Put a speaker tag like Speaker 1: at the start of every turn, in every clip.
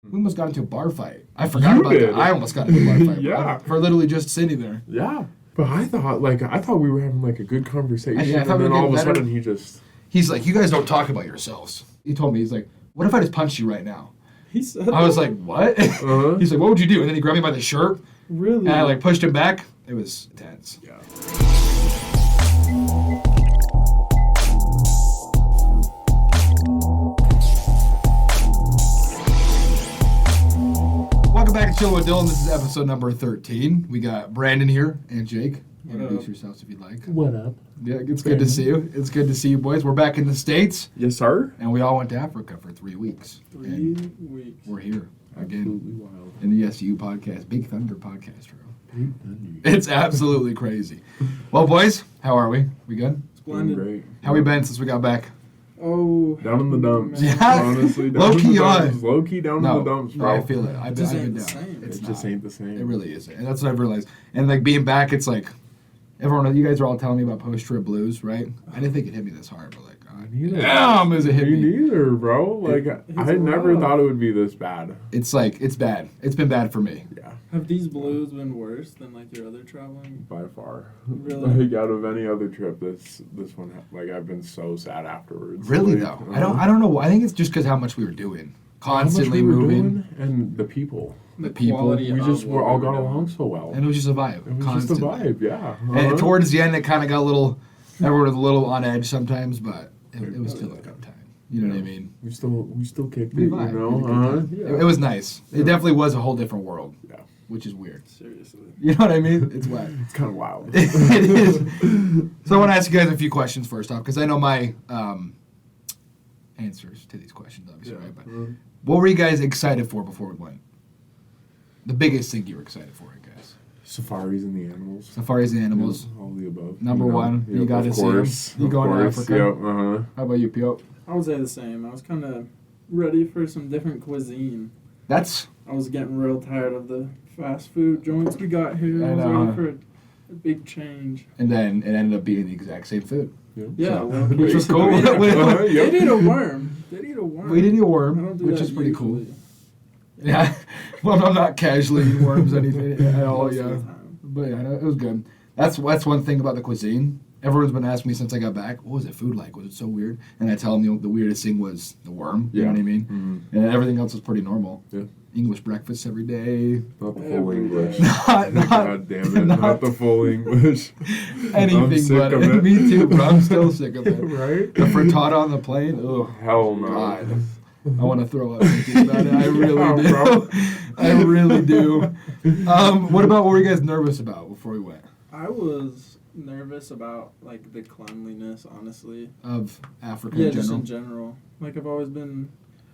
Speaker 1: We almost got into a bar fight. I forgot about that. I almost got into a bar fight.
Speaker 2: Yeah.
Speaker 1: For literally just sitting there.
Speaker 2: Yeah. But I thought we were having like a good conversation.
Speaker 1: I thought
Speaker 2: and then
Speaker 1: we were
Speaker 2: all of a
Speaker 1: getting
Speaker 2: sudden he just...
Speaker 1: He's like, you guys don't talk about yourselves. He told me, he's like, what if I just punched you right now?
Speaker 3: He said
Speaker 1: I was like, what?
Speaker 2: Uh-huh.
Speaker 1: He's like, what would you do? And then he grabbed me by the shirt.
Speaker 3: Really?
Speaker 1: And I like pushed him back. It was tense.
Speaker 2: Yeah.
Speaker 1: Welcome back to Chillin With Dylan. This is episode number 13. We got Brandon here and Jake. Introduce yourselves if you'd like.
Speaker 4: What up?
Speaker 1: Yeah, it's good to see you. It's good to see you, boys. We're back in the States.
Speaker 2: Yes, sir.
Speaker 1: And we all went to Africa for 3 weeks.
Speaker 3: 3 weeks.
Speaker 1: We're here again
Speaker 2: Absolutely wild.
Speaker 1: in the SU podcast, Big Thunder podcast room.
Speaker 2: Big thunder.
Speaker 1: It's absolutely crazy. Well, boys, how are we? We good?
Speaker 2: Doing
Speaker 3: Splendid.
Speaker 2: great.
Speaker 1: How we been since we got back?
Speaker 3: Oh.
Speaker 2: Down in the dumps.
Speaker 1: Yeah.
Speaker 2: Honestly, down
Speaker 1: Low-key
Speaker 2: in the
Speaker 1: on.
Speaker 2: dumps. Low-key down in the dumps,
Speaker 1: No,
Speaker 2: bro.
Speaker 1: I feel it. I've been
Speaker 3: Just ain't
Speaker 1: down.
Speaker 3: the same.
Speaker 1: It's
Speaker 2: It just
Speaker 1: not.
Speaker 2: ain't the same.
Speaker 1: It really isn't. And that's what I've realized. And like being back, it's like, everyone, you guys are all telling me about post-trip blues, right? I didn't think it hit me this hard, but like, God,
Speaker 2: neither.
Speaker 1: damn, is it hit
Speaker 2: Me
Speaker 1: me.
Speaker 2: neither, bro. Like, I never
Speaker 3: wild.
Speaker 2: thought it would be this bad.
Speaker 1: It's like, it's bad. It's been bad for me.
Speaker 2: Yeah,
Speaker 3: Have these blues been worse than like your other traveling?
Speaker 2: by far.
Speaker 3: Really?
Speaker 2: Like, out of any other trip, this one, like, I've been so sad afterwards.
Speaker 1: Really
Speaker 2: Like,
Speaker 1: though, I don't know. I think it's just because how much we were doing,
Speaker 2: how much
Speaker 1: constantly
Speaker 2: we were
Speaker 1: moving,
Speaker 2: doing, and the people.
Speaker 1: the people,
Speaker 3: quality
Speaker 2: We
Speaker 3: of
Speaker 2: just
Speaker 3: what
Speaker 2: all
Speaker 3: we
Speaker 2: got
Speaker 3: were doing.
Speaker 2: along so well.
Speaker 1: and it was just a vibe.
Speaker 2: It was
Speaker 1: constantly.
Speaker 2: just a vibe, yeah.
Speaker 1: And towards the end, it kind of got a little, everyone was a little on edge sometimes, but it was still a good time. You know what I mean?
Speaker 2: We still kicked
Speaker 1: We
Speaker 2: it,
Speaker 1: vibe.
Speaker 2: you
Speaker 1: We had a good
Speaker 2: know?
Speaker 1: time.
Speaker 2: Yeah.
Speaker 1: It was nice. It definitely was a whole different world,
Speaker 2: Yeah.
Speaker 1: which is weird.
Speaker 3: Seriously.
Speaker 1: You know what I mean? It's wet.
Speaker 2: It's kind of wild.
Speaker 1: It is. So I want to ask you guys a few questions first off, because I know my answers to these questions, obviously,
Speaker 2: Yeah.
Speaker 1: right? But what were you guys excited for before we went? The biggest thing you were excited for, I guess.
Speaker 2: Safaris and the animals.
Speaker 1: Safaris and animals.
Speaker 2: Yeah, all the above.
Speaker 1: Number one, you
Speaker 2: Yep,
Speaker 1: gotta
Speaker 2: of
Speaker 1: see 'em.
Speaker 2: course,
Speaker 1: You
Speaker 2: of
Speaker 1: going to
Speaker 2: course,
Speaker 1: Africa?
Speaker 2: Yep, uh-huh.
Speaker 1: How about you, Pio?
Speaker 3: I would say the same. I was kind of ready for some different cuisine.
Speaker 1: That's
Speaker 3: I was getting real tired of the fast food joints we got here.
Speaker 1: I
Speaker 3: I was
Speaker 1: know.
Speaker 3: ready for a big change.
Speaker 1: and then it ended up being the exact same food.
Speaker 3: Yeah,
Speaker 1: So-
Speaker 3: well,
Speaker 1: which was cool.
Speaker 3: I mean,
Speaker 2: Uh-huh,
Speaker 3: They
Speaker 2: yep.
Speaker 3: did a worm. They did a worm.
Speaker 1: We did eat a
Speaker 3: I
Speaker 1: worm,
Speaker 3: don't do
Speaker 1: which
Speaker 3: that
Speaker 1: is pretty cool.
Speaker 3: usually.
Speaker 1: Yeah, well, I'm not casually eating worms anything at all.
Speaker 3: Most of
Speaker 1: Yeah,
Speaker 3: the time.
Speaker 1: but yeah, it was good. That's one thing about the cuisine. Everyone's been asking me since I got back, what was the food like? Was it so weird? And I tell them the weirdest thing was the worm. You know
Speaker 2: Yeah.
Speaker 1: what I mean?
Speaker 2: Mhm.
Speaker 1: And everything else was pretty normal.
Speaker 2: Yeah.
Speaker 1: English breakfast every day.
Speaker 2: Not the full
Speaker 3: Every
Speaker 2: English.
Speaker 1: Not-
Speaker 2: God damn it.
Speaker 1: not-
Speaker 2: Not the full English. I'm
Speaker 1: Anything
Speaker 2: sick
Speaker 1: but
Speaker 2: of
Speaker 1: it.
Speaker 2: it.
Speaker 1: Me too, bro. I'm still sick of it.
Speaker 2: Right?
Speaker 1: The frittata on the plane. Ugh.
Speaker 2: Hell no.
Speaker 1: God. I want to throw up thinking about it. I really
Speaker 2: Yeah, bro.
Speaker 1: do. I really do. What were you guys nervous about before we went?
Speaker 3: I was nervous about like the cleanliness, honestly.
Speaker 1: Of Africa
Speaker 3: Yeah,
Speaker 1: in
Speaker 3: just
Speaker 1: general?
Speaker 3: in general. Like I've always been,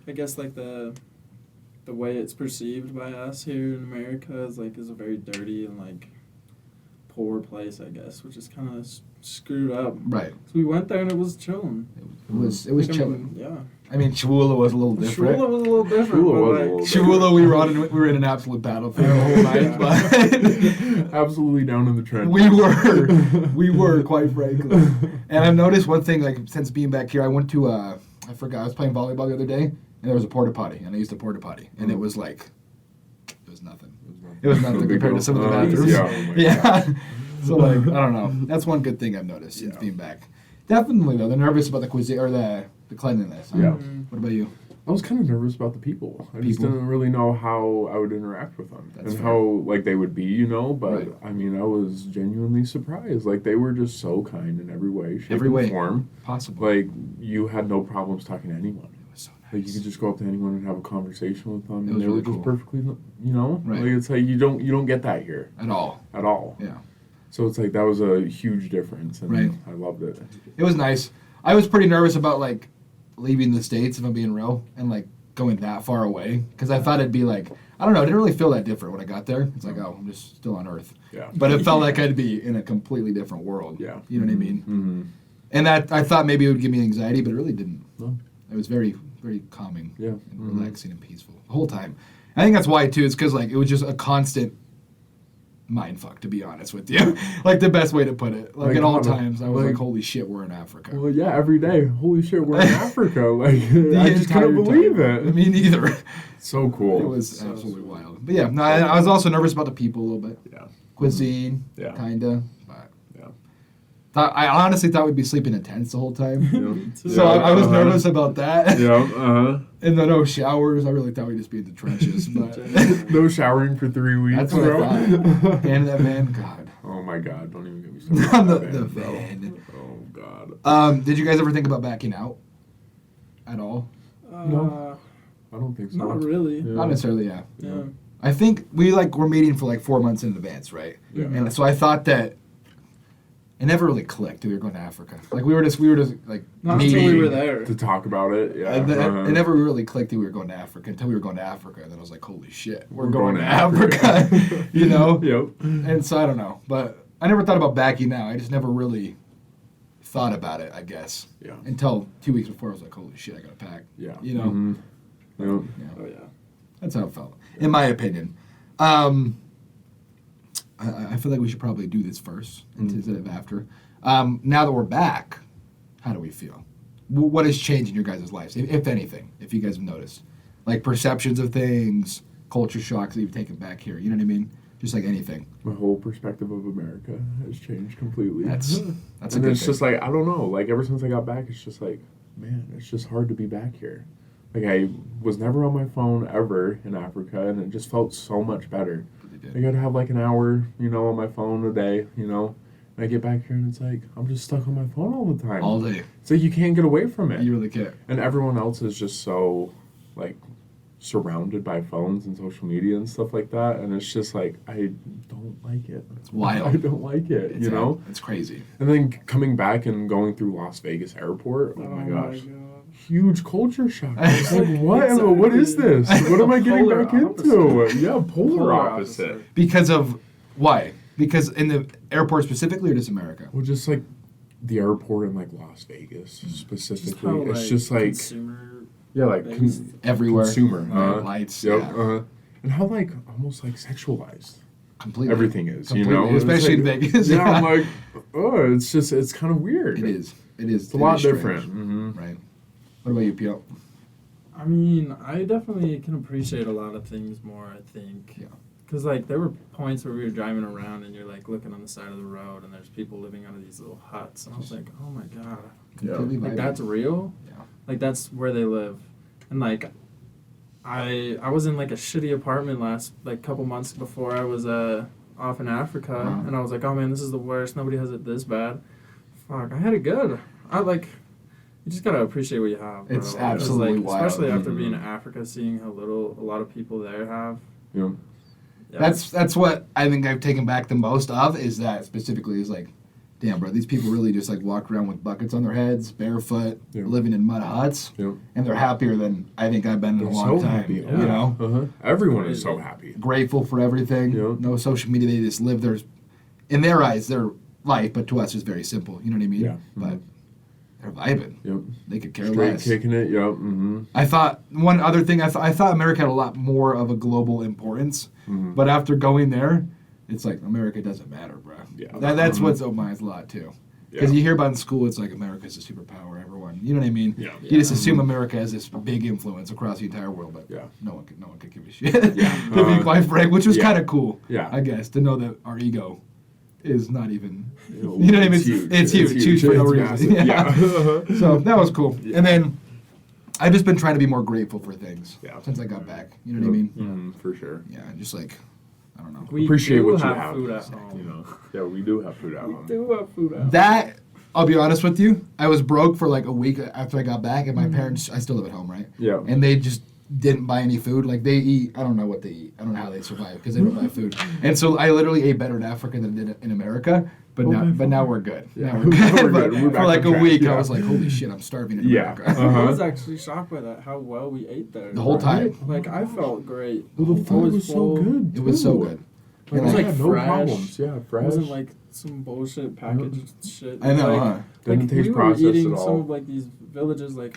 Speaker 3: I guess like the way it's perceived by us here in America is a very dirty and like poor place, I guess, which is kind of screwed up.
Speaker 1: Right.
Speaker 3: So we went there and it was chilling.
Speaker 1: It was
Speaker 3: Like, I
Speaker 1: chilling.
Speaker 3: mean, yeah.
Speaker 1: I mean, Chihuahua was a little different.
Speaker 3: Shula was a little different.
Speaker 2: Shula
Speaker 3: but,
Speaker 2: was a
Speaker 3: like,
Speaker 2: little
Speaker 1: Chihuahua, we were in an absolute battlefield the whole night, but
Speaker 2: Absolutely down in the trench.
Speaker 1: we were quite frankly. And I've noticed one thing, like since being back here, I went to I was playing volleyball the other day, and there was a porta potty, and I used a porta potty, and it was like, it was nothing. It was nothing compared to some of the bathrooms.
Speaker 2: Yeah. Oh my
Speaker 1: Yeah. So like, I don't know. That's one good thing I've noticed since
Speaker 2: Yeah.
Speaker 1: being back. Definitely though, they're nervous about the cuisine or the cleanliness. Huh?
Speaker 2: Yeah.
Speaker 1: What about you?
Speaker 2: I was kind of nervous about the people. I just
Speaker 1: People?
Speaker 2: didn't really know how I would interact with them
Speaker 1: That's
Speaker 2: and
Speaker 1: fair.
Speaker 2: how like they would be, you know. But
Speaker 1: Right.
Speaker 2: I mean, I was genuinely surprised. Like they were just so kind in every way, shape,
Speaker 1: Every
Speaker 2: and
Speaker 1: way.
Speaker 2: form.
Speaker 1: Possible.
Speaker 2: Like you had no problems talking to anyone.
Speaker 1: It was so
Speaker 2: Like
Speaker 1: nice.
Speaker 2: you could just go up to anyone and have a conversation with them,
Speaker 1: It
Speaker 2: and
Speaker 1: was
Speaker 2: they were
Speaker 1: really
Speaker 2: just
Speaker 1: cool.
Speaker 2: perfectly, you know.
Speaker 1: Right.
Speaker 2: Like it's like you don't get that here
Speaker 1: At all.
Speaker 2: at all.
Speaker 1: Yeah.
Speaker 2: So it's like that was a huge difference, and
Speaker 1: Right.
Speaker 2: I loved it.
Speaker 1: It was nice. I was pretty nervous about like leaving the States, if I'm being real, and like going that far away, because I thought it'd be like, I don't know, it didn't really feel that different when I got there. It's like, oh, I'm just still on Earth.
Speaker 2: Yeah.
Speaker 1: But it felt like I'd be in a completely different world.
Speaker 2: Yeah.
Speaker 1: You know what I mean?
Speaker 2: Mm-hmm.
Speaker 1: And that I thought maybe it would give me anxiety, but it really didn't.
Speaker 2: No.
Speaker 1: It was very, very calming
Speaker 2: Yeah.
Speaker 1: and
Speaker 2: Mhm.
Speaker 1: relaxing and peaceful the whole time. I think that's why too. It's because like it was just a constant mind fuck, to be honest with you. Like the best way to put it. Like
Speaker 2: Like,
Speaker 1: at all
Speaker 2: kinda,
Speaker 1: times, I was like,
Speaker 2: like-
Speaker 1: holy shit, we're in Africa.
Speaker 2: Well, yeah, every day. Holy shit, we're in Africa. Like
Speaker 1: The
Speaker 2: I just couldn't
Speaker 1: entire
Speaker 2: believe
Speaker 1: time.
Speaker 2: it.
Speaker 1: Me neither.
Speaker 2: So cool.
Speaker 1: It was
Speaker 3: So
Speaker 1: absolutely
Speaker 3: sweet.
Speaker 1: wild. But yeah, no, I was also nervous about the people a little bit.
Speaker 2: Yeah.
Speaker 1: Cuisine,
Speaker 2: Yeah.
Speaker 1: kinda. But
Speaker 2: Yeah.
Speaker 1: I honestly thought we'd be sleeping in tents the whole time.
Speaker 3: Me too.
Speaker 1: So I was nervous about that.
Speaker 2: Yeah.
Speaker 1: And the no showers, I really thought we'd just be in the trenches. But
Speaker 2: No showering for 3 weeks.
Speaker 1: that's what
Speaker 2: bro.
Speaker 1: I thought. And that van, God.
Speaker 2: Oh my God! Don't even get me started.
Speaker 1: On
Speaker 2: on
Speaker 1: the
Speaker 2: that, bro.
Speaker 1: van.
Speaker 2: Oh God.
Speaker 1: Did you guys ever think about backing out at all?
Speaker 2: No. I don't think so.
Speaker 3: Not really.
Speaker 2: Yeah.
Speaker 1: Not necessarily, yeah.
Speaker 3: Yeah.
Speaker 1: I think we're meeting for like 4 months in advance, right?
Speaker 2: Yeah.
Speaker 1: And so I thought that it never really clicked that we were going to Africa. Like we were just like
Speaker 3: Not
Speaker 1: meeting.
Speaker 3: until we were there.
Speaker 2: To talk about it, yeah.
Speaker 1: And
Speaker 2: uh-huh.
Speaker 1: it never really clicked that we were going to Africa until we were going to Africa. And then I was like, holy shit, we're
Speaker 2: We're
Speaker 1: going,
Speaker 2: going
Speaker 1: to
Speaker 2: to
Speaker 1: Africa.
Speaker 2: Africa.
Speaker 1: You know?
Speaker 2: Yep.
Speaker 1: And so I don't know. But I never thought about backing out. I just never really thought about it, I guess.
Speaker 2: Yeah.
Speaker 1: Until 2 weeks before, I was like, holy shit, I got to pack.
Speaker 2: Yeah.
Speaker 1: You know?
Speaker 2: Mhm. Yep.
Speaker 1: Yeah.
Speaker 3: Oh yeah.
Speaker 1: That's how it felt, in my opinion. I feel like we should probably do this first instead of after. Now that we're back, how do we feel? What has changed in your guys' lives, if anything, if you guys have noticed? Like perceptions of things, culture shocks that you've taken back here. You know what I mean? Just like anything.
Speaker 2: My whole perspective of America has changed completely.
Speaker 1: That's a
Speaker 2: and
Speaker 1: good
Speaker 2: it's
Speaker 1: thing.
Speaker 2: just like I don't know. Like ever since I got back, it's just like, man, it's just hard to be back here. Like I was never on my phone ever in Africa, and it just felt so much better. I got to have like an hour, on my phone a day, And I get back here and it's like I'm just stuck on my phone all the time.
Speaker 1: All day.
Speaker 2: It's like you can't get away from it.
Speaker 1: You really can't.
Speaker 2: And everyone else is just so like surrounded by phones and social media and stuff like that, and it's just like I don't like it.
Speaker 1: It's wild.
Speaker 2: I don't like it.
Speaker 1: It's crazy.
Speaker 2: And then coming back and going through Las Vegas airport. Oh my gosh. Huge culture shock. I was like, what?
Speaker 3: It's a
Speaker 2: What is this? What am I getting
Speaker 3: polar
Speaker 2: back into? Yeah, polar opposite.
Speaker 1: Because of why? Because in the airport specifically, or just America?
Speaker 2: Well, just like the airport in like Las Vegas specifically,
Speaker 3: Just how,
Speaker 2: it's just like
Speaker 3: consumer.
Speaker 2: yeah, like
Speaker 3: based.
Speaker 1: Everywhere.
Speaker 2: consumer,
Speaker 1: Lights.
Speaker 2: Yep,
Speaker 1: Yeah.
Speaker 2: and how like almost like sexualized
Speaker 1: Completely.
Speaker 2: everything is,
Speaker 1: Completely.
Speaker 2: It's
Speaker 1: Especially
Speaker 2: like-
Speaker 1: in Vegas.
Speaker 2: Yeah, I'm like, oh, it's kind of weird.
Speaker 1: It is. It is.
Speaker 2: It's a lot
Speaker 1: is strange.
Speaker 2: different. Mm-hmm.
Speaker 1: Right. What about you, Pio?
Speaker 3: I mean, I definitely can appreciate a lot of things more, I think.
Speaker 1: Yeah.
Speaker 3: Because, like, there were points where we were driving around and you're, like, looking on the side of the road and there's people living out of these little huts. And I was like, oh, my God.
Speaker 1: Completely
Speaker 3: Like,
Speaker 1: vibing.
Speaker 3: that's real?
Speaker 1: Yeah.
Speaker 3: Like, that's where they live. And, like, I was in, like, a shitty apartment couple months before I was off in Africa.
Speaker 1: Uh-huh.
Speaker 3: And I was like, oh, man, this is the worst. Nobody has it this bad. Fuck, I had it good. You just gotta appreciate what you have. Bro.
Speaker 1: It's absolutely wild.
Speaker 3: Especially after
Speaker 2: Mhm.
Speaker 3: being in Africa, seeing how little a lot of people there have.
Speaker 2: Yeah.
Speaker 3: Yeah.
Speaker 1: That's what I think I've taken back the most of is that specifically is like, damn, bro, these people really just like walk around with buckets on their heads, barefoot,
Speaker 2: Yeah.
Speaker 1: living in mud huts,
Speaker 2: Yeah.
Speaker 1: and they're happier than I think I've been in
Speaker 2: They're
Speaker 1: a long
Speaker 2: so
Speaker 1: time.
Speaker 2: happy.
Speaker 1: You know,
Speaker 2: Uh-huh. Everyone is so happy.
Speaker 1: grateful for everything.
Speaker 2: Yeah.
Speaker 1: No social media. They just live their, in their eyes, their life, but to us, it's very simple. You know what I mean?
Speaker 2: Yeah.
Speaker 1: But they're vibing.
Speaker 2: Yep.
Speaker 1: They could care
Speaker 2: Straight
Speaker 1: less.
Speaker 2: kicking it. Yep. Mm-hmm.
Speaker 1: I thought one other thing. I thought America had a lot more of a global importance,
Speaker 2: Mm-hmm.
Speaker 1: but after going there, it's like America doesn't matter, bro.
Speaker 2: Yeah.
Speaker 1: That's
Speaker 2: Mhm.
Speaker 1: what's on my mind a lot too. Because
Speaker 2: Yeah.
Speaker 1: you hear about in school, it's like America's a superpower. Everyone, you know what I mean?
Speaker 2: Yeah.
Speaker 1: You just assume
Speaker 2: Mhm.
Speaker 1: America has this big influence across the entire world, but
Speaker 2: Yeah.
Speaker 1: no one could give a shit.
Speaker 2: Yeah.
Speaker 1: To be quite frank, which was
Speaker 2: Yeah.
Speaker 1: kind of cool.
Speaker 2: Yeah.
Speaker 1: I guess to know that our ego is not even.
Speaker 2: You
Speaker 1: You know what I mean? It's huge for no
Speaker 2: It's
Speaker 1: reason.
Speaker 2: massive.
Speaker 1: Yeah.
Speaker 2: Yeah.
Speaker 1: So that was cool.
Speaker 2: Yeah.
Speaker 1: And then I've just been trying to be more grateful for things
Speaker 2: Yeah.
Speaker 1: since I got back. You know what I mean?
Speaker 2: Mm, for sure.
Speaker 1: Yeah, just like I don't know.
Speaker 3: We
Speaker 2: Appreciate
Speaker 3: do
Speaker 2: what you
Speaker 3: have
Speaker 2: have.
Speaker 3: food at home.
Speaker 2: Yeah, we do have food at
Speaker 3: We
Speaker 2: home.
Speaker 3: do have food at home.
Speaker 1: That I'll be honest with you. I was broke for like a week after I got back, and my parents. I still live at home, right?
Speaker 2: Yeah.
Speaker 1: And they just didn't buy any food. Like they eat. I don't know what they eat. I don't know how they survive because they don't buy food. And so I literally ate better in Africa than I did in America. But now we're good.
Speaker 2: Yeah.
Speaker 1: Now we're good.
Speaker 2: We're
Speaker 1: But
Speaker 2: good. We're back
Speaker 1: for like
Speaker 2: on
Speaker 1: a
Speaker 2: track,
Speaker 1: week,
Speaker 2: yeah.
Speaker 1: I was like, holy shit, I'm starving in
Speaker 2: Yeah.
Speaker 1: America.
Speaker 3: I was actually shocked by that, how well we ate there.
Speaker 1: The whole time.
Speaker 3: Like, I felt great.
Speaker 2: Well, the
Speaker 3: I
Speaker 2: food was so
Speaker 3: full.
Speaker 2: good.
Speaker 1: It was so
Speaker 2: too.
Speaker 1: good.
Speaker 3: It was
Speaker 1: Yeah.
Speaker 3: like
Speaker 2: Yeah, no
Speaker 3: fresh.
Speaker 2: problems. Yeah,
Speaker 3: It
Speaker 2: fresh.
Speaker 3: wasn't like some bullshit packaged shit.
Speaker 1: I know,
Speaker 3: Like,
Speaker 1: huh?
Speaker 2: Didn't
Speaker 3: like
Speaker 2: taste
Speaker 3: we were
Speaker 2: processed
Speaker 3: eating
Speaker 2: at
Speaker 3: some
Speaker 2: all.
Speaker 3: of like these villages, like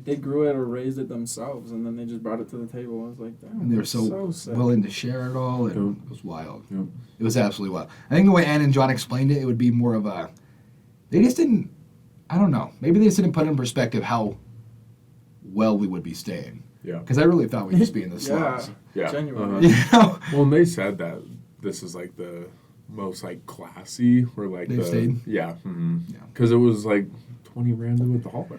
Speaker 3: they grew it or raised it themselves, and then they just brought it to the table. I was like, damn,
Speaker 1: And they were
Speaker 3: that's
Speaker 1: so
Speaker 3: sick.
Speaker 1: willing to share it all, and
Speaker 2: Yep.
Speaker 1: it was wild.
Speaker 2: Yep.
Speaker 1: It was absolutely wild. I think the way Ann and John explained it, it would be more of a. They just didn't. I don't know. Maybe they just didn't put in perspective how well we would be staying.
Speaker 2: Yeah.
Speaker 1: Because I really thought we'd just be in the slums.
Speaker 2: Yeah.
Speaker 3: Genuinely.
Speaker 1: You know?
Speaker 2: Well, and they said that this is like the most like classy or like
Speaker 1: They've stayed?
Speaker 2: Yeah.
Speaker 1: Yeah.
Speaker 2: Because it was like 20 rand to $1.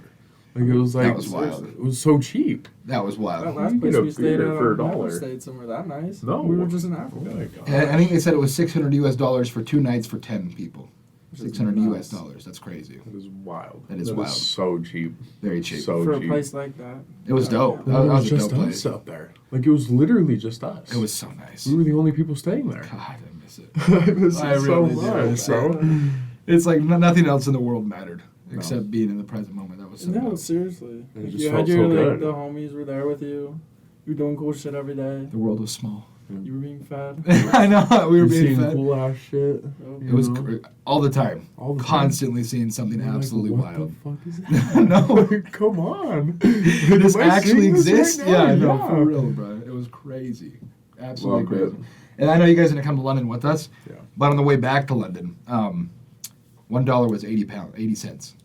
Speaker 2: Like it was like
Speaker 1: That was wild.
Speaker 2: It was so cheap.
Speaker 1: That was
Speaker 3: That
Speaker 1: wild.
Speaker 3: last
Speaker 2: You
Speaker 3: place
Speaker 2: get a
Speaker 3: we stayed
Speaker 2: beer
Speaker 3: at,
Speaker 2: for
Speaker 3: I never
Speaker 2: $1.
Speaker 3: stayed somewhere that nice.
Speaker 2: No.
Speaker 3: We were just in
Speaker 2: Oh
Speaker 3: Africa.
Speaker 2: my god.
Speaker 1: And I think they said it was $600 for 2 nights for 10 people.
Speaker 3: Which is
Speaker 1: $600
Speaker 3: nuts.
Speaker 1: dollars. That's crazy.
Speaker 2: That is wild.
Speaker 1: That is wild.
Speaker 2: So cheap.
Speaker 1: Very cheap.
Speaker 2: So
Speaker 3: For a
Speaker 2: cheap.
Speaker 3: place like that.
Speaker 1: It was dope.
Speaker 2: Well,
Speaker 1: That
Speaker 2: it was
Speaker 1: was a
Speaker 2: just
Speaker 1: dope
Speaker 2: us
Speaker 1: place.
Speaker 2: up there. Like it was literally just us.
Speaker 1: It was so nice.
Speaker 2: We were the only people staying there.
Speaker 1: God, I miss it.
Speaker 2: I miss
Speaker 1: I
Speaker 2: it so
Speaker 1: really do.
Speaker 2: much, bro.
Speaker 1: It's like nothing else in the world mattered
Speaker 2: No.
Speaker 1: except being in the present moment. That was so
Speaker 3: No,
Speaker 1: dope.
Speaker 3: seriously.
Speaker 2: And it
Speaker 3: Like,
Speaker 2: just
Speaker 3: you
Speaker 2: felt
Speaker 3: had your
Speaker 2: so
Speaker 3: like
Speaker 2: good.
Speaker 3: the homies were there with you. You were doing cool shit every day.
Speaker 1: The world was small.
Speaker 3: You were being fed.
Speaker 1: I know. We were
Speaker 2: You're
Speaker 1: being
Speaker 2: seeing
Speaker 1: fed.
Speaker 2: cool ass shit.
Speaker 1: It was
Speaker 2: you know?
Speaker 1: all the time.
Speaker 2: All the time.
Speaker 1: Constantly seeing something
Speaker 2: You're like,
Speaker 1: absolutely
Speaker 2: what
Speaker 1: wild.
Speaker 2: the fuck is that?
Speaker 1: No.
Speaker 2: Come on.
Speaker 1: This
Speaker 2: Am I
Speaker 1: actually
Speaker 2: seeing this
Speaker 1: exists?
Speaker 2: right now?
Speaker 1: Yeah, no, for real, bro. It was crazy. Absolutely
Speaker 2: Loved it.
Speaker 1: crazy. And I know you guys are gonna come to London with us.
Speaker 2: Yeah.
Speaker 1: But on the way back to London, $1 was 80 cents.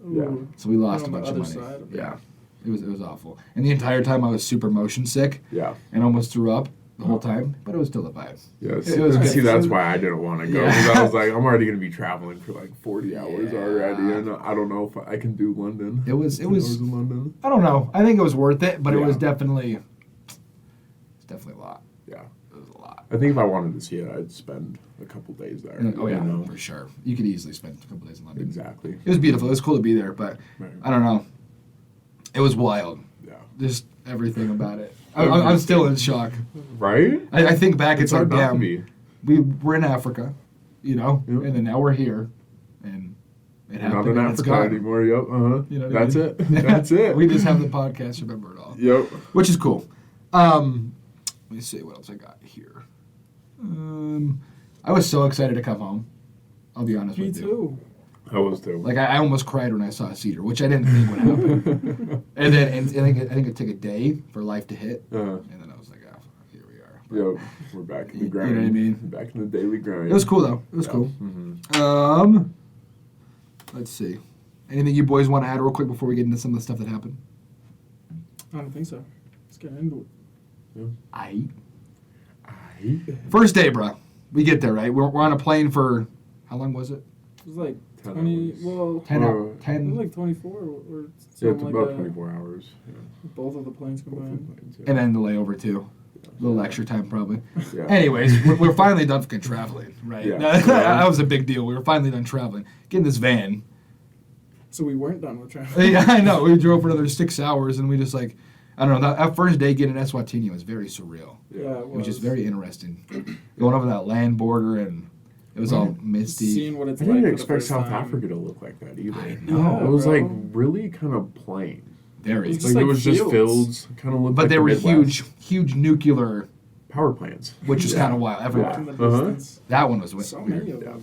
Speaker 3: Ooh.
Speaker 1: So we lost a
Speaker 3: On the
Speaker 1: bunch of
Speaker 3: other
Speaker 1: money.
Speaker 3: side of it.
Speaker 1: Yeah. It was awful. And the entire time I was super motion sick
Speaker 2: Yeah.
Speaker 1: and almost threw up the whole time, but it was still a vibe.
Speaker 2: Yeah.
Speaker 1: It was
Speaker 2: See,
Speaker 1: good.
Speaker 2: that's why I didn't want to go.
Speaker 1: Yeah.
Speaker 2: Because I was like, I'm already going to be traveling for like 40 hours
Speaker 1: Yeah.
Speaker 2: already. And I don't know if I can do London.
Speaker 1: It was
Speaker 2: 10 hours in London.
Speaker 1: I don't know. I think it was worth it, but it was
Speaker 2: Yeah.
Speaker 1: definitely a lot.
Speaker 2: Yeah.
Speaker 1: It was a lot.
Speaker 2: I think if I wanted to see it, I'd spend a couple days there.
Speaker 1: Oh yeah,
Speaker 2: you know?
Speaker 1: for sure. You could easily spend a couple days in London.
Speaker 2: Exactly.
Speaker 1: It was beautiful. It was cool to be there, but
Speaker 2: Right.
Speaker 1: I don't know. It was wild.
Speaker 2: Yeah.
Speaker 1: Just everything about it. I'm still in shock.
Speaker 2: Right?
Speaker 1: I think back, it's like,
Speaker 2: hard not to
Speaker 1: damn,
Speaker 2: be.
Speaker 1: we were in Africa, you know,
Speaker 2: Yep.
Speaker 1: and then now we're here, and it
Speaker 2: Not
Speaker 1: happened,
Speaker 2: in
Speaker 1: and it's
Speaker 2: Africa
Speaker 1: gone.
Speaker 2: anymore. Yep. Uh-huh.
Speaker 1: You know what I
Speaker 2: That's
Speaker 1: mean?
Speaker 2: it. That's it.
Speaker 1: We just have the podcast, remember it all,
Speaker 2: Yep.
Speaker 1: which is cool. Let me see what else I got here. I was so excited to come home. I'll be honest
Speaker 3: Me
Speaker 1: with you.
Speaker 3: too.
Speaker 2: I was too.
Speaker 1: Like I almost cried when I saw Cedar, which I didn't think would happen. And then I think it took a day for life to hit,
Speaker 2: Uh,
Speaker 1: and then I was like, oh, here we are.
Speaker 2: yep. We're back in the
Speaker 1: You know
Speaker 2: grind.
Speaker 1: what I mean?
Speaker 2: Back in the daily grind.
Speaker 1: It was cool though. It was cool.
Speaker 2: Mm-hmm.
Speaker 1: Let's see. Anything you boys want to add real quick before we get into some of the stuff that happened?
Speaker 3: I don't think so. Let's get into it.
Speaker 1: First day, bro. We get there, right? We're on a plane for how long was it?
Speaker 3: It was like
Speaker 2: 10
Speaker 3: 20.
Speaker 2: hours.
Speaker 3: Well,
Speaker 1: 10
Speaker 2: Uh,
Speaker 1: hours.
Speaker 3: it
Speaker 1: 10.
Speaker 3: was like 24 or
Speaker 2: Yeah,
Speaker 3: something
Speaker 2: it's
Speaker 3: like
Speaker 2: about
Speaker 3: that.
Speaker 2: 24 hours. Yeah.
Speaker 3: Both of the planes
Speaker 2: Both
Speaker 3: combined.
Speaker 2: planes, yeah.
Speaker 1: And then the layover too. A little extra time probably.
Speaker 2: Yeah.
Speaker 1: Anyways, we're finally done fucking traveling, right?
Speaker 2: Yeah.
Speaker 1: That was a big deal. We were finally done traveling. Get in this van.
Speaker 3: So we weren't done with travel.
Speaker 1: Yeah, I know. We drove for another 6 hours, and we just like, I don't know. That first day getting in Eswatini was very surreal.
Speaker 3: Yeah,
Speaker 1: It was just very interesting. Going over that land border, and it was all misty.
Speaker 3: Seeing what it's
Speaker 2: I
Speaker 3: like.
Speaker 2: didn't
Speaker 3: for the
Speaker 2: expect
Speaker 3: first
Speaker 2: South
Speaker 3: time.
Speaker 2: Africa to look like that either.
Speaker 1: I know.
Speaker 2: It was
Speaker 3: bro.
Speaker 2: like really kind of plain.
Speaker 1: Very.
Speaker 3: It's
Speaker 2: Like,
Speaker 3: just
Speaker 2: it
Speaker 3: like
Speaker 2: was just
Speaker 3: fields.
Speaker 2: fields, kind of looked
Speaker 1: But
Speaker 2: like
Speaker 1: they
Speaker 2: the
Speaker 1: were
Speaker 2: Midwest.
Speaker 1: huge nuclear,
Speaker 2: Power plants.
Speaker 1: which is
Speaker 2: Yeah.
Speaker 1: kind of wild. Everywhere.
Speaker 3: In the
Speaker 2: Uh-huh.
Speaker 3: distance.
Speaker 1: That one was
Speaker 3: So
Speaker 1: weird.
Speaker 3: many of
Speaker 2: Yeah.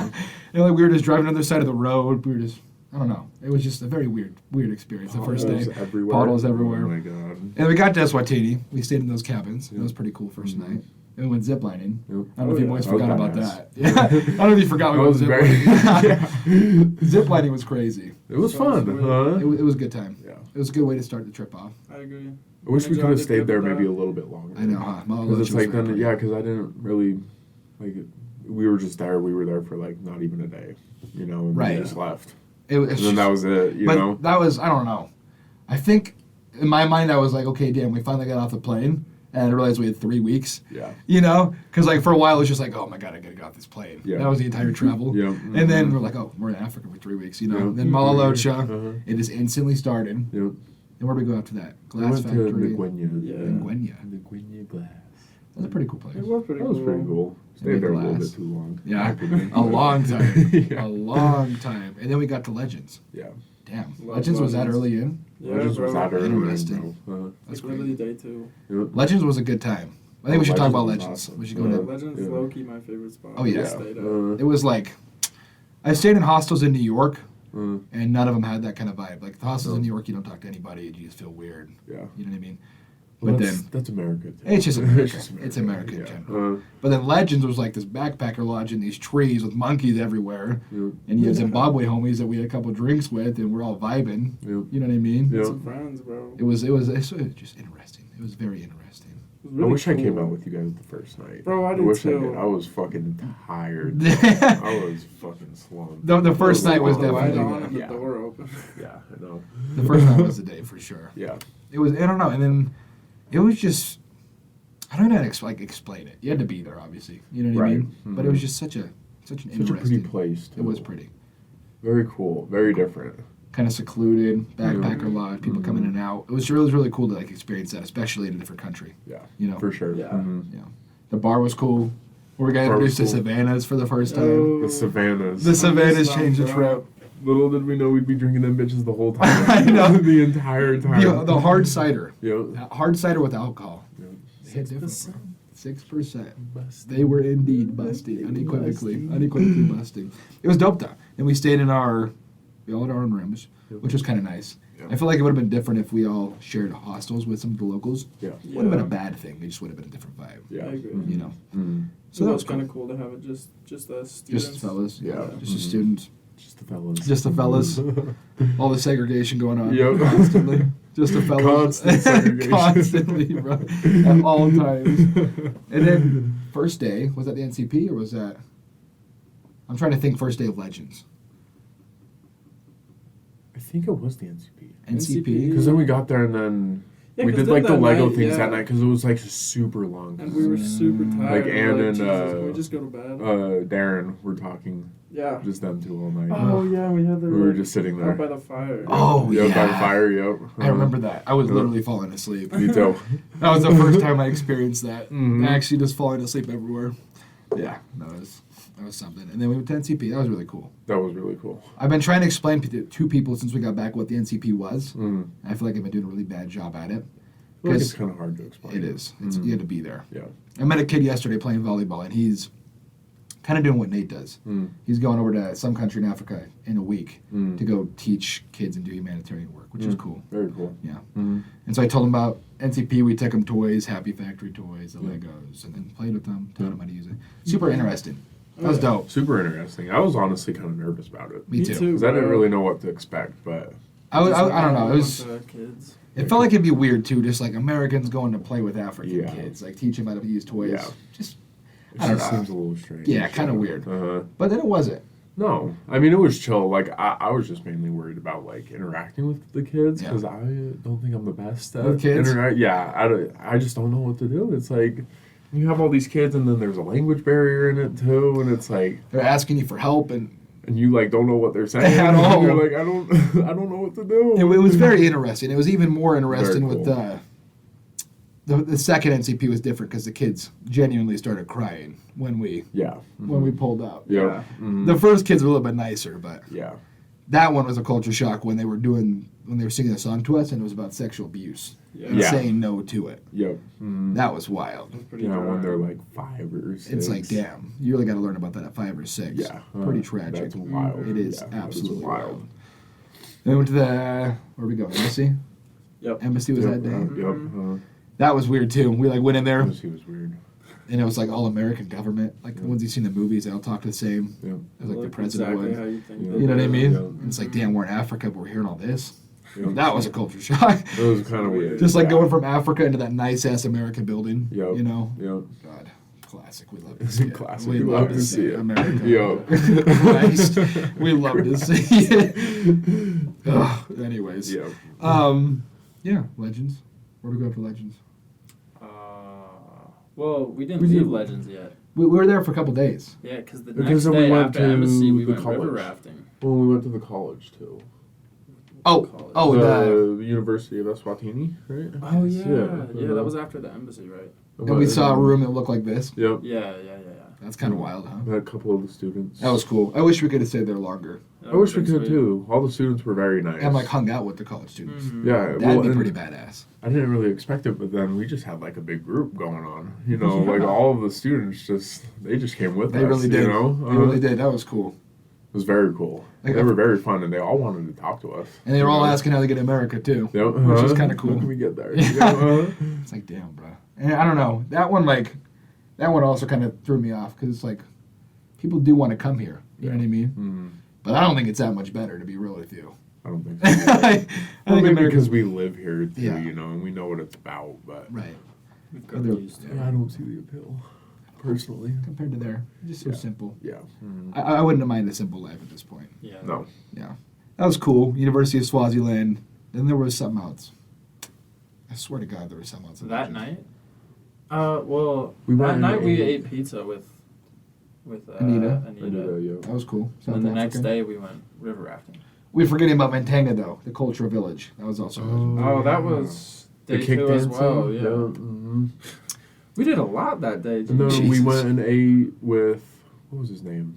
Speaker 3: them.
Speaker 1: You know, like we were just driving on the other side of the road. We were just, I don't know. It was just a very weird experience the first day.
Speaker 2: Puddles everywhere.
Speaker 1: Puddles everywhere.
Speaker 2: Oh my god.
Speaker 1: And we got to Eswatini. We stayed in those cabins. It
Speaker 2: Yeah.
Speaker 1: was pretty cool 1st
Speaker 2: Mhm.
Speaker 1: night. And we went ziplining.
Speaker 2: Yep.
Speaker 1: I don't know
Speaker 3: Oh,
Speaker 1: if you
Speaker 3: yeah.
Speaker 1: boys
Speaker 2: That was
Speaker 1: forgot about
Speaker 2: badass.
Speaker 1: that. Yeah. I don't know if you forgot we
Speaker 2: That
Speaker 1: went
Speaker 2: was very.
Speaker 1: ziplining.
Speaker 2: Yeah.
Speaker 1: Ziplining was crazy.
Speaker 2: It was
Speaker 3: Sounds
Speaker 2: fun,
Speaker 3: weird.
Speaker 2: huh?
Speaker 1: It was a good time.
Speaker 2: Yeah.
Speaker 1: It was a good way to start the trip off.
Speaker 3: I agree.
Speaker 2: I wish we
Speaker 3: Good
Speaker 2: could
Speaker 3: job,
Speaker 2: have
Speaker 3: did
Speaker 2: stayed
Speaker 3: good
Speaker 2: there
Speaker 3: with
Speaker 2: maybe
Speaker 3: that.
Speaker 2: a little bit longer.
Speaker 1: I know, huh?
Speaker 2: Because it's like then, yeah, because I didn't really, like, we were just there. We were there for like not even a day, you know, and
Speaker 1: Right.
Speaker 2: then we just left.
Speaker 1: It was,
Speaker 2: And then that was it, you
Speaker 1: but
Speaker 2: know.
Speaker 1: that was, I don't know. I think in my mind I was like, okay, damn, we finally got off the plane. And I realized we had 3 weeks.
Speaker 2: Yeah.
Speaker 1: You know? Because, like, for a while, it was just like, oh, my God, I got to get off this plane.
Speaker 2: Yeah.
Speaker 1: That was the entire travel.
Speaker 2: Yeah.
Speaker 1: And then
Speaker 2: Mhm.
Speaker 1: we're like, oh, we're in Africa for 3 weeks, you know?
Speaker 2: Yeah.
Speaker 1: Then Malalocha,
Speaker 2: Uh-huh.
Speaker 1: it just instantly started.
Speaker 2: Yep.
Speaker 1: And where did we go after that?
Speaker 2: We
Speaker 1: Glass
Speaker 2: went to
Speaker 1: Factory.
Speaker 2: Nguenya.
Speaker 3: Yeah.
Speaker 1: Nguenya.
Speaker 2: Nguenya Glass.
Speaker 1: That was a pretty cool place.
Speaker 3: It was pretty
Speaker 2: That
Speaker 3: cool.
Speaker 2: was pretty cool.
Speaker 1: Made
Speaker 2: Stayed there a little
Speaker 1: glass.
Speaker 2: bit too long.
Speaker 1: Yeah,
Speaker 2: in my opinion.
Speaker 1: a long time.
Speaker 2: Yeah.
Speaker 1: A long time. And then we got to Legends.
Speaker 2: Yeah.
Speaker 1: Damn.
Speaker 3: Love
Speaker 1: Legends was that
Speaker 3: Legends.
Speaker 1: early in?
Speaker 3: Yeah,
Speaker 2: Legends
Speaker 3: bro.
Speaker 2: was that early,
Speaker 1: Interesting.
Speaker 2: bro.
Speaker 1: That's
Speaker 3: Like, literally
Speaker 1: great.
Speaker 3: day two.
Speaker 2: Yep.
Speaker 1: Legends was a good time. I think we should talk about
Speaker 2: Legends was
Speaker 1: Legends.
Speaker 2: awesome.
Speaker 1: We should
Speaker 3: Yeah,
Speaker 1: go into
Speaker 3: Legends
Speaker 2: Yeah.
Speaker 3: low-key my favorite spot.
Speaker 1: Oh, yeah.
Speaker 3: I stayed at.
Speaker 1: It was like, I stayed in hostels in New York,
Speaker 2: uh,
Speaker 1: and none of them had that kind of vibe. Like, the hostels in
Speaker 2: No.
Speaker 1: New York, you don't talk to anybody, and you just feel weird.
Speaker 2: yeah.
Speaker 1: You know what I mean? But
Speaker 2: that's America. Too.
Speaker 1: it's just America. It's America in general. But then Legends was like this backpacker lodge in these trees with monkeys everywhere.
Speaker 2: Yep.
Speaker 1: And you have Zimbabwe homies that we had a couple drinks with, and we're all vibing.
Speaker 2: Yep.
Speaker 1: You know what I mean?
Speaker 2: Yep.
Speaker 3: Some friends, bro.
Speaker 1: It was just interesting. It was very interesting.
Speaker 3: It was really
Speaker 2: I wish I came
Speaker 3: cool.
Speaker 2: out with you guys the first night.
Speaker 3: Bro, I did
Speaker 2: wish
Speaker 3: too.
Speaker 2: I did. I was fucking tired. I was fucking slumped.
Speaker 1: The first night was
Speaker 3: The light
Speaker 1: definitely
Speaker 3: on and the
Speaker 2: Yeah.
Speaker 3: door open.
Speaker 2: Yeah, I know.
Speaker 1: the first night was the day for sure.
Speaker 2: Yeah.
Speaker 1: It was, I don't know, and then it was just, I don't know how to explain it. You had to be there, obviously. You know what I
Speaker 2: Right.
Speaker 1: mean? But it was just such an
Speaker 2: Such a
Speaker 1: interesting
Speaker 2: pretty place. Too.
Speaker 1: It was pretty.
Speaker 2: Very cool. Very different.
Speaker 1: Kind of secluded, backpacker lodge, people coming in and out. It was really cool to experience that, especially in a different country.
Speaker 2: Yeah.
Speaker 1: You know?
Speaker 2: For sure.
Speaker 3: Yeah.
Speaker 2: Mhm.
Speaker 1: Yeah. The bar was cool. We got
Speaker 2: Bar was
Speaker 1: introduced to
Speaker 2: cool.
Speaker 1: Savannah's for the first time.
Speaker 3: Oh,
Speaker 2: The Savannahs.
Speaker 1: The Savannah's
Speaker 3: Sounds
Speaker 1: changed the
Speaker 3: right.
Speaker 1: trip.
Speaker 2: Little did we know we'd be drinking them bitches the whole time.
Speaker 1: I know.
Speaker 2: The entire time.
Speaker 1: The hard cider.
Speaker 2: Yep.
Speaker 1: Hard cider with alcohol.
Speaker 2: Yep.
Speaker 1: They hit different,
Speaker 3: 6%.
Speaker 1: bro. 6%. They were indeed busting, unequivocally busting. It was dope though, and we stayed we all had our own rooms, which was kind of nice.
Speaker 2: Yeah.
Speaker 1: I feel like it would have been different if we all shared hostels with some of the locals.
Speaker 2: Yeah.
Speaker 1: Would have been a bad thing. It just would have been a different vibe.
Speaker 2: Yeah.
Speaker 3: I agree.
Speaker 1: You know.
Speaker 2: Mhm.
Speaker 3: So
Speaker 1: that
Speaker 3: that
Speaker 1: was
Speaker 3: was kind of cool to have it just us students.
Speaker 1: Just fellas.
Speaker 2: Yeah.
Speaker 1: Just the
Speaker 2: Mhm.
Speaker 1: students.
Speaker 2: Just the fellas.
Speaker 1: Just the fellas. All the segregation going on.
Speaker 2: Yep.
Speaker 1: Constantly. Just the fellas.
Speaker 2: Constant segregation.
Speaker 1: Constantly, bro. At all times. And then first day, was that the NCP or was that? I'm trying to think. First day of Legends.
Speaker 2: I think it was the NCP.
Speaker 1: NCP.
Speaker 2: Because then we got there and then
Speaker 3: Yeah,
Speaker 2: we
Speaker 3: 'cause
Speaker 2: did
Speaker 3: then
Speaker 2: like the
Speaker 3: that
Speaker 2: Lego
Speaker 3: night,
Speaker 2: things
Speaker 3: yeah.
Speaker 2: that night because it was like super long.
Speaker 3: And we were super tired.
Speaker 2: Like,
Speaker 3: We
Speaker 2: Ann
Speaker 3: were
Speaker 2: and,
Speaker 3: Jesus, can we just go to bed?
Speaker 2: Darren were talking,
Speaker 3: yeah.
Speaker 2: just them two all night.
Speaker 3: Oh yeah, we had the.
Speaker 2: We were just sitting there.
Speaker 3: out by the fire.
Speaker 1: Oh,
Speaker 2: Yep, by the
Speaker 1: yeah.
Speaker 2: fire, yep.
Speaker 1: I remember that. I was
Speaker 2: Yeah.
Speaker 1: literally falling asleep.
Speaker 2: Me too.
Speaker 1: That was the first time I experienced that.
Speaker 2: Mhm.
Speaker 1: Actually, just falling asleep everywhere. Yeah, that was something. And then we went to NCP. That was really cool.
Speaker 2: That was really cool.
Speaker 1: I've been trying to explain to people since we got back what the NCP was.
Speaker 2: Mm.
Speaker 1: I feel like I've been doing a really bad job at it.
Speaker 2: I feel like
Speaker 1: Because
Speaker 2: it's kind of hard to explain.
Speaker 1: it is. It's,
Speaker 2: Mhm.
Speaker 1: You had to be there.
Speaker 2: Yeah.
Speaker 1: I met a kid yesterday playing volleyball, and he's kind of doing what Nate does.
Speaker 2: Mm.
Speaker 1: He's going over to some country in Africa in a week
Speaker 2: Mm.
Speaker 1: to go teach kids and do humanitarian work, which is
Speaker 2: Mm.
Speaker 1: cool.
Speaker 2: Very cool.
Speaker 1: Yeah.
Speaker 2: Mm.
Speaker 1: And so I told him about NCP. We took him toys, Happy Factory toys, the
Speaker 2: Yeah.
Speaker 1: Legos, and then played with them, taught
Speaker 2: Yeah.
Speaker 1: him how to use it. Super interesting. That was dope.
Speaker 2: Super interesting. I was honestly kind of nervous about it.
Speaker 1: Me too.
Speaker 2: Because I didn't really know what to expect, but
Speaker 1: I don't know. It was.
Speaker 3: Kids.
Speaker 1: It felt like it'd be weird too, just like Americans going to play with African
Speaker 2: Yeah.
Speaker 1: kids, like teach them how to use toys.
Speaker 2: Yeah.
Speaker 1: Just,
Speaker 2: it
Speaker 1: I don't
Speaker 2: just
Speaker 1: know.
Speaker 2: seems a little strange.
Speaker 1: Yeah, kinda weird.
Speaker 2: Uh-huh.
Speaker 1: But then it wasn't.
Speaker 2: No, I mean it was chill. Like I was just mainly worried about like interacting with the kids
Speaker 1: Yeah.
Speaker 2: because I don't think I'm the best at
Speaker 1: With kids?
Speaker 2: Yeah, I just don't know what to do. It's like you have all these kids and then there's a language barrier in it too, and it's like
Speaker 1: They're asking you for help, and
Speaker 2: you like don't know what they're saying
Speaker 1: At all.
Speaker 2: You're like I don't know what to do.
Speaker 1: it was very interesting. It was even more interesting
Speaker 2: Very
Speaker 1: with
Speaker 2: cool.
Speaker 1: the second NCP was different because the kids genuinely started crying when we
Speaker 2: Yeah.
Speaker 1: pulled up.
Speaker 2: Yeah.
Speaker 3: Yeah.
Speaker 2: Mhm.
Speaker 1: The first kids were a little bit nicer, but
Speaker 2: Yeah.
Speaker 1: that one was a culture shock when they were singing a song to us, and it was about sexual abuse and
Speaker 2: Yeah.
Speaker 1: saying no to it.
Speaker 2: Yep. Mhm.
Speaker 1: That was wild.
Speaker 3: That's pretty
Speaker 2: Yeah,
Speaker 3: dry.
Speaker 2: when they're like 5 or 6.
Speaker 1: It's like, damn, you really got to learn about that at 5 or 6.
Speaker 2: Yeah.
Speaker 1: Pretty
Speaker 2: uh,
Speaker 1: tragic.
Speaker 2: That's wild.
Speaker 1: It is
Speaker 2: Yeah, that
Speaker 1: absolutely wild.
Speaker 2: wild.
Speaker 1: Then we went to where we go? Embassy?
Speaker 3: Yep.
Speaker 1: Embassy was that day.
Speaker 2: Yep.
Speaker 1: That was weird too. We went in there,
Speaker 2: He was weird.
Speaker 1: and it was like all American government. Like the ones you see in the movies, they all talk the same.
Speaker 2: Yep.
Speaker 1: It was like the
Speaker 3: Look
Speaker 1: president
Speaker 3: exactly
Speaker 1: would.
Speaker 3: how you think.
Speaker 2: Yeah.
Speaker 3: they
Speaker 1: You know what I
Speaker 3: do.
Speaker 1: mean?
Speaker 2: Yeah.
Speaker 1: And it's like, damn, we're in Africa, but we're hearing all this.
Speaker 2: Yep.
Speaker 1: That was a culture shock.
Speaker 2: It was kind of weird.
Speaker 1: Just like
Speaker 2: yeah.
Speaker 1: going from Africa into that nice ass American building.
Speaker 2: Yep.
Speaker 1: You know?
Speaker 2: Yep.
Speaker 1: God, classic. We love to see it.
Speaker 2: Classic.
Speaker 1: We love to see it. America.
Speaker 2: Yo.
Speaker 1: Christ. We love to see it. Ugh, anyways.
Speaker 2: Yep.
Speaker 1: Yeah, Legends. Where do we go for Legends?
Speaker 3: Well, we didn't
Speaker 1: We
Speaker 3: leave
Speaker 1: did-
Speaker 3: Legends yet.
Speaker 1: We were there for a couple days.
Speaker 3: Yeah, because the
Speaker 2: Because
Speaker 3: next
Speaker 2: then we
Speaker 3: day
Speaker 2: went
Speaker 3: after
Speaker 2: to
Speaker 3: embassy, we
Speaker 2: the
Speaker 3: went river
Speaker 2: college.
Speaker 3: rafting.
Speaker 2: Well, we went to the college too.
Speaker 1: The
Speaker 2: The University of Eswatini, right?
Speaker 3: Oh yeah,
Speaker 2: Yeah.
Speaker 3: that was after the embassy, right?
Speaker 1: and we saw a room that looked like this.
Speaker 2: Yep.
Speaker 3: Yeah.
Speaker 1: That's kind of wild, huh?
Speaker 2: Met a couple of the students.
Speaker 1: That was cool. I wish we could have stayed there longer
Speaker 2: I wish we could too. All the students were very nice.
Speaker 1: and like hung out with the college students.
Speaker 3: Mm-hmm.
Speaker 2: Yeah,
Speaker 1: That'd
Speaker 2: well,
Speaker 1: be
Speaker 2: and
Speaker 1: pretty badass.
Speaker 2: I didn't really expect it, but then we just had like a big group going on. You know, like all of the students they just came with us.
Speaker 1: They really did.
Speaker 2: You know,
Speaker 1: They really did. That was cool.
Speaker 2: was very cool.
Speaker 1: Like,
Speaker 2: They were very fun, and they all wanted to talk to us.
Speaker 1: And they were all asking how they get to America too,
Speaker 2: Yep,
Speaker 1: which is kind of cool.
Speaker 2: How can we get there?
Speaker 1: Yeah. It's like, damn, bro. And I don't know. That one also kind of threw me off because it's like, people do want to come here. You know what I mean?
Speaker 2: Mm.
Speaker 1: But I don't think it's that much better, to be real with you.
Speaker 2: I don't think so.
Speaker 1: I think
Speaker 2: Maybe
Speaker 1: America,
Speaker 2: because we live here too,
Speaker 1: Yeah.
Speaker 2: and we know what it's about. But
Speaker 1: right?
Speaker 3: We've got
Speaker 1: They're-
Speaker 3: used to it.
Speaker 2: I don't see the appeal, personally.
Speaker 1: Compared to there, just so
Speaker 2: Yeah.
Speaker 1: simple.
Speaker 2: Yeah. Mm.
Speaker 1: I wouldn't have minded a simple life at this point.
Speaker 3: Yeah.
Speaker 2: No.
Speaker 1: Yeah, that was cool. University of Swaziland. Then there was something else. I swear to God, there was something else.
Speaker 3: That night? Well,
Speaker 2: We
Speaker 3: that
Speaker 2: went
Speaker 3: night
Speaker 2: and
Speaker 3: we
Speaker 2: ate-
Speaker 3: ate pizza with
Speaker 1: Anita.
Speaker 2: Yeah.
Speaker 1: That was cool.
Speaker 3: And then the
Speaker 1: South
Speaker 3: next
Speaker 1: Africa.
Speaker 3: day we went river rafting.
Speaker 1: We're forgetting about Mantanga though, the cultural village. That was also.
Speaker 3: Oh, that was
Speaker 2: The
Speaker 3: day
Speaker 2: kick
Speaker 3: 2 as
Speaker 2: dancing?
Speaker 3: well. Yeah.
Speaker 2: Mhm.
Speaker 3: We did a lot that day.
Speaker 2: And then we
Speaker 1: Jesus.
Speaker 2: went and ate with, what was his name?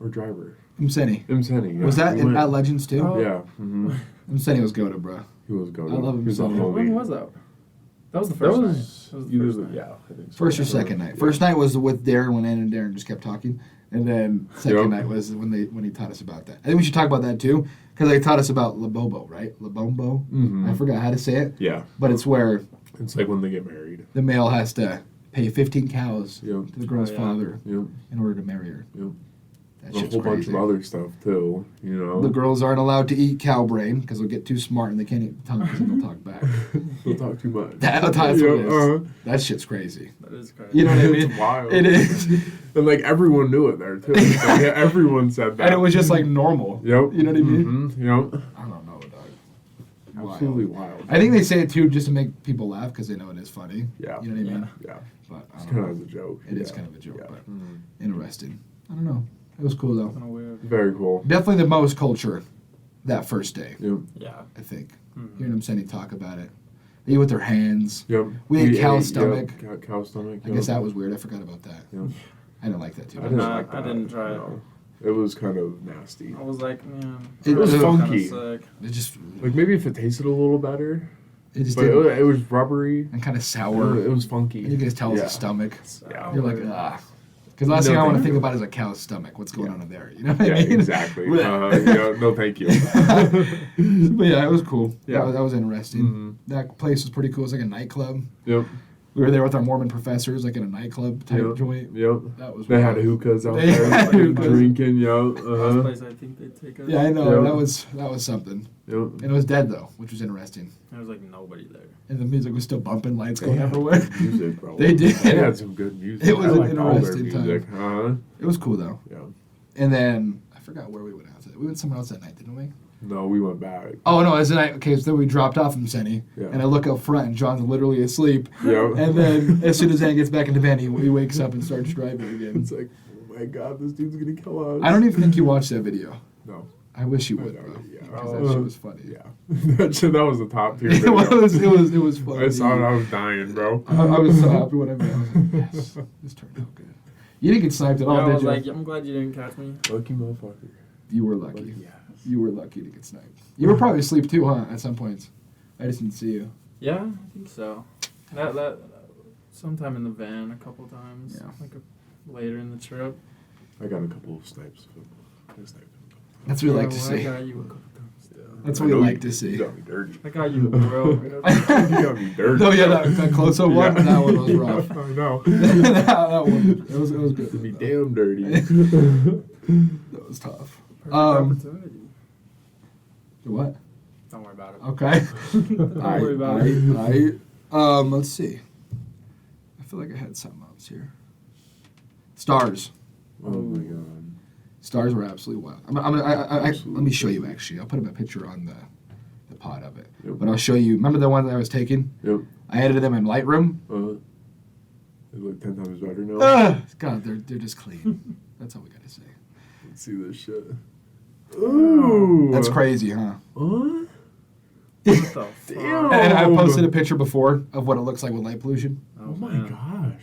Speaker 2: Our driver.
Speaker 1: Mseni.
Speaker 2: Imseni. Yeah.
Speaker 1: Was that
Speaker 2: We
Speaker 1: in,
Speaker 2: went-
Speaker 1: at Legends too?
Speaker 3: Oh.
Speaker 2: Yeah. Mm-hmm.
Speaker 1: Mseni was goated, bro.
Speaker 2: He was good.
Speaker 1: I love
Speaker 2: He was a
Speaker 1: Imseni.
Speaker 2: homie.
Speaker 3: When was that? That was the
Speaker 2: That
Speaker 3: first
Speaker 2: was,
Speaker 3: night. That was the
Speaker 2: either
Speaker 3: first
Speaker 2: the-
Speaker 3: night.
Speaker 2: yeah, I think so.
Speaker 1: First or second night. First night was with Darren when Ann and Darren just kept talking, and then second
Speaker 2: Yep.
Speaker 1: night was when he taught us about that. I think we should talk about that too, because they taught us about Labobo, right? Labombo.
Speaker 2: Mhm.
Speaker 1: I forgot how to say it,
Speaker 2: Yeah.
Speaker 1: but it's where
Speaker 2: It's like when they get married.
Speaker 1: the male has to pay 15 cows
Speaker 2: Yep.
Speaker 1: to the girl's
Speaker 3: Oh, yeah.
Speaker 1: father
Speaker 2: Yep.
Speaker 1: in order to marry her.
Speaker 2: Yep.
Speaker 1: That
Speaker 2: A
Speaker 1: shit's
Speaker 2: whole bunch
Speaker 1: crazy.
Speaker 2: of other stuff too,
Speaker 1: The girls aren't allowed to eat cow brain because they'll get too smart and they can't eat the tongue because they'll talk back.
Speaker 2: Don't talk too much.
Speaker 1: That's what it is.
Speaker 2: uh-huh.
Speaker 1: That shit's crazy.
Speaker 3: That is crazy.
Speaker 1: You know what I mean?
Speaker 2: It's wild.
Speaker 1: It is.
Speaker 2: And like everyone knew it there too. Like, yeah, everyone said that.
Speaker 1: And it was just like normal.
Speaker 2: Yep.
Speaker 1: You know what I mean?
Speaker 2: Mm-hmm. Yep.
Speaker 1: I don't know, dog.
Speaker 2: Absolutely wild.
Speaker 1: I think they say it too just to make people laugh because they know it is funny.
Speaker 2: Yeah.
Speaker 1: You know what I mean?
Speaker 2: Yeah.
Speaker 1: But I
Speaker 2: It's
Speaker 1: don't
Speaker 2: kind
Speaker 1: know.
Speaker 2: of a joke.
Speaker 1: It is
Speaker 2: Yeah.
Speaker 1: kind of a joke,
Speaker 2: Yeah.
Speaker 1: but
Speaker 2: Mhm.
Speaker 1: interesting. I don't know. It was cool though.
Speaker 3: Kind of weird.
Speaker 2: Very cool.
Speaker 1: Definitely the most culture that first day,
Speaker 2: Yep.
Speaker 3: Yeah.
Speaker 1: I think.
Speaker 3: Mhm.
Speaker 1: Hearing them saying talk about it. They eat with their hands.
Speaker 2: Yep.
Speaker 1: We ate cow
Speaker 2: yep,
Speaker 1: stomach.
Speaker 2: Cow stomach.
Speaker 1: I guess that was weird. I forgot about that.
Speaker 2: Yep.
Speaker 1: I didn't like that too
Speaker 2: I
Speaker 1: much.
Speaker 2: didn't
Speaker 3: Nah,
Speaker 2: like that.
Speaker 3: I didn't try it.
Speaker 2: No. It was kind of nasty.
Speaker 3: I was like, man.
Speaker 1: It was
Speaker 3: I'm kinda
Speaker 2: funky.
Speaker 3: sick.
Speaker 1: It just,
Speaker 2: Like maybe if it tasted a little better,
Speaker 1: it just
Speaker 2: but
Speaker 1: didn't.
Speaker 2: it was rubbery.
Speaker 1: And kind of sour.
Speaker 2: It was funky.
Speaker 1: And you can just tell it's
Speaker 2: Yeah.
Speaker 1: a stomach.
Speaker 2: Yeah.
Speaker 1: You're like, ah. Because last
Speaker 2: No,
Speaker 1: thing I want to
Speaker 2: thank
Speaker 1: think
Speaker 2: you.
Speaker 1: about is a cow's stomach. What's going
Speaker 2: Yeah.
Speaker 1: on in there? You know what
Speaker 2: Yeah,
Speaker 1: I mean?
Speaker 2: exactly. Yeah, no, thank you.
Speaker 1: But yeah, it was cool.
Speaker 2: Yeah.
Speaker 1: That was interesting.
Speaker 2: Mhm.
Speaker 1: That place was pretty cool. It was like a nightclub.
Speaker 2: Yep.
Speaker 1: We were there with our Mormon professors, like in a nightclub type
Speaker 2: Yep.
Speaker 1: joint.
Speaker 2: Yep.
Speaker 1: That was
Speaker 2: They had
Speaker 1: wild.
Speaker 2: hookahs out
Speaker 1: They
Speaker 2: there,
Speaker 1: had hookahs.
Speaker 2: drinking. Yep.
Speaker 3: Last
Speaker 2: Uh-huh.
Speaker 3: place I think they'd take us.
Speaker 1: Yeah, I know.
Speaker 2: Yep.
Speaker 1: That was something.
Speaker 2: Yep.
Speaker 1: And it was dead though, which was interesting.
Speaker 3: There was like nobody there.
Speaker 1: And the music was still bumping, lights
Speaker 2: They
Speaker 1: going
Speaker 2: had
Speaker 1: everywhere.
Speaker 2: good music, bro.
Speaker 1: They did.
Speaker 2: They had some good music.
Speaker 1: It was
Speaker 2: I
Speaker 1: an
Speaker 2: liked all their
Speaker 1: interesting time.
Speaker 2: music. Uh-huh.
Speaker 1: It was cool though.
Speaker 2: Yeah.
Speaker 1: And then I forgot where we went out. We went somewhere else that night, didn't we?
Speaker 2: No, we went back.
Speaker 1: Oh no, as the night. Okay, so then we dropped off from Senny,
Speaker 2: Yeah.
Speaker 1: and I look up front, and John's literally asleep.
Speaker 2: Yep.
Speaker 1: And then as soon as Ann gets back into van, he wakes up and starts driving again.
Speaker 2: It's like, oh my god, this dude's gonna kill us.
Speaker 1: I don't even think you watched that video.
Speaker 2: No.
Speaker 1: I wish you
Speaker 2: I
Speaker 1: would,
Speaker 2: know,
Speaker 1: bro.
Speaker 2: yeah.
Speaker 1: Because that shit was funny.
Speaker 2: Yeah. that was the top tier.
Speaker 1: It
Speaker 2: video.
Speaker 1: was funny.
Speaker 2: I saw it. I was dying, bro.
Speaker 1: I was so happy when I met him. I was like, yes, this turned out good. You didn't get sniped at all,
Speaker 3: Yeah, I
Speaker 1: did
Speaker 3: was
Speaker 1: you?
Speaker 3: like, I'm glad you didn't catch me.
Speaker 2: Lucky motherfucker.
Speaker 1: You were lucky.
Speaker 2: Yes.
Speaker 1: You were lucky to get sniped. You were probably asleep too, huh? At some points. I just didn't see you.
Speaker 3: Yeah, I think so. That sometime in the van a couple times.
Speaker 1: Yeah.
Speaker 3: Like later in the trip.
Speaker 2: I got a couple of snipes. I sniped him.
Speaker 1: That's what we like to
Speaker 3: well, I
Speaker 1: see.
Speaker 3: got you a couple times.
Speaker 2: Yeah.
Speaker 1: That's
Speaker 2: I
Speaker 1: what we
Speaker 2: know
Speaker 1: like
Speaker 2: you-
Speaker 1: to see.
Speaker 2: You got me dirty.
Speaker 3: I got you, bro.
Speaker 2: You got me dirty.
Speaker 1: No, yeah, that close-up one,
Speaker 2: Yeah.
Speaker 1: that one was rough.
Speaker 2: I know.
Speaker 1: that one, it was good.
Speaker 2: To be
Speaker 1: though.
Speaker 2: damn dirty.
Speaker 1: That was tough.
Speaker 3: Perfect
Speaker 1: Um,
Speaker 3: opportunity.
Speaker 1: What?
Speaker 3: Don't worry about it.
Speaker 1: Okay.
Speaker 3: Don't worry about it.
Speaker 1: Let's see. I feel like I had something else here. Stars.
Speaker 2: Oh my god.
Speaker 1: Stars were absolutely wild. Let
Speaker 2: Absolutely.
Speaker 1: me show you actually. I'll put up a picture on the pod of it.
Speaker 2: Yep.
Speaker 1: But I'll show you. Remember the one that I was taking?
Speaker 2: Yep.
Speaker 1: I edited them in Lightroom.
Speaker 2: They look 10 times better now.
Speaker 1: God, they're just clean. That's all we gotta say.
Speaker 2: Let's see this shit. Ooh.
Speaker 1: That's crazy, huh?
Speaker 2: What?
Speaker 3: What the fuck?
Speaker 2: Damn.
Speaker 1: And I posted a picture before of what it looks like with light pollution.
Speaker 2: Oh my
Speaker 3: man.
Speaker 2: gosh.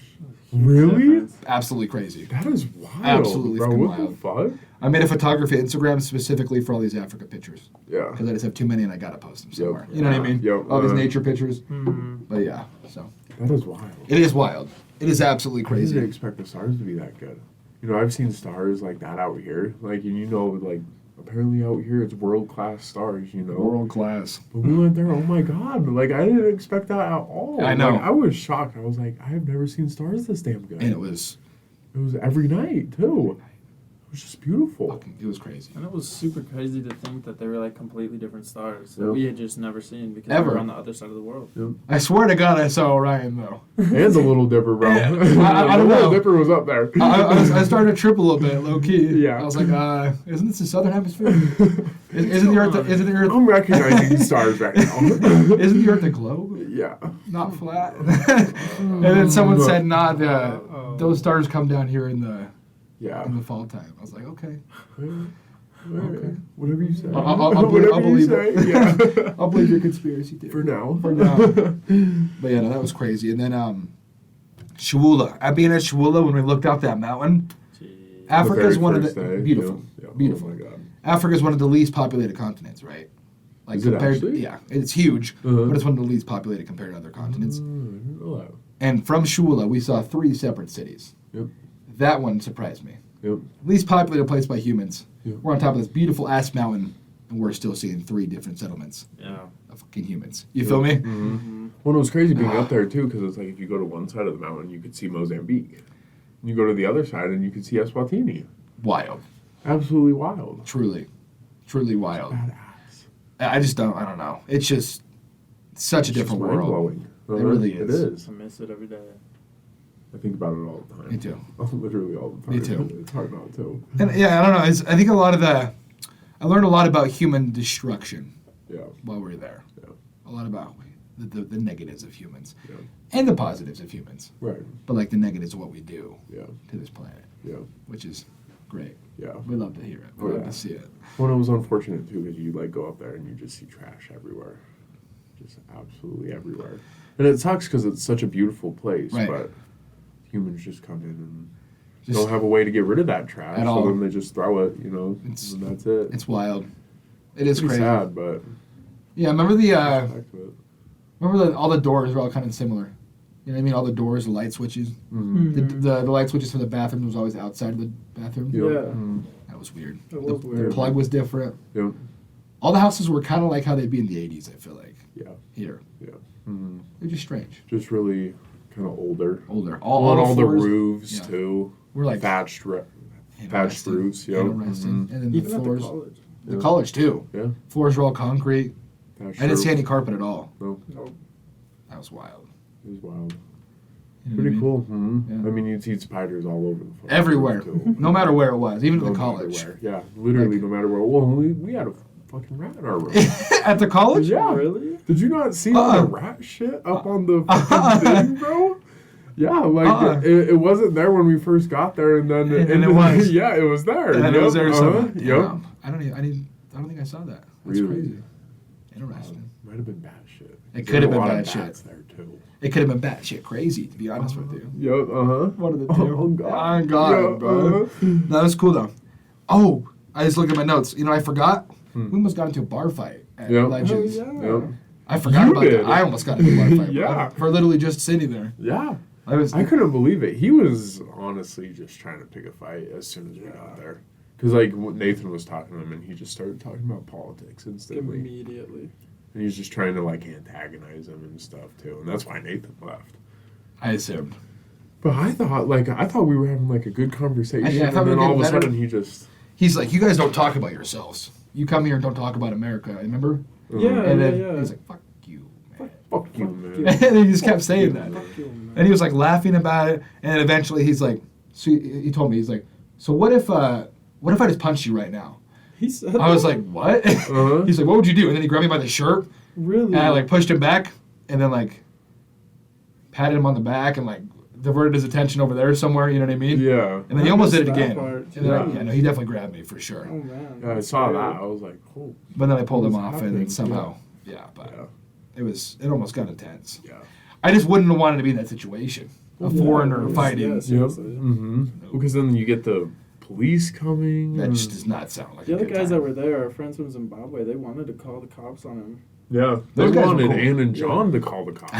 Speaker 3: Huge
Speaker 2: Really?
Speaker 3: difference.
Speaker 1: Absolutely crazy.
Speaker 2: That is wild.
Speaker 1: Absolutely
Speaker 2: bro.
Speaker 1: fucking
Speaker 2: What
Speaker 1: wild.
Speaker 2: the fuck?
Speaker 1: I made a photography Instagram specifically for all these Africa pictures
Speaker 2: Yeah.
Speaker 1: because I just have too many and I gotta post them somewhere.
Speaker 2: Yep.
Speaker 1: You know what I mean?
Speaker 2: Yep.
Speaker 1: All these nature pictures.
Speaker 3: Mhm.
Speaker 1: But yeah, so
Speaker 2: That is wild.
Speaker 1: it is wild. It is absolutely
Speaker 2: I didn't
Speaker 1: crazy.
Speaker 2: expect the stars to be that good. You know, I've seen stars like that out here. Like, and you know, like, apparently out here it's world-class stars, you know.
Speaker 1: World class.
Speaker 2: But we went there, oh my God. Like, I didn't expect that at all.
Speaker 1: I know.
Speaker 2: Like, I was shocked. I was like, I have never seen stars this damn good.
Speaker 1: And it was
Speaker 2: every night, too. It was just beautiful.
Speaker 1: it was crazy.
Speaker 3: And it was super crazy to think that they were like completely different stars that
Speaker 2: Yep.
Speaker 3: we had just never seen because
Speaker 1: Ever.
Speaker 3: we were on the other side of the world.
Speaker 1: I swear to God, I saw Orion though.
Speaker 2: And the Little Dipper, bro.
Speaker 1: Yeah. I
Speaker 2: The
Speaker 1: don't
Speaker 2: Little
Speaker 1: know.
Speaker 2: Dipper was up there.
Speaker 1: I started to trip a little bit, low key.
Speaker 2: Yeah.
Speaker 1: I was like, isn't this the southern hemisphere? Isn't the Earth? Isn't the Earth?
Speaker 2: I'm recognizing stars right now.
Speaker 1: Isn't the Earth a globe?
Speaker 2: Yeah.
Speaker 1: Not flat. And then someone said, "Nah, those stars come down here in the
Speaker 2: Yeah.
Speaker 1: fall time." I was like, okay.
Speaker 2: Okay. Whatever you say.
Speaker 1: I'll
Speaker 2: Whatever you
Speaker 1: believe
Speaker 2: say.
Speaker 1: it.
Speaker 2: Yeah.
Speaker 1: I'll believe your conspiracy theory.
Speaker 2: For now.
Speaker 1: For now. But yeah, no, that was crazy. And then Shawula. At being at Shawula, when we looked out that mountain,
Speaker 3: Jeez.
Speaker 1: Africa's one of the
Speaker 2: First day,
Speaker 1: beautiful,
Speaker 2: yeah.
Speaker 1: beautiful.
Speaker 2: Oh my God.
Speaker 1: Africa's one of the least populated continents, right? Like
Speaker 2: Is it
Speaker 1: compared,
Speaker 2: actually?
Speaker 1: yeah, it's huge,
Speaker 2: Uh-huh.
Speaker 1: but it's one of the least populated compared to other continents.
Speaker 2: I didn't know that.
Speaker 1: And from Shawula, we saw 3 separate cities.
Speaker 2: Yep.
Speaker 1: That one surprised me.
Speaker 2: Yep.
Speaker 1: Least populated place by humans.
Speaker 2: Yep.
Speaker 1: We're on top of this beautiful ass mountain, and we're still seeing 3 different settlements
Speaker 3: Yeah.
Speaker 1: of fucking humans. You feel me?
Speaker 2: Mm-hmm. Well, it was crazy being up there too, because it's like if you go to one side of the mountain, you could see Mozambique. And you go to the other side, and you could see Eswatini.
Speaker 1: Wild.
Speaker 2: Absolutely wild.
Speaker 1: Truly. Truly wild.
Speaker 2: Badass.
Speaker 1: I don't know. It's just such a
Speaker 2: It's
Speaker 1: different
Speaker 2: just
Speaker 1: world.
Speaker 2: mind-blowing.
Speaker 1: It really
Speaker 2: It
Speaker 1: is.
Speaker 2: is.
Speaker 3: I miss it every day.
Speaker 2: I think about it all the time.
Speaker 1: Me too.
Speaker 2: Literally all the time.
Speaker 1: Me too.
Speaker 2: It's hard not to.
Speaker 1: And yeah, I don't know. I think I learned a lot about human destruction
Speaker 2: Yeah.
Speaker 1: while we were there.
Speaker 2: Yeah.
Speaker 1: A lot about the negatives of humans
Speaker 2: Yeah.
Speaker 1: and the positives of humans.
Speaker 2: Right.
Speaker 1: But like the negatives of what we do
Speaker 2: Yeah.
Speaker 1: to this planet,
Speaker 2: Yeah.
Speaker 1: which is great.
Speaker 2: Yeah.
Speaker 1: We love to hear it. We
Speaker 2: Oh,
Speaker 1: love
Speaker 2: yeah.
Speaker 1: to see it.
Speaker 2: Well, it was unfortunate too because you like go up there and you just see trash everywhere, just absolutely everywhere. And it sucks because it's such a beautiful place,
Speaker 1: Right.
Speaker 2: but humans just come in and
Speaker 1: Just-
Speaker 2: don't have a way to get rid of that trash.
Speaker 1: At
Speaker 2: so
Speaker 1: all.
Speaker 2: then they just throw it, you know,
Speaker 1: It's-
Speaker 2: and that's it.
Speaker 1: It's wild. It is
Speaker 2: pretty
Speaker 1: crazy.
Speaker 2: sad, but
Speaker 1: Yeah, remember
Speaker 2: aspect of it.
Speaker 1: all the doors were all kind of similar. You know what I mean? All the doors, the light switches.
Speaker 2: Mhm.
Speaker 1: The light switches for the bathroom was always outside of the bathroom.
Speaker 2: Yep.
Speaker 3: Yeah.
Speaker 2: Mhm.
Speaker 1: That was weird.
Speaker 3: It was
Speaker 1: The
Speaker 3: weird.
Speaker 1: plug was different.
Speaker 2: Yep.
Speaker 1: All the houses were kind of like how they'd be in the 80s, I feel like.
Speaker 2: Yeah.
Speaker 1: Here.
Speaker 2: Yeah. Mhm.
Speaker 1: They're just strange.
Speaker 2: Just really kind of older.
Speaker 1: Older.
Speaker 2: All the
Speaker 1: floors
Speaker 2: roofs
Speaker 1: yeah.
Speaker 2: too.
Speaker 1: were like
Speaker 2: Thatched thatched
Speaker 1: interesting,
Speaker 2: roofs. Yep.
Speaker 1: interesting.
Speaker 2: Mhm.
Speaker 1: And then the
Speaker 3: Even at the
Speaker 1: floors.
Speaker 3: college.
Speaker 1: The
Speaker 2: Yeah.
Speaker 1: college, too.
Speaker 2: Yeah.
Speaker 1: Floors were all concrete.
Speaker 2: Thatched
Speaker 1: I didn't see
Speaker 2: roof.
Speaker 1: any carpet at all.
Speaker 2: No,
Speaker 3: Nope.
Speaker 1: That was wild.
Speaker 2: it was wild.
Speaker 1: You know
Speaker 2: Pretty
Speaker 1: what I mean?
Speaker 2: cool. Mhm.
Speaker 1: Yeah.
Speaker 2: I mean, you'd see spiders all over the place.
Speaker 1: Everywhere.
Speaker 2: too.
Speaker 1: No matter where it was, even at
Speaker 2: No
Speaker 1: the
Speaker 2: matter
Speaker 1: college.
Speaker 2: where. Yeah, literally
Speaker 1: Like-
Speaker 2: no matter where. Well, we had a fucking rat in our room.
Speaker 1: At the college?
Speaker 2: Yeah.
Speaker 3: Really?
Speaker 2: Did you not see
Speaker 1: Uh-uh.
Speaker 2: the rat shit up on the fucking thing, bro? Yeah, like
Speaker 1: Uh-uh.
Speaker 2: it wasn't there when we first got there, and then
Speaker 1: And it was.
Speaker 2: Yeah, it was there.
Speaker 1: And then it was there
Speaker 2: Yep,
Speaker 1: somewhere.
Speaker 2: Yep.
Speaker 1: Damn. I don't think I saw that. That's
Speaker 2: Really?
Speaker 1: crazy. Interesting.
Speaker 2: Might have been bad shit.
Speaker 1: It could have been
Speaker 2: There's a lot
Speaker 1: bad
Speaker 2: of
Speaker 1: shit.
Speaker 2: bats there too.
Speaker 1: It could have been batshit crazy, to be honest with you.
Speaker 2: Yep.
Speaker 1: One of the two.
Speaker 2: Oh god.
Speaker 1: Oh, God,
Speaker 2: Yeah,
Speaker 1: bro.
Speaker 2: uh-huh.
Speaker 1: No, that was cool, though. Oh, I just looked at my notes. You know, I forgot.
Speaker 2: Hmm.
Speaker 1: We almost got into a bar fight at
Speaker 2: Yep.
Speaker 1: Legends.
Speaker 3: Oh, yeah.
Speaker 2: Yep.
Speaker 1: I forgot
Speaker 2: You
Speaker 1: about
Speaker 2: did.
Speaker 1: that. I almost got into a bar fight. bro.
Speaker 2: Yeah.
Speaker 1: For literally just sitting there.
Speaker 2: Yeah.
Speaker 1: I
Speaker 2: I couldn't believe it. He was honestly just trying to pick a fight as soon as we got there. Because, like, Nathan was talking to him, and he just started talking about politics instantly.
Speaker 3: Immediately.
Speaker 2: And he's just trying to, like, antagonize him and stuff, too. And that's why Nathan left.
Speaker 1: I assumed.
Speaker 2: But I thought we were having, like, a good conversation.
Speaker 1: Yeah, I thought
Speaker 2: and
Speaker 1: we
Speaker 2: then
Speaker 1: were
Speaker 2: all of a
Speaker 1: getting better.
Speaker 2: sudden he just...
Speaker 1: He's like, you guys don't talk about yourselves. You come here and don't talk about America. Remember?
Speaker 3: Yeah,
Speaker 1: And then
Speaker 3: yeah.
Speaker 1: he's like, fuck you, man.
Speaker 2: Fuck you, man.
Speaker 1: And he just kept saying that.
Speaker 3: Fuck you, man.
Speaker 1: And he was like laughing about it. And then eventually he's like, so he told me, he's like, so what if I just punched you right now?
Speaker 3: He said
Speaker 1: I was
Speaker 3: that?
Speaker 1: like, what?
Speaker 2: Uh-huh.
Speaker 1: He's like, what would you do? And then he grabbed me by the shirt
Speaker 3: Really?
Speaker 1: and I like pushed him back and then like patted him on the back and like diverted his attention over there somewhere, you know what I mean?
Speaker 2: Yeah.
Speaker 1: And then he
Speaker 3: I
Speaker 1: almost did
Speaker 3: missed
Speaker 1: it
Speaker 3: that
Speaker 1: again.
Speaker 3: part.
Speaker 1: And then
Speaker 2: Yeah.
Speaker 1: no, he definitely grabbed me for sure.
Speaker 3: Oh, man.
Speaker 2: Yeah, I saw that. I was like, oh.
Speaker 1: But then I pulled him
Speaker 2: What's
Speaker 1: off and
Speaker 2: happening?
Speaker 1: then somehow, but
Speaker 2: Yeah.
Speaker 1: it almost got intense.
Speaker 2: Yeah.
Speaker 1: I just wouldn't have wanted to be in that situation. A
Speaker 3: Yeah,
Speaker 1: foreigner
Speaker 3: yes,
Speaker 1: fighting.
Speaker 3: yes.
Speaker 2: Yep.
Speaker 3: Seriously.
Speaker 2: Mm-hmm. Because then you get the police coming.
Speaker 1: That
Speaker 2: and-
Speaker 1: just does not sound like
Speaker 3: The
Speaker 1: a
Speaker 3: other
Speaker 1: good
Speaker 3: guys
Speaker 1: time.
Speaker 3: that were there, our friends from Zimbabwe, they wanted to call the cops on him.
Speaker 2: Yeah. They
Speaker 1: Those guys were
Speaker 2: wanted
Speaker 1: cool.
Speaker 2: Ann and John to call the cops.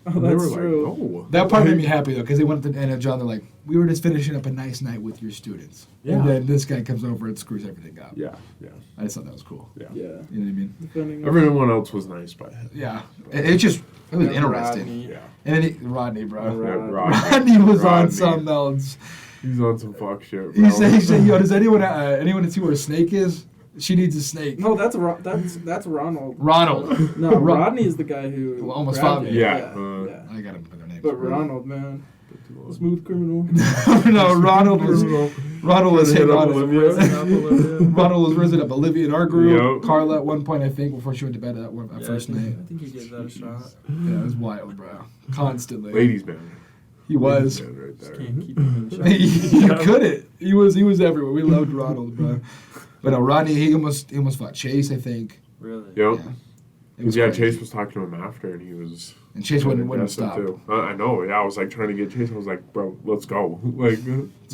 Speaker 3: Oh,
Speaker 2: And they
Speaker 3: that's
Speaker 2: were
Speaker 3: true.
Speaker 2: like, oh.
Speaker 1: That part made me happy though, because they went to the end of John. They're like, we were just finishing up a nice night with your students,
Speaker 2: Yeah.
Speaker 1: and then this guy comes over and screws everything up.
Speaker 2: Yeah, yeah,
Speaker 1: I just thought that was cool.
Speaker 2: yeah.
Speaker 3: Yeah.
Speaker 1: You know what I mean?
Speaker 3: Depending on
Speaker 2: Everyone else was nice, but
Speaker 1: Yeah. It was interesting.
Speaker 3: Rodney.
Speaker 2: yeah.
Speaker 1: And then Rodney, bro.
Speaker 2: Rodney.
Speaker 1: Rodney was on
Speaker 2: Rodney.
Speaker 1: something else.
Speaker 2: He's on some fuck shit, bro.
Speaker 1: He said, yo, does anyone see where a snake is? She needs a snake.
Speaker 3: No, that's Ronald.
Speaker 1: Ronald.
Speaker 3: No, Rodney is the guy who
Speaker 1: Almost
Speaker 3: grabbed
Speaker 1: fought
Speaker 3: you.
Speaker 1: me.
Speaker 2: Yeah,
Speaker 3: yeah.
Speaker 1: I got him put their names.
Speaker 3: But Ronald, man, smooth criminal.
Speaker 1: No, Ronald was
Speaker 2: Hit up
Speaker 1: Ronald
Speaker 2: Olivia.
Speaker 1: Ronald was risen up Olivia in our group.
Speaker 2: Yep.
Speaker 1: Carla at one point, I think, before she went to bed that first night.
Speaker 3: I think he gave that a shot.
Speaker 1: Yeah, it was wild, bro. Constantly.
Speaker 2: Ladies man.
Speaker 1: He was.
Speaker 2: Ladies man right
Speaker 3: Just
Speaker 2: there.
Speaker 3: can't keep him in check.
Speaker 1: You couldn't. He was everywhere. We loved Ronald, bro. But Rodney, he almost fought Chase, I think.
Speaker 3: Really?
Speaker 2: Yep.
Speaker 1: Yeah. It was crazy.
Speaker 2: Chase was talking to him after, and he was.
Speaker 1: And Chase wouldn't
Speaker 2: aggressive,
Speaker 1: stop.
Speaker 2: too. I know. Yeah, I was like trying to get Chase. I was like, bro, let's go. Like,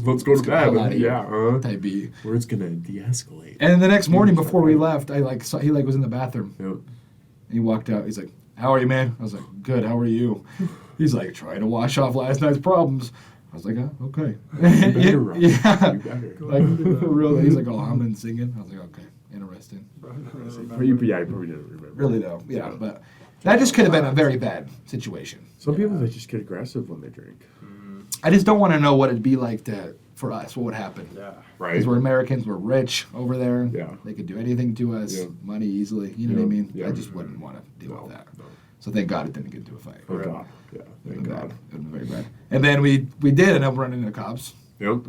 Speaker 2: let's go to
Speaker 1: get the hell
Speaker 2: bed.
Speaker 1: outta here.
Speaker 2: Yeah.
Speaker 1: Type B.
Speaker 2: Where it's gonna de-escalate.
Speaker 1: And the next morning before we left, I saw he was in the bathroom.
Speaker 2: Yep.
Speaker 1: He walked out. He's like, "How are you, man?" I was like, "Good. How are you?" He's like, "Trying to wash off last night's problems." I was like, "Oh, okay."
Speaker 2: You better, Rob.
Speaker 1: Yeah.
Speaker 2: You better.
Speaker 1: Like for real. He's like, "Oh, I'm in singing." I was like, "Okay, interesting."
Speaker 2: Yeah, you probably didn't remember.
Speaker 1: Really though, yeah. But that just could have been a very bad situation.
Speaker 2: Some people they just get aggressive when they drink.
Speaker 1: I just don't want to know what it'd be like for us. What would happen?
Speaker 3: Yeah.
Speaker 2: Right.
Speaker 1: Because we're Americans, we're rich over there.
Speaker 2: Yeah.
Speaker 1: They could do anything to us,
Speaker 2: Yeah.
Speaker 1: money easily. You know what I
Speaker 2: Yeah.
Speaker 1: mean?
Speaker 2: Yeah.
Speaker 1: I just wouldn't want to deal with that.
Speaker 2: No.
Speaker 1: So thank God it didn't get into a fight.
Speaker 2: Oh God. Yeah.
Speaker 1: It
Speaker 2: Thank
Speaker 1: would
Speaker 2: God.
Speaker 1: have been very bad. And then we did end up running into cops.
Speaker 2: Yep.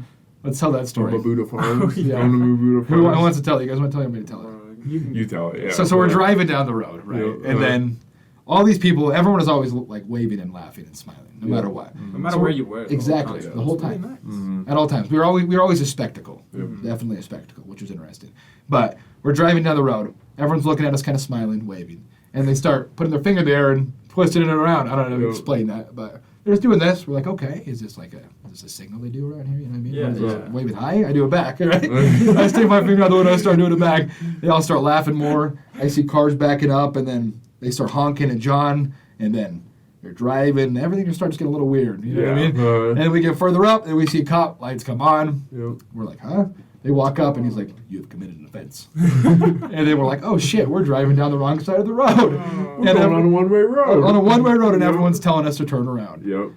Speaker 1: Let's tell that story.
Speaker 2: Buddha Farms.
Speaker 1: Yeah.
Speaker 2: Going to Buddha
Speaker 1: Who
Speaker 2: Farms.
Speaker 1: wants to tell it? You guys want to tell it? I'm going to tell it.
Speaker 2: You tell it. Yeah.
Speaker 1: So we're driving down the road, right?
Speaker 2: Yeah.
Speaker 1: And then all these people, everyone is always like waving and laughing and smiling, no
Speaker 2: Yeah.
Speaker 1: matter what.
Speaker 3: No matter
Speaker 1: So
Speaker 3: where you were.
Speaker 1: Exactly,
Speaker 2: Yeah.
Speaker 1: the whole
Speaker 3: It's really
Speaker 1: time.
Speaker 3: nice.
Speaker 2: Mhm.
Speaker 1: At all times. We were always a spectacle.
Speaker 2: Yep.
Speaker 1: Definitely a spectacle, which was interesting. But we're driving down the road. Everyone's looking at us kind of smiling, waving. And they start putting their finger there and twisting it around. I don't know how to
Speaker 2: Yeah.
Speaker 1: explain that, but they're just doing this. We're like, okay, is this a signal they do around here? You know what I mean?
Speaker 3: Yeah,
Speaker 1: What are they,
Speaker 2: yeah.
Speaker 1: waving high? I do it back, right? I stick my finger out the window, I start doing it back. They all start laughing more. I see cars backing up, and then they start honking at John, and then they're driving. Everything just starts getting a little weird. You know what I mean? And we get further up, and we see cop lights come on.
Speaker 2: Yep.
Speaker 1: We're like, huh? They walk up, and he's like, "You have committed an offense." And then we're like, "Oh shit, we're driving down the wrong side of the road."
Speaker 2: We're
Speaker 1: And
Speaker 2: going on a one-way road.
Speaker 1: on a one-way road, and
Speaker 2: Yep.
Speaker 1: everyone's telling us to turn around.
Speaker 2: Yep.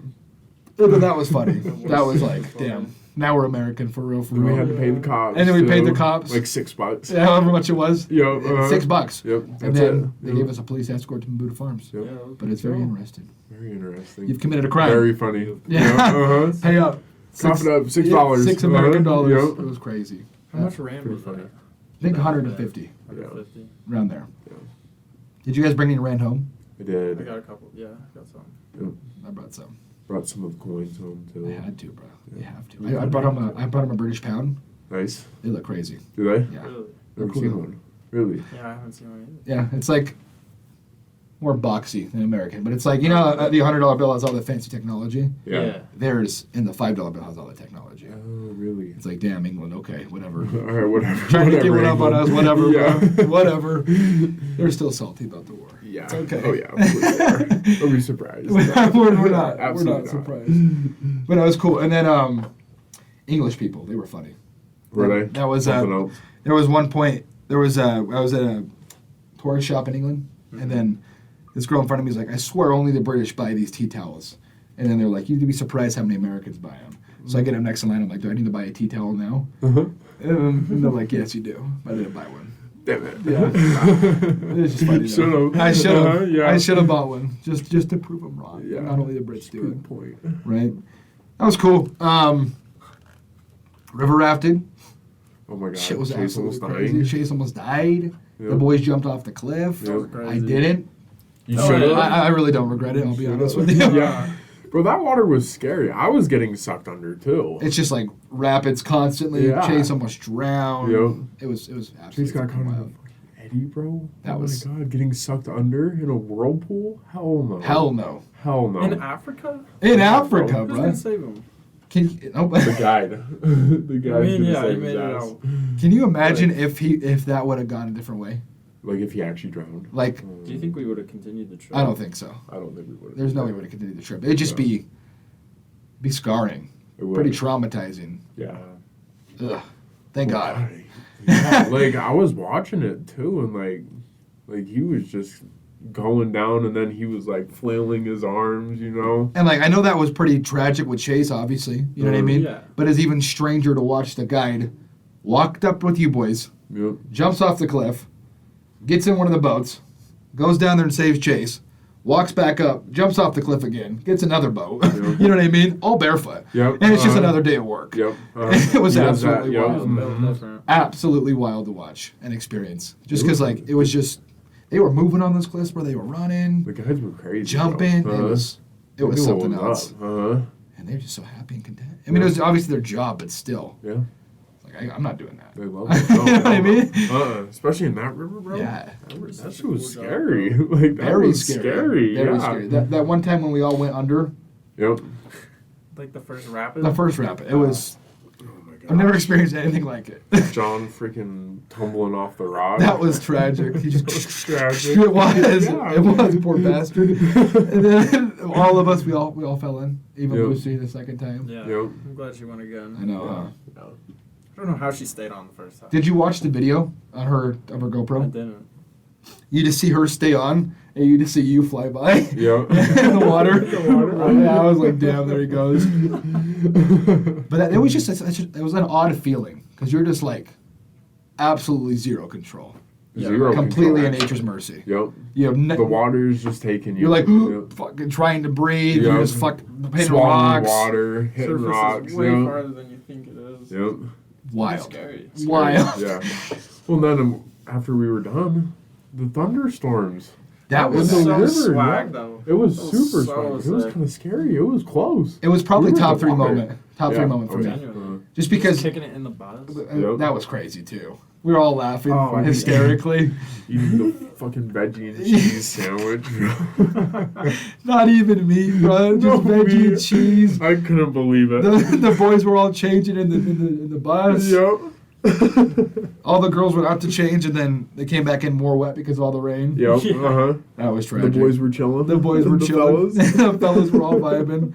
Speaker 1: And that was funny. That was like, damn. Now we're American for real.
Speaker 2: Then we had to pay the cops.
Speaker 1: And then we paid the
Speaker 2: too.
Speaker 1: cops.
Speaker 2: Like $6.
Speaker 1: Yeah, however much it was.
Speaker 2: Yep.
Speaker 1: $6.
Speaker 2: Yep.
Speaker 1: And
Speaker 2: That's
Speaker 1: then
Speaker 2: it.
Speaker 1: they
Speaker 2: Yep.
Speaker 1: gave us a police escort to Buddha Farms.
Speaker 2: Yep.
Speaker 3: Yeah.
Speaker 1: But it's very interesting.
Speaker 2: Very interesting.
Speaker 1: You've committed a crime.
Speaker 2: Very funny.
Speaker 1: Yeah.
Speaker 2: Yep. Uh-huh.
Speaker 1: Pay up.
Speaker 2: Cough it up. $6.
Speaker 1: $6 American dollars.
Speaker 2: Yep.
Speaker 1: It was crazy.
Speaker 3: How much RAM
Speaker 2: Pretty
Speaker 3: was
Speaker 2: funny.
Speaker 3: that?
Speaker 1: I think 150
Speaker 3: 150.
Speaker 1: around there.
Speaker 2: Yeah.
Speaker 1: Did you guys bring any rand home?
Speaker 2: I
Speaker 3: I
Speaker 2: did.
Speaker 3: got a couple. Yeah, I got some.
Speaker 2: Yep.
Speaker 1: I brought some.
Speaker 2: Brought some of the coins home too.
Speaker 1: I had to, bro. You
Speaker 2: Yeah.
Speaker 1: have to. I brought him a British pound.
Speaker 2: Nice.
Speaker 1: They look crazy.
Speaker 2: Do they?
Speaker 1: Yeah.
Speaker 3: Really?
Speaker 2: Never
Speaker 1: Cool.
Speaker 2: seen one. Really?
Speaker 3: Yeah, I haven't seen one either.
Speaker 1: Yeah, it's like more boxy than American, but it's like, you know, the $100 bill has all the fancy technology. Theirs in the $5 bill has all the technology.
Speaker 2: Oh, really?
Speaker 1: It's like, damn, England, okay, whatever.
Speaker 2: All right, whatever.
Speaker 1: Trying to get
Speaker 2: Whatever,
Speaker 1: one up on us,
Speaker 2: England.
Speaker 1: whatever,
Speaker 2: Yeah.
Speaker 1: bro. Whatever. They're still salty about the war.
Speaker 2: Yeah.
Speaker 1: It's okay.
Speaker 2: Oh, yeah. Of course they are. Are we surprised?
Speaker 1: we're not. We're
Speaker 2: Absolutely
Speaker 1: not surprised. But that was cool. And then English people, they were funny.
Speaker 2: Were they?
Speaker 1: That was
Speaker 2: Something else.
Speaker 1: there was one point. I was at a tourist shop in England, and then this girl in front of me was like, "I swear only the British buy these tea towels." And then they're like, "You'd be surprised how many Americans buy them." So I get up next in line. I'm like, "Do I need to buy a tea towel now?"
Speaker 2: Uh-huh.
Speaker 1: And they're like, "Yes, you do." I didn't buy one.
Speaker 2: Damn it.
Speaker 1: Yeah. It's just funny.
Speaker 2: Should've.
Speaker 1: I should have.
Speaker 2: Uh-huh, yeah.
Speaker 1: I should have bought one just to prove them wrong.
Speaker 2: Yeah.
Speaker 1: Not only the Brits do
Speaker 2: Good
Speaker 1: it,
Speaker 2: point.
Speaker 1: right? That was cool. River rafting.
Speaker 2: Oh my god.
Speaker 1: Shit was
Speaker 2: Chase
Speaker 1: absolutely
Speaker 2: almost
Speaker 1: crazy.
Speaker 2: dying.
Speaker 1: Chase almost died. The
Speaker 2: Yep.
Speaker 1: boys jumped off the cliff.
Speaker 2: Yep.
Speaker 1: I didn't.
Speaker 2: You
Speaker 3: Oh,
Speaker 2: should
Speaker 3: yeah.
Speaker 2: have.
Speaker 1: I really don't regret it. I'll be honest with you.
Speaker 2: Yeah. Bro, that water was scary. I was getting sucked under too.
Speaker 1: It's just like rapids constantly.
Speaker 2: Yeah.
Speaker 1: Chase almost drowned.
Speaker 2: Yep.
Speaker 1: It was absolutely
Speaker 2: Chase got caught in a
Speaker 1: wild.
Speaker 2: fucking eddy, bro.
Speaker 1: That
Speaker 2: oh
Speaker 1: was-
Speaker 2: my god, getting sucked under in a whirlpool? Hell no.
Speaker 1: Hell no.
Speaker 2: Hell no.
Speaker 3: In Africa?
Speaker 1: In Africa,
Speaker 3: Who's
Speaker 1: bro.
Speaker 3: gonna save him?
Speaker 1: Can you, no,
Speaker 2: The guide. The guide.
Speaker 3: I mean,
Speaker 2: gonna
Speaker 3: yeah, he
Speaker 2: save his
Speaker 3: made it
Speaker 2: ass.
Speaker 3: out.
Speaker 1: can you imagine if that would have gone a different way?
Speaker 2: Like if he actually drowned.
Speaker 1: Like,
Speaker 3: Do you think we would have continued the trip?
Speaker 1: I don't think so.
Speaker 2: I don't think we would.
Speaker 1: There's no way we would have continued the trip. It'd just be scarring.
Speaker 2: It would.
Speaker 1: Pretty traumatizing.
Speaker 2: Yeah.
Speaker 1: Ugh. Thank God.
Speaker 2: Yeah, like I was watching it too, and like he was just going down, and then he was like flailing his arms, you know.
Speaker 1: And like I know that was pretty tragic with Chase, obviously. You know what I mean?
Speaker 3: Yeah.
Speaker 1: But it's even stranger to watch the guide walked up with you boys,
Speaker 2: Yep.
Speaker 1: jumps off the cliff, gets in one of the boats, goes down there and saves Chase, walks back up, jumps off the cliff again, gets another boat.
Speaker 2: Yep.
Speaker 1: You know what I mean? All barefoot.
Speaker 2: Yep.
Speaker 1: And it's just another day of work.
Speaker 2: Yep.
Speaker 1: It was
Speaker 2: He does
Speaker 1: absolutely
Speaker 2: that, yep.
Speaker 1: wild.
Speaker 3: Built different.
Speaker 1: Absolutely wild to watch and experience. Just
Speaker 2: It
Speaker 1: because
Speaker 2: was
Speaker 1: like it was just they were moving on those cliffs where they were running,
Speaker 2: The guys were crazy.
Speaker 1: jumping.
Speaker 2: Bro.
Speaker 1: It was something else.
Speaker 2: Uh-huh.
Speaker 1: And they're just so happy and content. I mean, it was obviously their job, but still,
Speaker 2: Yeah.
Speaker 1: like I'm not doing that.
Speaker 2: They love it.
Speaker 1: You know what I mean?
Speaker 2: Especially in that river, bro.
Speaker 1: Yeah.
Speaker 2: That shit was scary. Like that
Speaker 1: Very
Speaker 2: was
Speaker 1: scary.
Speaker 2: scary.
Speaker 1: Very
Speaker 2: Yeah.
Speaker 1: scary. That one time when we all went under
Speaker 2: Yep.
Speaker 3: Like the first rapid.
Speaker 1: the first rapid, it was.
Speaker 2: Oh my god.
Speaker 1: I've never experienced anything like it.
Speaker 2: John freaking tumbling off the rock.
Speaker 1: That was tragic. He just
Speaker 2: tragic.
Speaker 1: It was.
Speaker 2: Yeah.
Speaker 1: It was. Poor bastard. And then all of us, we all fell in. Even
Speaker 2: Yep.
Speaker 1: Lucy the second time.
Speaker 3: Yeah.
Speaker 2: Yep.
Speaker 3: I'm glad she went again.
Speaker 1: I know. Huh?
Speaker 2: Yeah.
Speaker 3: I don't know how she stayed on the first time.
Speaker 1: Did you watch the video on her of her
Speaker 3: I
Speaker 1: GoPro?
Speaker 3: didn't.
Speaker 1: You just see her stay on, and you just see you fly by
Speaker 2: Yep.
Speaker 1: in the water.
Speaker 2: The water.
Speaker 1: Yeah, I was like, damn, there he goes. But it was just it was an odd feeling because you're just like absolutely zero control,
Speaker 2: Zero
Speaker 1: completely
Speaker 2: control.
Speaker 1: at nature's mercy.
Speaker 2: Yep.
Speaker 1: You have
Speaker 2: The water's just taking you.
Speaker 1: You're like
Speaker 2: Yep.
Speaker 1: fucking trying to breathe.
Speaker 2: Yeah.
Speaker 1: You're just hitting
Speaker 2: Swallowing
Speaker 1: rocks.
Speaker 2: water, hitting
Speaker 3: Surface
Speaker 2: rocks.
Speaker 3: is way
Speaker 2: Yep.
Speaker 3: farther than you think it is.
Speaker 2: Yep.
Speaker 1: Wild.
Speaker 3: Scary.
Speaker 1: Wild.
Speaker 2: Yeah. Well, then after we were done, the thunderstorms.
Speaker 1: That
Speaker 2: In
Speaker 1: was
Speaker 2: the
Speaker 3: so
Speaker 2: river,
Speaker 3: swag
Speaker 2: yeah.
Speaker 3: though.
Speaker 2: It was
Speaker 3: That was
Speaker 2: super
Speaker 3: so
Speaker 2: swag. It was
Speaker 3: sick.
Speaker 2: kind of scary. It was close.
Speaker 1: It was probably
Speaker 2: We were in
Speaker 1: top
Speaker 2: the
Speaker 1: three
Speaker 2: water.
Speaker 1: moment. Top
Speaker 2: Yeah.
Speaker 1: three moment for
Speaker 2: Oh,
Speaker 1: me.
Speaker 2: yeah.
Speaker 3: Genuinely.
Speaker 1: Just because
Speaker 3: Kicking it in the buzz.
Speaker 2: Yep.
Speaker 1: that was crazy too. We were all laughing
Speaker 3: Oh, yeah.
Speaker 1: hysterically.
Speaker 2: Eating the fucking veggie and cheese sandwich.
Speaker 1: Not even meat, bro. Just
Speaker 2: No
Speaker 1: veggie
Speaker 2: meat.
Speaker 1: and cheese.
Speaker 2: I couldn't believe it.
Speaker 1: The boys were all changing in the bus.
Speaker 2: Yep.
Speaker 1: All the girls went out to change, and then they came back in more wet because of all the rain.
Speaker 2: Yep.
Speaker 3: Yeah.
Speaker 2: Uh-huh.
Speaker 1: That was
Speaker 2: The
Speaker 1: tragic.
Speaker 2: boys were chilling.
Speaker 1: The boys were
Speaker 2: The
Speaker 1: chilling.
Speaker 2: fellas.
Speaker 1: The fellas were all vibing.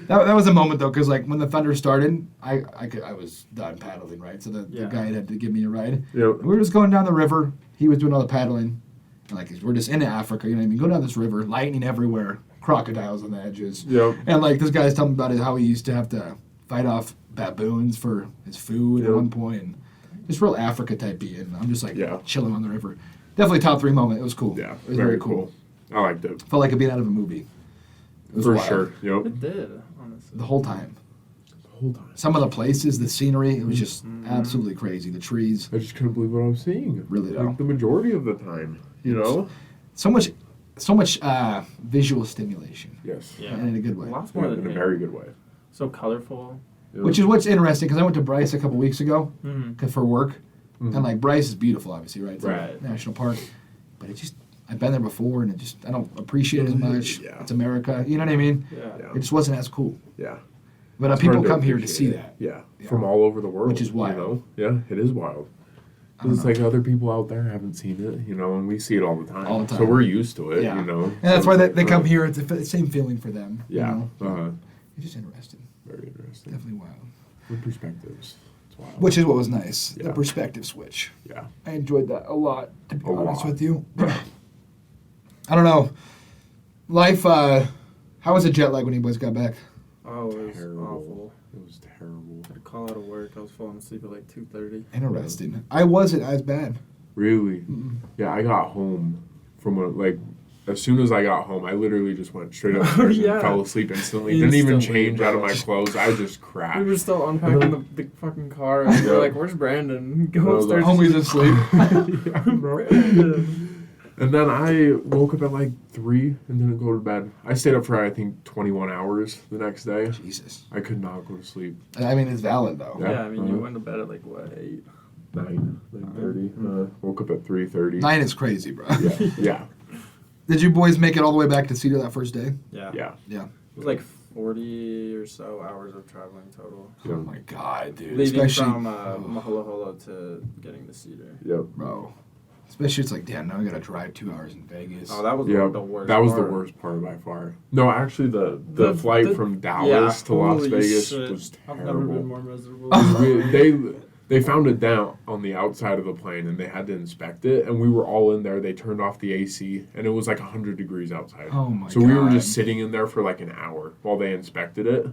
Speaker 1: That was a moment though, because like when the thunder started, I was done paddling, right? So the
Speaker 3: Yeah.
Speaker 1: guide had to give me a ride.
Speaker 2: Yep.
Speaker 1: And we were just going down the river. He was doing all the paddling. And like we're just in Africa, you know what I mean? Go down this river, lightning everywhere, crocodiles on the edges.
Speaker 2: Yep.
Speaker 1: And like this guy's telling me about it, how he used to have to fight off baboons for his food at
Speaker 2: Yep.
Speaker 1: one point, and just real Africa type being. I'm just like
Speaker 2: Yeah.
Speaker 1: chilling on the river. Definitely top three moment. It was cool.
Speaker 2: Yeah.
Speaker 1: It was
Speaker 2: Very cool. I liked it.
Speaker 1: Felt like it being out of a movie. It was
Speaker 2: For
Speaker 1: wild.
Speaker 2: sure. Yep.
Speaker 3: It did, honestly.
Speaker 1: The whole time.
Speaker 2: The whole time.
Speaker 1: Some of the places, the scenery, it was just absolutely crazy. The trees,
Speaker 2: I just couldn't believe what I was seeing.
Speaker 1: Really though.
Speaker 2: Like the majority of the time, you know?
Speaker 1: so much visual stimulation,
Speaker 2: Yes.
Speaker 3: Yeah.
Speaker 1: and in a good way.
Speaker 3: Lots more
Speaker 2: Yeah,
Speaker 3: than
Speaker 2: in a
Speaker 3: hate.
Speaker 2: very good way.
Speaker 3: So colorful.
Speaker 2: Yep.
Speaker 1: Which is what's interesting because I went to Bryce a couple weeks ago
Speaker 3: Mm-hmm.
Speaker 1: for work,
Speaker 2: Mhm.
Speaker 1: and like Bryce is beautiful, obviously, right? It's a
Speaker 3: Right.
Speaker 1: national park, but it just I've been there before, and I don't appreciate it as much.
Speaker 2: Yeah.
Speaker 1: It's America, you know what I mean?
Speaker 3: Yeah.
Speaker 2: Yeah.
Speaker 1: It just wasn't as cool.
Speaker 2: Yeah.
Speaker 1: But
Speaker 2: It's
Speaker 1: people
Speaker 2: hard
Speaker 1: come here to
Speaker 2: appreciate
Speaker 1: see
Speaker 2: it.
Speaker 1: that.
Speaker 2: Yeah.
Speaker 1: Yeah.
Speaker 2: From all over the world.
Speaker 1: Which is wild.
Speaker 2: You know? Yeah, it is wild.
Speaker 1: I don't
Speaker 2: It's
Speaker 1: know.
Speaker 2: like other people out there haven't seen it, you know, and we see it all the time.
Speaker 1: All the time.
Speaker 2: So we're used to it,
Speaker 1: Yeah.
Speaker 2: you know.
Speaker 1: And that's
Speaker 2: So
Speaker 1: why
Speaker 2: it's
Speaker 1: they
Speaker 2: like,
Speaker 1: come here. It's the same feeling for them.
Speaker 2: Yeah.
Speaker 1: You know?
Speaker 2: Uh-huh.
Speaker 1: It's just interesting.
Speaker 2: Very interesting.
Speaker 1: Definitely wild.
Speaker 2: With perspectives. It's wild.
Speaker 1: Which is what was nice. The
Speaker 2: Yeah.
Speaker 1: perspective switch.
Speaker 2: Yeah.
Speaker 1: I enjoyed that a lot, to be
Speaker 2: A
Speaker 1: honest
Speaker 2: lot.
Speaker 1: with you. I don't know. Life, how was the jet lag when you boys got back?
Speaker 3: Oh, it was
Speaker 2: Terrible.
Speaker 3: awful.
Speaker 2: It was terrible.
Speaker 3: I had to call out of work. I was falling asleep at like 2:30.
Speaker 1: Interesting. I wasn't as bad.
Speaker 2: Really?
Speaker 1: Mm-mm.
Speaker 2: Yeah, I got home from as soon as I got home, I literally just went straight
Speaker 3: Oh,
Speaker 2: upstairs
Speaker 3: yeah.
Speaker 2: and fell asleep instantly. Didn't even
Speaker 3: Instantly,
Speaker 2: change
Speaker 3: bro.
Speaker 2: out of my clothes. I just
Speaker 3: We
Speaker 2: crashed.
Speaker 3: were still unpacking the fucking car, and we
Speaker 2: Yeah.
Speaker 3: were like, "Where's Brandon?
Speaker 2: I
Speaker 3: Go
Speaker 2: was like,
Speaker 3: upstairs."
Speaker 1: Homie's asleep.
Speaker 2: Yeah, bro.
Speaker 3: Brandon.
Speaker 2: And then I woke up at like 3 and didn't go to bed. I stayed up for I think 21 hours the next day.
Speaker 1: Jesus.
Speaker 2: I could not go to sleep.
Speaker 1: I mean, it's valid, though.
Speaker 2: Yeah.
Speaker 3: Yeah, I mean, you
Speaker 2: Uh-huh.
Speaker 3: went to bed at like what 8?
Speaker 2: 9:30. Woke up at 3:30.
Speaker 1: 9 is crazy, bro.
Speaker 2: Yeah, yeah,
Speaker 1: Did you boys make it all the way back to Cedar that first day?
Speaker 3: Yeah.
Speaker 2: yeah.
Speaker 1: Yeah.
Speaker 3: It was like 40 or so hours of traveling total,
Speaker 2: Yeah.
Speaker 1: Oh my God, dude.
Speaker 3: leaving
Speaker 1: Especially,
Speaker 3: from Mahalaholo to getting to Cedar.
Speaker 2: Yep.
Speaker 1: bro. Especially it's like, damn, now I gotta drive 2 hours in Vegas.
Speaker 3: Oh, that was
Speaker 2: Yeah,
Speaker 3: the worst.
Speaker 2: that was
Speaker 3: part.
Speaker 2: the worst part by far. No, actually, the flight from Dallas to Las
Speaker 3: holy
Speaker 2: Vegas
Speaker 3: shit.
Speaker 2: was
Speaker 3: I've never been
Speaker 2: terrible.
Speaker 3: more miserable.
Speaker 2: They found it down on the outside of the plane, and they had to inspect it. And we were all in there. They turned off the AC, and it was like 100 degrees outside.
Speaker 1: Oh my
Speaker 2: So we were
Speaker 1: God.
Speaker 2: just sitting in there for like an hour while they inspected it.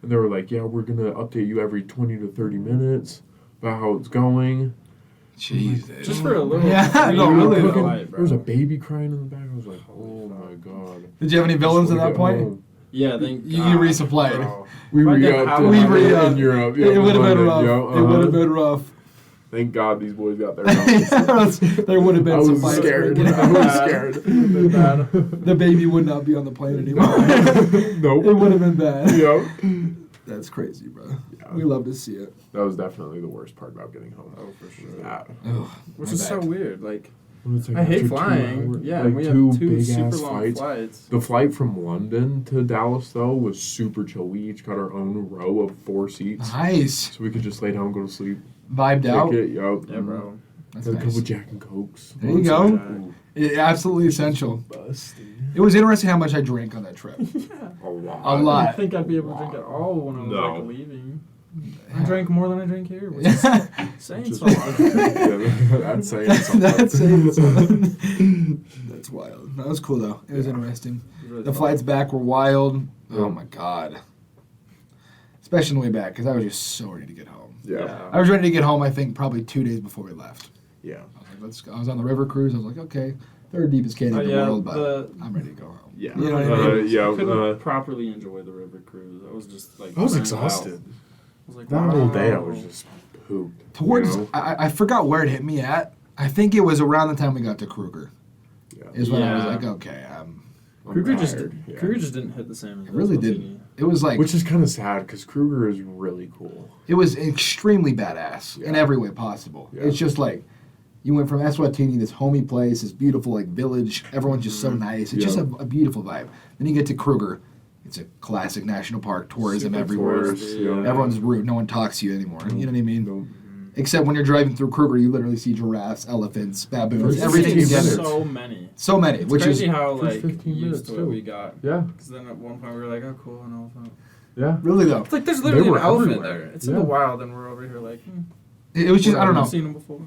Speaker 2: And they were like, "Yeah, we're gonna update you every 20 to 30 minutes about how it's going."
Speaker 1: Jesus.
Speaker 3: Just for a little.
Speaker 1: Yeah,
Speaker 2: We
Speaker 1: no,
Speaker 2: were
Speaker 1: really.
Speaker 2: cooking-
Speaker 3: Flight,
Speaker 2: there was a
Speaker 3: bro.
Speaker 2: baby crying in the back. I was like, "Oh my god!"
Speaker 1: Did you have any villains at that point?
Speaker 3: Yeah, thank
Speaker 1: You
Speaker 3: God,
Speaker 1: resupplied.
Speaker 3: bro.
Speaker 2: We
Speaker 3: If I get
Speaker 2: re-upped
Speaker 3: out-
Speaker 2: in
Speaker 3: We
Speaker 1: re-upped.
Speaker 2: Europe.
Speaker 1: It would have been
Speaker 2: London,
Speaker 1: rough.
Speaker 2: yo,
Speaker 1: It would have been rough.
Speaker 2: Thank God these boys got their house.
Speaker 1: There would have been
Speaker 2: I
Speaker 1: some
Speaker 2: was
Speaker 1: fights
Speaker 2: scared.
Speaker 1: breaking
Speaker 2: I
Speaker 1: out.
Speaker 2: was scared.
Speaker 1: The baby would not be on the plane anymore.
Speaker 2: Nope.
Speaker 1: It would have been bad.
Speaker 2: Yep.
Speaker 1: That's crazy, bro.
Speaker 2: Yeah.
Speaker 1: We love to see it.
Speaker 2: That was definitely the worst part about getting home.
Speaker 3: Oh, for sure.
Speaker 2: That.
Speaker 1: Ugh,
Speaker 3: Which
Speaker 1: my
Speaker 3: is so
Speaker 1: back.
Speaker 3: weird. Like,
Speaker 2: It's like
Speaker 3: I hate
Speaker 2: after 2
Speaker 3: flying.
Speaker 2: hours,
Speaker 3: Yeah,
Speaker 2: like
Speaker 3: we
Speaker 2: two
Speaker 3: have two
Speaker 2: big
Speaker 3: super
Speaker 2: ass
Speaker 3: long
Speaker 2: flights.
Speaker 3: flights.
Speaker 2: The flight from London to Dallas though was super chill. We each got our own row of 4 seats,
Speaker 1: Nice.
Speaker 2: so we could just lay down, go to sleep.
Speaker 1: Vibed out.
Speaker 2: Ticket, yup.
Speaker 3: Yeah, bro.
Speaker 1: That's
Speaker 2: Had a
Speaker 1: nice.
Speaker 2: couple Jack and Cokes.
Speaker 1: There you go.
Speaker 2: Ooh,
Speaker 1: Absolutely essential.
Speaker 2: busted.
Speaker 1: It was interesting how much I drank on that trip.
Speaker 2: A lot.
Speaker 1: A
Speaker 3: I
Speaker 1: lot.
Speaker 3: didn't think I'd be able to drink at all when I was
Speaker 2: No.
Speaker 3: like leaving. I drank more than I drink here, which is saying
Speaker 2: Just-
Speaker 3: something.
Speaker 2: Yeah, that's saying something.
Speaker 1: That's saying That's wild. That was cool though. It was interesting. The flights back were wild. Oh my god. Especially on the way back because I was just so ready to get home.
Speaker 2: Yeah.
Speaker 1: I was ready to get home. I think probably 2 days before we left.
Speaker 2: Yeah.
Speaker 1: I was like, let's go. I was on the river cruise. I was like, okay, third deepest canyon in the
Speaker 3: yeah,
Speaker 1: world, but I'm ready to go home.
Speaker 2: Yeah.
Speaker 1: You know what I mean?
Speaker 2: Yeah.
Speaker 3: I couldn't properly enjoy the river cruise. I was just like,
Speaker 2: I was
Speaker 3: burnt
Speaker 2: exhausted.
Speaker 3: out. I was like,
Speaker 2: That whole day I
Speaker 3: wow.
Speaker 2: was just pooped.
Speaker 1: Towards,
Speaker 2: you know?
Speaker 1: I forgot where it hit me at. I think it was around the time we got to Kruger.
Speaker 2: Yeah.
Speaker 1: Is when I was
Speaker 3: Yeah.
Speaker 1: like, okay,
Speaker 2: I'm
Speaker 3: Kruger just
Speaker 2: tired, yeah.
Speaker 3: Kruger just didn't hit the same as
Speaker 1: it really
Speaker 3: Eswatini.
Speaker 1: didn't. It was like,
Speaker 2: Which is kind of sad because Kruger is really cool.
Speaker 1: it was extremely badass in
Speaker 2: Yeah.
Speaker 1: every way possible.
Speaker 2: Yeah.
Speaker 1: It's just like, you went from Eswatini, this homey place, this beautiful like village. Everyone's just so nice. It's just
Speaker 2: Yeah.
Speaker 1: a beautiful vibe. Then you get to Kruger. It's a classic national park, tourism
Speaker 3: Super
Speaker 1: everywhere.
Speaker 3: touristy,
Speaker 2: yeah.
Speaker 1: Everyone's rude. No one talks to you anymore. You know what I mean?
Speaker 2: No.
Speaker 1: Except when you're driving through Kruger, you literally see giraffes, elephants, baboons,
Speaker 2: For
Speaker 1: everything
Speaker 2: 15
Speaker 1: together.
Speaker 2: minutes.
Speaker 3: So many.
Speaker 1: So many,
Speaker 3: It's
Speaker 1: which is
Speaker 3: crazy how
Speaker 2: for
Speaker 3: like
Speaker 2: 15
Speaker 3: used
Speaker 2: minutes,
Speaker 3: to it
Speaker 2: too.
Speaker 3: we got.
Speaker 2: Yeah.
Speaker 3: Because then at one point we were like, oh cool, an elephant.
Speaker 2: Yeah.
Speaker 1: really though.
Speaker 3: It's like there's literally
Speaker 2: were
Speaker 3: an elephant
Speaker 2: everywhere.
Speaker 3: there. It's in
Speaker 2: Yeah.
Speaker 3: the wild, and we're over here like,
Speaker 1: It was just I don't
Speaker 3: I've
Speaker 1: know.
Speaker 3: seen them before.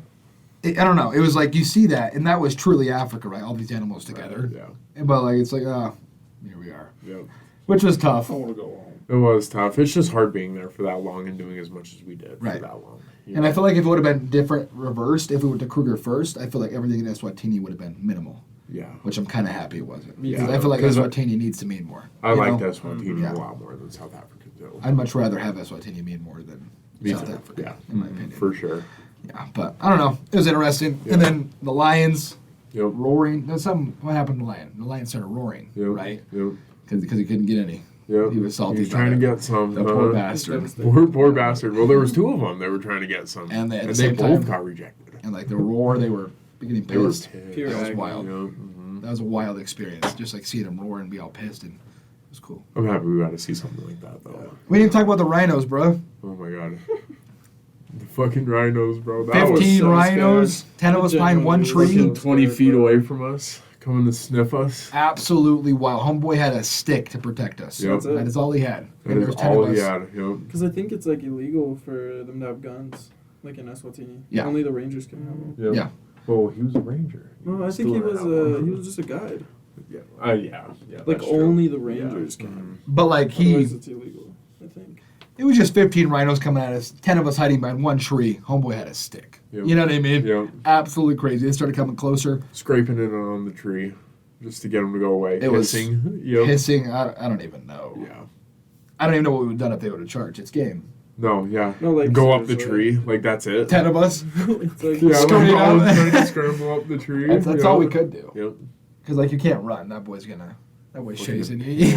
Speaker 1: I don't know. It was like you see that, and that was truly Africa, right? All these animals together.
Speaker 2: Yeah.
Speaker 1: But like it's like here we are,
Speaker 2: Yeah.
Speaker 1: which was tough.
Speaker 3: want to go home.
Speaker 2: It was tough. It's just hard being there for that long and doing as much as we did
Speaker 1: Right.
Speaker 2: for that long.
Speaker 1: And I feel like if it would have been different, reversed, if we went to Kruger first, I feel like everything in Eswatini would have been minimal,
Speaker 2: Yeah.
Speaker 1: which I'm kind of happy it wasn't.
Speaker 3: Me
Speaker 1: Because
Speaker 2: too.
Speaker 1: I feel like
Speaker 2: 'Cause
Speaker 1: Eswatini needs to mean more.
Speaker 2: I
Speaker 1: you
Speaker 2: like
Speaker 1: know?
Speaker 2: Eswatini
Speaker 1: Yeah.
Speaker 2: a lot more than South Africa too.
Speaker 1: I'd much rather have Eswatini mean more than
Speaker 2: Me
Speaker 1: South
Speaker 2: too.
Speaker 1: Africa,
Speaker 2: Yeah.
Speaker 1: in my opinion.
Speaker 2: For sure.
Speaker 1: Yeah, but I don't know. It was interesting.
Speaker 2: Yeah.
Speaker 1: And then the lions
Speaker 2: Yep.
Speaker 1: roaring. There's what happened to the lion? The lion started roaring,
Speaker 2: Yep.
Speaker 1: right?
Speaker 2: Yep.
Speaker 1: Because he couldn't get any.
Speaker 2: Yep.
Speaker 1: He was salty
Speaker 2: He was
Speaker 1: about
Speaker 2: trying to
Speaker 1: it.
Speaker 2: get some.
Speaker 1: The poor bastard.
Speaker 2: Poor bastard. Well, there was 2 of them. They were trying to get some,
Speaker 1: And they- at the
Speaker 2: they
Speaker 1: same
Speaker 2: both
Speaker 1: time-
Speaker 2: got rejected.
Speaker 1: And like the roar, they were getting
Speaker 2: They were
Speaker 1: pissed.
Speaker 2: pissed.
Speaker 3: Pure
Speaker 1: That was
Speaker 3: agony.
Speaker 1: wild.
Speaker 2: Yep. Mhm.
Speaker 1: That was a wild experience. Just like seeing them roar and be all pissed, and it was cool.
Speaker 2: I'm happy we got to see something like that though.
Speaker 1: We didn't talk about the rhinos, bro.
Speaker 2: Oh my god. The fucking rhinos, bro. That was
Speaker 1: 15
Speaker 2: so
Speaker 1: rhinos, 10 of us behind one
Speaker 3: Genuinely
Speaker 1: tree.
Speaker 2: fucking 20 feet away from us, coming to sniff us.
Speaker 1: Absolutely wild. Homeboy had a stick to protect us.
Speaker 2: Yep.
Speaker 3: That's it.
Speaker 1: That is all he had.
Speaker 2: That
Speaker 1: And
Speaker 2: is
Speaker 1: there's 10
Speaker 2: all
Speaker 1: of
Speaker 2: he
Speaker 1: us.
Speaker 2: had. Yep.
Speaker 3: Because I think it's like illegal for them to have guns, like in Eswatini.
Speaker 1: Yeah.
Speaker 3: Only the rangers can have them.
Speaker 2: Yep.
Speaker 1: Yeah.
Speaker 2: Well, he was a ranger.
Speaker 3: No, I think
Speaker 2: Still
Speaker 3: he
Speaker 2: had
Speaker 3: was
Speaker 2: that one.
Speaker 3: he was just a guide.
Speaker 2: Yeah. Yeah.
Speaker 3: Like
Speaker 2: that's true.
Speaker 3: only the rangers
Speaker 2: Yeah.
Speaker 3: can.
Speaker 1: But like
Speaker 3: Otherwise, it's illegal. I think.
Speaker 1: it was just 15 rhinos coming at us, 10 of us hiding behind one tree. Homeboy had a stick.
Speaker 2: Yep.
Speaker 1: You know what I mean?
Speaker 2: Yep.
Speaker 1: Absolutely crazy. They started coming closer,
Speaker 2: Scraping it on the tree just to get him to go away.
Speaker 1: It was
Speaker 2: Hissing. Yep.
Speaker 1: hissing. I don't even know.
Speaker 2: Yeah.
Speaker 1: I don't even know what we would have done if they would have charged. It's game.
Speaker 2: No, yeah.
Speaker 3: No, like,
Speaker 2: go up the
Speaker 3: seriously.
Speaker 2: tree. Like, that's it.
Speaker 1: 10 of us.
Speaker 3: It's like
Speaker 2: Yeah,
Speaker 1: Scurry
Speaker 2: like, all
Speaker 1: down.
Speaker 2: trying to scramble up the tree.
Speaker 1: That's all we could do.
Speaker 2: Yep.
Speaker 1: Because like you can't run. That boy's chasing you.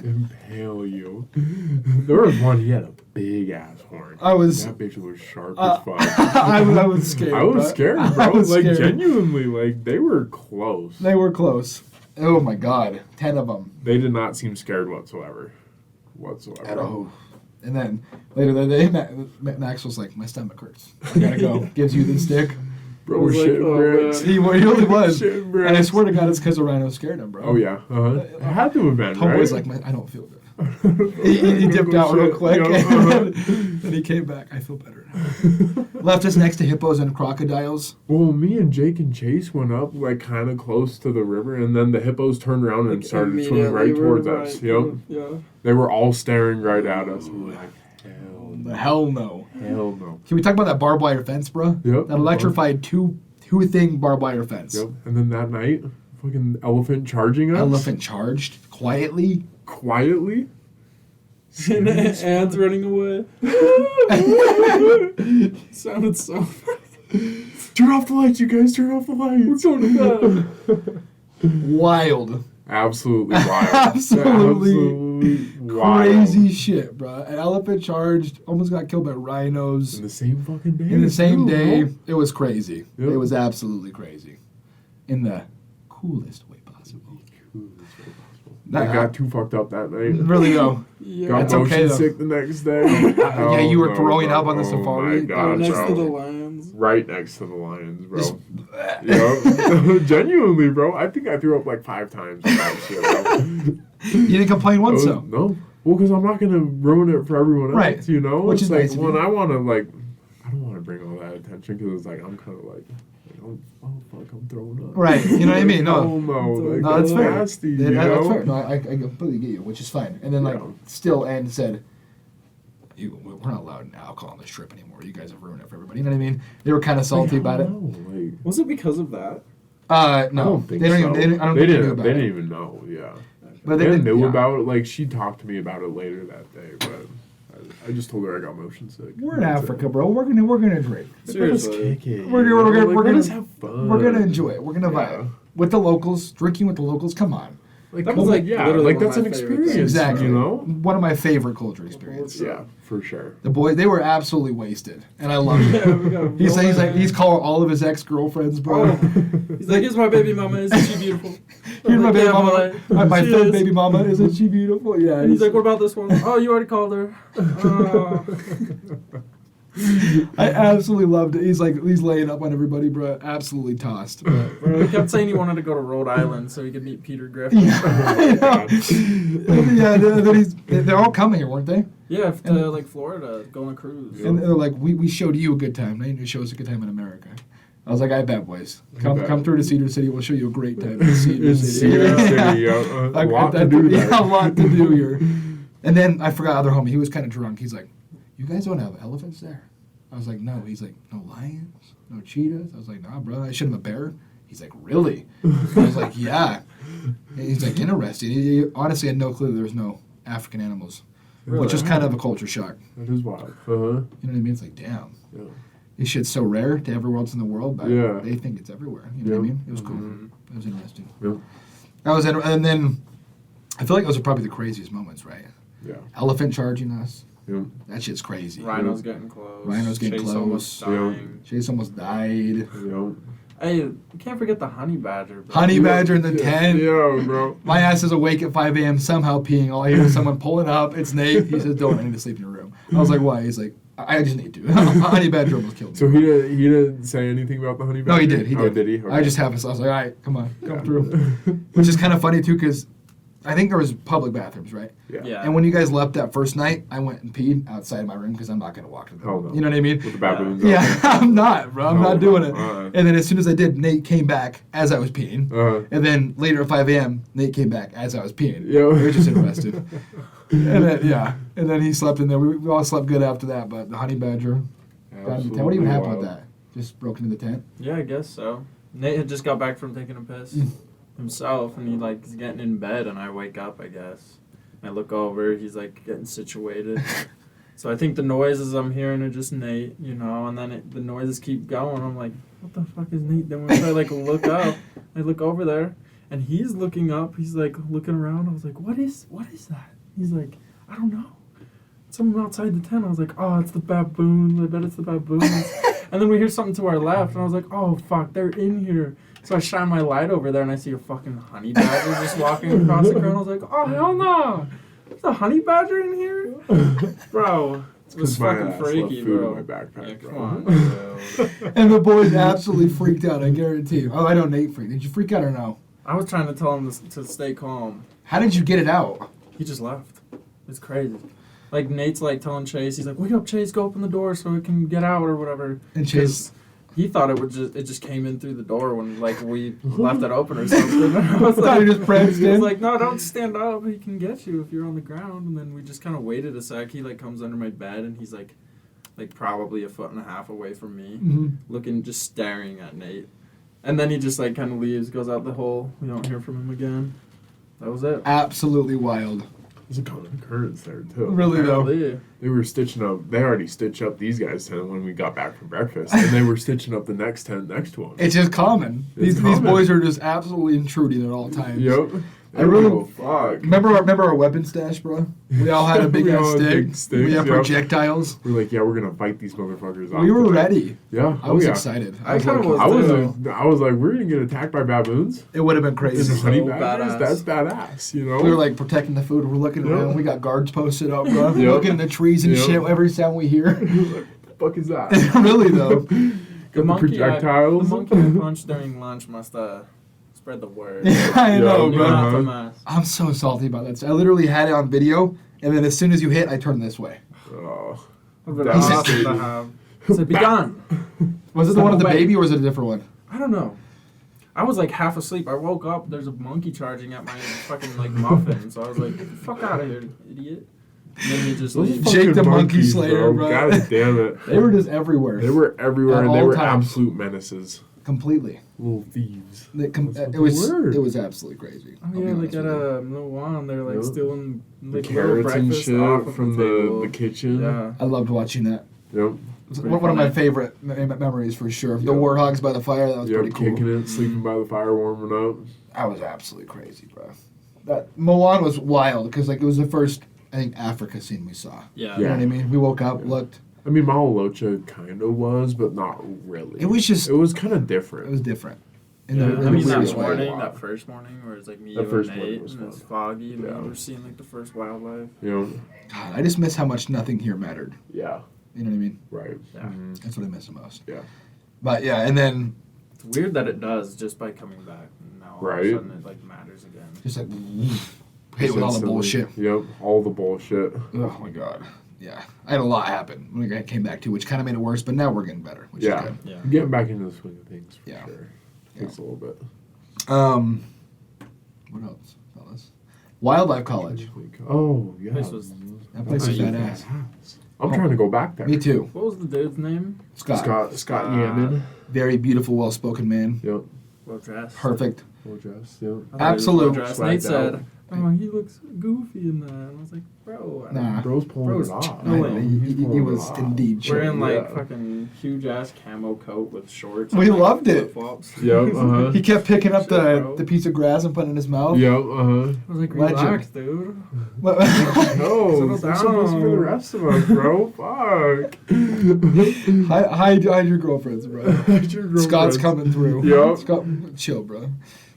Speaker 2: Impale you. There was one, he had a big ass horn.
Speaker 1: I was
Speaker 2: That bitch was sharp as fuck.
Speaker 1: I was scared.
Speaker 2: I was
Speaker 1: bro.
Speaker 2: scared,
Speaker 1: I
Speaker 2: bro.
Speaker 1: was
Speaker 2: Like,
Speaker 1: scared.
Speaker 2: genuinely, like, they were close.
Speaker 1: They were close. Oh my god, 10 of them.
Speaker 2: They did not seem scared whatsoever.
Speaker 1: At all. And then later that day, Max was like, "My stomach hurts. I gotta go." Gives you the stick.
Speaker 2: Bro,
Speaker 3: I
Speaker 2: we're
Speaker 3: was like,
Speaker 2: shitting
Speaker 3: oh,
Speaker 2: bricks.
Speaker 3: man.
Speaker 1: He really was.
Speaker 2: Shitting bricks.
Speaker 1: And I swear to God, it's because the rhinos scared him, bro.
Speaker 2: Oh, yeah. It had to have been, right?
Speaker 1: Homeboy's like, I don't feel good. He dipped out real quick, and then he came back. I feel better now. Left us next to hippos and crocodiles.
Speaker 2: Well, me and Jake and Chase went up, like, kind of close to the river, and then the hippos turned around and started swimming right towards us. Yep.
Speaker 3: Yeah.
Speaker 2: They were all staring right at us. We were like,
Speaker 1: Hell no.
Speaker 2: hell no.
Speaker 1: Can we talk about that barbed wire fence, bro?
Speaker 2: Yep.
Speaker 1: That electrified two-thing barbed wire fence.
Speaker 2: Yep. And then that night, fucking elephant charging us.
Speaker 1: Elephant charged quietly.
Speaker 2: Quietly.
Speaker 3: And ants running away. Sounded so funny.
Speaker 2: Turn off the lights, you guys. Turn off the lights.
Speaker 3: We're going to bed.
Speaker 1: Wild.
Speaker 2: Absolutely wild.
Speaker 1: Absolutely
Speaker 2: wild.
Speaker 1: Crazy shit, bro. An elephant charged, almost got killed by rhinos.
Speaker 2: In the same fucking day.
Speaker 1: In the same
Speaker 2: too,
Speaker 1: day.
Speaker 2: bro.
Speaker 1: It was crazy.
Speaker 2: Yep.
Speaker 1: It was absolutely crazy. In the coolest way possible.
Speaker 2: I got too fucked up that night.
Speaker 1: Really though.
Speaker 3: Yeah.
Speaker 2: Got
Speaker 1: It's
Speaker 2: motion
Speaker 1: okay, though.
Speaker 2: sick the next day.
Speaker 1: Yeah, you were
Speaker 2: Oh,
Speaker 1: throwing
Speaker 2: bro.
Speaker 1: up on the safari.
Speaker 2: Oh my God,
Speaker 3: next
Speaker 2: bro.
Speaker 3: to the lions.
Speaker 2: Right next to the lions, bro.
Speaker 1: Just-
Speaker 2: Yep. Genuinely, bro. I think I threw up like 5 times. In that shit, bro.
Speaker 1: You didn't complain once though.
Speaker 2: No. Well, because I'm not gonna ruin it for everyone else.
Speaker 1: Right.
Speaker 2: You know.
Speaker 1: Which
Speaker 2: It's
Speaker 1: is
Speaker 2: like
Speaker 1: nice of
Speaker 2: when
Speaker 1: you.
Speaker 2: I want to like, I don't want to bring all that attention because it's like I'm kind of like oh fuck, I'm throwing up.
Speaker 1: Right. You know what I mean? No.
Speaker 2: Oh no. Like,
Speaker 1: No, that's fair.
Speaker 2: Nasty,
Speaker 1: Yeah,
Speaker 2: you
Speaker 1: that's
Speaker 2: know?
Speaker 1: fair. No, I completely get you, which is fine. And then, like,
Speaker 2: Yeah.
Speaker 1: still, and said, we're not allowed alcohol on this trip anymore. You guys have ruined it for everybody. You know what I mean? They were kind of salty about it.
Speaker 2: Like,
Speaker 3: Was it because of that?
Speaker 1: No.
Speaker 2: I don't think
Speaker 1: they don't
Speaker 2: so.
Speaker 1: even. They didn't, I don't
Speaker 2: they
Speaker 1: think they
Speaker 2: didn't.
Speaker 1: knew about
Speaker 2: They
Speaker 1: it.
Speaker 2: didn't even know. Yeah.
Speaker 1: But
Speaker 2: They
Speaker 1: didn't-
Speaker 2: knew
Speaker 1: yeah.
Speaker 2: about it. Like she talked to me about it later that day, but I just told her I got motion sick.
Speaker 1: We're in Africa, bro. We're gonna drink.
Speaker 3: Seriously.
Speaker 1: We're gonna
Speaker 2: just have fun.
Speaker 1: We're gonna enjoy it. We're gonna
Speaker 2: Yeah.
Speaker 1: vibe with the locals. Drinking with the locals. Come on.
Speaker 2: Like,
Speaker 3: That was, like,
Speaker 2: yeah,
Speaker 3: literally
Speaker 2: like
Speaker 3: one
Speaker 2: that's
Speaker 3: of
Speaker 2: an
Speaker 3: my favorite
Speaker 2: experience.
Speaker 3: things.
Speaker 1: Exactly.
Speaker 2: You know.
Speaker 1: One of my favorite culture experiences.
Speaker 2: Yeah, for sure.
Speaker 1: The boys, they were absolutely wasted, and I loved it.
Speaker 3: Yeah, we got
Speaker 1: He's calling all of his ex-girlfriends, bro.
Speaker 3: He's like, here's my baby mama. Isn't she beautiful?
Speaker 1: Here's my
Speaker 3: Like,
Speaker 1: baby
Speaker 3: yeah,
Speaker 1: mama.
Speaker 3: but
Speaker 1: My
Speaker 3: she
Speaker 1: third
Speaker 3: is.
Speaker 1: baby mama. Isn't she beautiful? Yeah.
Speaker 3: And he's like, what about this one? Oh, you already called her.
Speaker 1: I absolutely loved it. He's laying up on everybody, bro. Absolutely tossed. But,
Speaker 3: Bro, he kept saying he wanted to go to Rhode Island so he could meet Peter Griffin.
Speaker 1: yeah, yeah. They're all coming here, weren't they?
Speaker 3: Yeah, to like Florida, go on a cruise.
Speaker 1: And they're like, we showed you a good time. Now you need to show us a good time in America. I was like, I bet, boys. Come through to Cedar City. We'll show you a great time in Cedar
Speaker 2: In
Speaker 1: City.
Speaker 2: Cedar City,
Speaker 1: Yeah.
Speaker 2: a lot to do there.
Speaker 1: Yeah, a lot to do here. And then I forgot other homie. He was kind of drunk. He's like, you guys don't have elephants there? I was like, no. He's like, no lions? No cheetahs? I was like, nah, bro. I should have a bear. He's like, really? I was like, yeah. And he's like, interesting. He honestly had no clue there was no African animals, which is kind of a culture shock.
Speaker 2: That is wild.
Speaker 1: You know what I mean? It's like, damn.
Speaker 2: Yeah.
Speaker 1: This shit's so rare to everywhere else in the world, but
Speaker 2: Yeah.
Speaker 1: they think it's everywhere. You know what I mean? It was cool.
Speaker 2: Mhm.
Speaker 1: It was interesting.
Speaker 2: Yeah.
Speaker 1: And then I feel like those are probably the craziest moments, right?
Speaker 2: Yeah.
Speaker 1: Elephant charging us.
Speaker 2: Yeah.
Speaker 1: That shit's crazy.
Speaker 3: Rhinos getting close.
Speaker 1: Rhinos getting
Speaker 3: Chase
Speaker 1: close.
Speaker 3: almost dying.
Speaker 1: Chase almost died.
Speaker 2: Yeah.
Speaker 3: Hey, you can't forget the honey badger. Bro.
Speaker 1: Honey badger in the
Speaker 2: Yeah.
Speaker 1: tent.
Speaker 2: Yeah, bro.
Speaker 1: My ass is awake at 5 a.m. somehow peeing. All I hear is someone pulling up. It's Nate. He says, "Don't, I need to sleep in your room." I was like, "Why?" He's like, "I just need to." Honey badger almost killed me.
Speaker 2: So he didn't say anything about the honey badger?
Speaker 1: No, he did. He
Speaker 2: Oh,
Speaker 1: did.
Speaker 2: did he?
Speaker 1: I
Speaker 2: Okay.
Speaker 1: just happened. So I was like, "All right, come on, come
Speaker 2: Yeah.
Speaker 1: through." Which is kind of funny too, because I think there was public bathrooms, right?
Speaker 3: Yeah.
Speaker 1: And when you guys left that first night, I went and peed outside my room because I'm not gonna walk to the
Speaker 2: Hell no.
Speaker 1: You know what I mean?
Speaker 2: With the baboons.
Speaker 1: Yeah,
Speaker 2: out there.
Speaker 1: I'm not, bro. I'm
Speaker 2: No,
Speaker 1: not doing it.
Speaker 2: uh-uh.
Speaker 1: And then as soon as I did, Nate came back as I was peeing. And then later at 5 a.m., Nate came back as I was peeing.
Speaker 2: Yo.
Speaker 1: We were just interested. And then, yeah. And then he slept in there. We all slept good after that, but the honey badger got in the tent. What even happened with that? Just broke into the tent?
Speaker 3: Yeah, I guess so. Nate had just got back from taking a piss himself, and he like is getting in bed, and I wake up, I guess. And I look over, he's like getting situated. So I think the noises I'm hearing are just Nate, you know, and then the noises keep going. I'm like, what the fuck is Nate doing? So I like look up, I look over there, and he's looking up. He's like looking around. I was like, what is that? He's like, I don't know. Someone outside the tent. I was like, oh, it's the baboons. I bet it's the baboons. And then we hear something to our left, and I was like, oh, fuck, they're in here. So I shine my light over there, and I see a fucking honey badger just walking across the ground. I was like, oh, hell no. There's a honey badger in here? Bro, It was
Speaker 2: my
Speaker 3: fucking
Speaker 2: ass
Speaker 3: freaky,
Speaker 2: left food
Speaker 3: bro.
Speaker 2: in my backpack,
Speaker 3: Yeah,
Speaker 2: bro.
Speaker 3: come on, bro.
Speaker 1: And the boys absolutely freaked out, I guarantee you. Oh, I know Nate freaked. Did you freak out or no?
Speaker 3: I was trying to tell him to stay calm.
Speaker 1: How did you get it out?
Speaker 3: He just left. It's crazy. Like, Nate's, like, telling Chase, he's like, wake up, Chase, go open the door so it can get out or whatever.
Speaker 1: And Chase...
Speaker 3: He thought it just came in through the door when, like, we left it open or something. I was
Speaker 1: thought he just pranced
Speaker 3: he was
Speaker 1: in.
Speaker 3: like, no, don't stand up. He can get you if you're on the ground. And then we just kind of waited a sec. He, like, comes under my bed, and he's, like probably 1.5 feet away from me, looking, just staring at Nate. And then he just, like, kind of leaves, goes out the hole. We don't hear from him again. That was it.
Speaker 1: Absolutely wild.
Speaker 2: There's a common occurrence there, too.
Speaker 1: Really, though.
Speaker 3: Apparently.
Speaker 2: They were stitching up. They already stitched up these guys' tent when we got back from breakfast, and they were stitching up the next tent next to them.
Speaker 1: It's just common.
Speaker 2: It's
Speaker 1: These
Speaker 2: common.
Speaker 1: boys are just absolutely intruding at all times.
Speaker 2: Yep.
Speaker 1: I really
Speaker 2: fuck.
Speaker 1: remember our weapon stash, bro. We all had a big
Speaker 2: We
Speaker 1: ass
Speaker 2: all had
Speaker 1: stick.
Speaker 2: big sticks,
Speaker 1: We had
Speaker 2: yep.
Speaker 1: projectiles.
Speaker 2: We're like, yeah, we're gonna fight these motherfuckers off.
Speaker 1: We were
Speaker 2: today.
Speaker 1: ready.
Speaker 2: Yeah,
Speaker 1: I was
Speaker 2: yeah.
Speaker 1: excited.
Speaker 3: I kinda
Speaker 1: like,
Speaker 3: was
Speaker 2: I was like, we're gonna get attacked by baboons.
Speaker 1: It would have been
Speaker 2: And
Speaker 1: crazy.
Speaker 3: So
Speaker 2: honey badgers,
Speaker 3: badass.
Speaker 2: that's badass, you know.
Speaker 1: We were like protecting the food. We're looking
Speaker 2: Yep.
Speaker 1: around. We got guards posted up, bro.
Speaker 2: Yep.
Speaker 1: Looking in the trees and
Speaker 2: Yep.
Speaker 1: shit every sound we hear.
Speaker 2: what the fuck is that?
Speaker 1: Really though.
Speaker 2: Got the projectiles.
Speaker 3: The monkey I punched during lunch must spread the word.
Speaker 1: Yeah, I know,
Speaker 2: Yeah,
Speaker 1: bro.
Speaker 3: Not the mess.
Speaker 1: I'm so salty about that. I literally had it on video, and then as soon as you hit, I turned this way.
Speaker 2: Oh.
Speaker 3: Would
Speaker 2: That
Speaker 3: have
Speaker 2: was
Speaker 3: been awesome
Speaker 2: crazy.
Speaker 3: to have. Said, be gone.
Speaker 1: Was it the one with the
Speaker 3: Wait.
Speaker 1: baby, or was it a different one?
Speaker 3: I don't know. I was like half asleep. I woke up. There's a monkey charging at my fucking like muffin. So I was like, "Get the fuck out of here, idiot!" And then he just
Speaker 2: Those
Speaker 3: leaves.
Speaker 1: Jake
Speaker 2: fucking
Speaker 1: the monkey
Speaker 2: monkeys,
Speaker 1: slayer, bro.
Speaker 2: God damn it.
Speaker 1: They were just everywhere.
Speaker 2: They were everywhere,
Speaker 1: At
Speaker 2: and they
Speaker 1: all
Speaker 2: were
Speaker 1: times.
Speaker 2: absolute menaces.
Speaker 1: Completely.
Speaker 2: Little thieves.
Speaker 1: It
Speaker 2: That's
Speaker 1: was
Speaker 2: the word.
Speaker 1: it was absolutely crazy.
Speaker 3: Oh
Speaker 1: I'll be
Speaker 3: yeah, like
Speaker 1: honest
Speaker 3: at
Speaker 1: with you.
Speaker 3: Milan, they're like
Speaker 2: Yep.
Speaker 3: stealing
Speaker 2: The
Speaker 3: like little
Speaker 2: carrots and
Speaker 3: breakfast
Speaker 2: shit
Speaker 3: off of
Speaker 2: from
Speaker 3: the table.
Speaker 2: the kitchen.
Speaker 3: Yeah.
Speaker 1: I loved watching that.
Speaker 2: Yep.
Speaker 1: It was
Speaker 3: Pretty
Speaker 1: one of my
Speaker 3: funny.
Speaker 1: favorite memories for sure. The
Speaker 2: Yep.
Speaker 1: warthogs by the fire, that was
Speaker 2: Yep,
Speaker 1: pretty cool.
Speaker 2: kicking it, sleeping by the fire, warming up.
Speaker 1: That was absolutely crazy, bro. That Milan was wild because like it was the first I think Africa scene we saw.
Speaker 3: Yeah.
Speaker 1: You know
Speaker 2: Yeah.
Speaker 1: what I mean? We woke up,
Speaker 2: Yeah.
Speaker 1: looked.
Speaker 2: I mean, Mahalocha kind of was, but not really.
Speaker 1: It was just
Speaker 2: It was kind of different.
Speaker 1: it was different. In
Speaker 3: Yeah,
Speaker 1: the, in
Speaker 3: I
Speaker 1: the
Speaker 3: mean that
Speaker 1: weirdest way.
Speaker 3: morning,
Speaker 2: Wow.
Speaker 3: that first morning, where it's like me,
Speaker 2: That
Speaker 3: you,
Speaker 2: first
Speaker 3: and
Speaker 2: morning
Speaker 3: Nate,
Speaker 2: was
Speaker 3: and it's
Speaker 2: fun.
Speaker 3: foggy, and
Speaker 2: Yeah.
Speaker 3: we were seeing like the first wildlife.
Speaker 2: You know?
Speaker 1: God, I just miss how much nothing here mattered.
Speaker 2: Yeah.
Speaker 1: You know what I mean?
Speaker 2: Right.
Speaker 3: Yeah.
Speaker 2: Mhm.
Speaker 1: That's what I miss the most.
Speaker 2: Yeah.
Speaker 1: But yeah, and then
Speaker 3: It's weird that it does just by coming back. And now all
Speaker 2: Right.
Speaker 3: of a sudden it like matters again.
Speaker 1: just like hit with all the
Speaker 2: Instantly.
Speaker 1: bullshit.
Speaker 2: Yep. All the bullshit.
Speaker 1: Oh my god. Yeah, I had a lot happen when I came back too, which kind of made it worse. But now we're getting better, which
Speaker 2: Yeah.
Speaker 1: is good.
Speaker 3: Yeah.
Speaker 2: Getting back into the swing of things for
Speaker 1: Yeah.
Speaker 2: sure. Takes a little bit.
Speaker 1: What else, fellas? Wildlife College.
Speaker 2: Oh, yeah.
Speaker 3: Place was-
Speaker 1: That place is badass.
Speaker 2: I'm trying to go back there.
Speaker 1: Me too.
Speaker 3: What was the dude's name?
Speaker 1: Scott.
Speaker 2: Scott Yamin.
Speaker 1: Very beautiful, well-spoken man.
Speaker 2: Yep.
Speaker 3: Well dressed.
Speaker 1: Perfect.
Speaker 2: Full dress. Yep.
Speaker 1: Absolute.
Speaker 3: Well
Speaker 2: Swagged
Speaker 3: Nate said,
Speaker 2: out.
Speaker 3: "Oh, he looks goofy in that." And I was like, "Bro, I don't-
Speaker 1: Nah.
Speaker 2: Bro's pulling
Speaker 3: Bro's
Speaker 2: it off.
Speaker 3: chilling.
Speaker 1: I-
Speaker 3: He's
Speaker 1: he
Speaker 2: pulling it
Speaker 1: was
Speaker 2: off.
Speaker 1: indeed
Speaker 3: we're
Speaker 1: chilling.
Speaker 3: in like
Speaker 2: Yeah.
Speaker 3: fucking huge ass camo coat with shorts."
Speaker 1: We
Speaker 3: and, like,
Speaker 1: loved it.
Speaker 3: flip-flops.
Speaker 2: Yep. Uh-huh.
Speaker 1: He kept picking up
Speaker 3: Shit,
Speaker 1: the
Speaker 3: bro.
Speaker 1: piece of grass and putting it in his mouth.
Speaker 2: Yep. Uh-huh.
Speaker 3: I was like,
Speaker 1: Legend.
Speaker 3: "Relax, dude."
Speaker 2: No,
Speaker 3: Settle
Speaker 2: it's supposed to be the
Speaker 3: down.
Speaker 2: rest of us, bro. Fuck.
Speaker 1: hide your girlfriends, bro. Scott's coming through.
Speaker 2: Yep.
Speaker 1: Scott, chill, bro.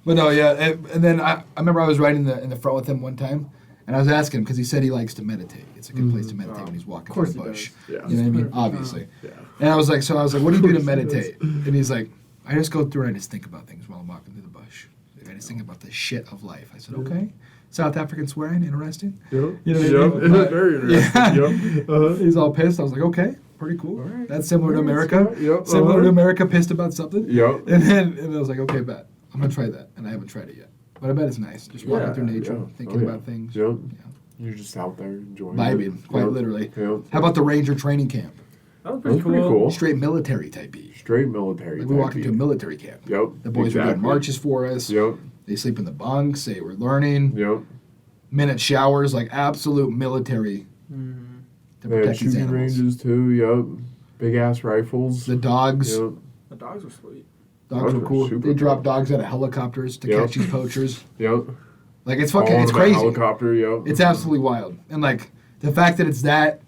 Speaker 1: But no, yeah, and then I remember I was riding in the front with him one time, and I was asking him because he said he likes to meditate. It's a good place to meditate when he's walking
Speaker 3: Of course
Speaker 1: through the
Speaker 3: he
Speaker 1: bush.
Speaker 3: does.
Speaker 2: Yeah.
Speaker 1: You know what I mean?
Speaker 3: 100%.
Speaker 1: Obviously.
Speaker 2: Yeah.
Speaker 1: And I was like, what do you do to
Speaker 2: course he
Speaker 1: meditate? And he's like, I just go through and I just think about things while I'm walking through the bush. Like, I just think about the shit of life. I said, okay. South African swearing, interesting.
Speaker 2: Yep.
Speaker 1: You know what I
Speaker 2: Yep.
Speaker 1: mean? But-
Speaker 2: Very interesting.
Speaker 1: Yeah.
Speaker 2: Yep. Uh-huh.
Speaker 1: He's all pissed. I was like, okay, pretty cool.
Speaker 2: All right.
Speaker 1: That's similar to
Speaker 2: All right,
Speaker 1: America.
Speaker 2: Scott. Yep.
Speaker 1: Similar
Speaker 2: Uh-huh.
Speaker 1: to America, pissed about something.
Speaker 2: Yep.
Speaker 1: And I was like, okay, bet. I'm going to try that. And I haven't tried it yet. But I bet it's nice. Just walking
Speaker 3: Yeah,
Speaker 1: through nature,
Speaker 2: yeah.
Speaker 1: thinking
Speaker 2: Oh, yeah.
Speaker 1: about things.
Speaker 2: Yep.
Speaker 1: Yeah.
Speaker 2: You're just out there enjoying
Speaker 1: Vibing,
Speaker 2: it.
Speaker 1: quite
Speaker 2: Yep.
Speaker 1: literally.
Speaker 2: Yep.
Speaker 1: How about the Ranger training camp?
Speaker 3: That was
Speaker 2: That was pretty cool.
Speaker 1: Straight military type E.
Speaker 2: Straight military.
Speaker 1: Like we
Speaker 2: type
Speaker 1: walk into a
Speaker 2: beat.
Speaker 1: military camp.
Speaker 2: Yep.
Speaker 1: The boys were doing marches for us.
Speaker 2: Yep.
Speaker 1: They sleep in the bunks. They were learning.
Speaker 2: Yep.
Speaker 1: Minute showers, like absolute military
Speaker 3: Mhm.
Speaker 1: to
Speaker 2: They had
Speaker 1: protect these
Speaker 2: shooting
Speaker 1: animals.
Speaker 2: ranges too. Yep. Big ass rifles.
Speaker 1: The dogs.
Speaker 2: Yep.
Speaker 3: The dogs were sweet.
Speaker 1: Dogs were
Speaker 2: Dogs were
Speaker 1: cool.
Speaker 2: super
Speaker 1: They drop
Speaker 2: cool.
Speaker 1: dogs out of helicopters to
Speaker 2: Yep.
Speaker 1: catch these poachers.
Speaker 2: Yep.
Speaker 1: Like it's fucking,
Speaker 2: All
Speaker 1: it's
Speaker 2: in a
Speaker 1: crazy.
Speaker 2: Helicopter. Yep.
Speaker 1: It's absolutely wild. And like the fact that it's that,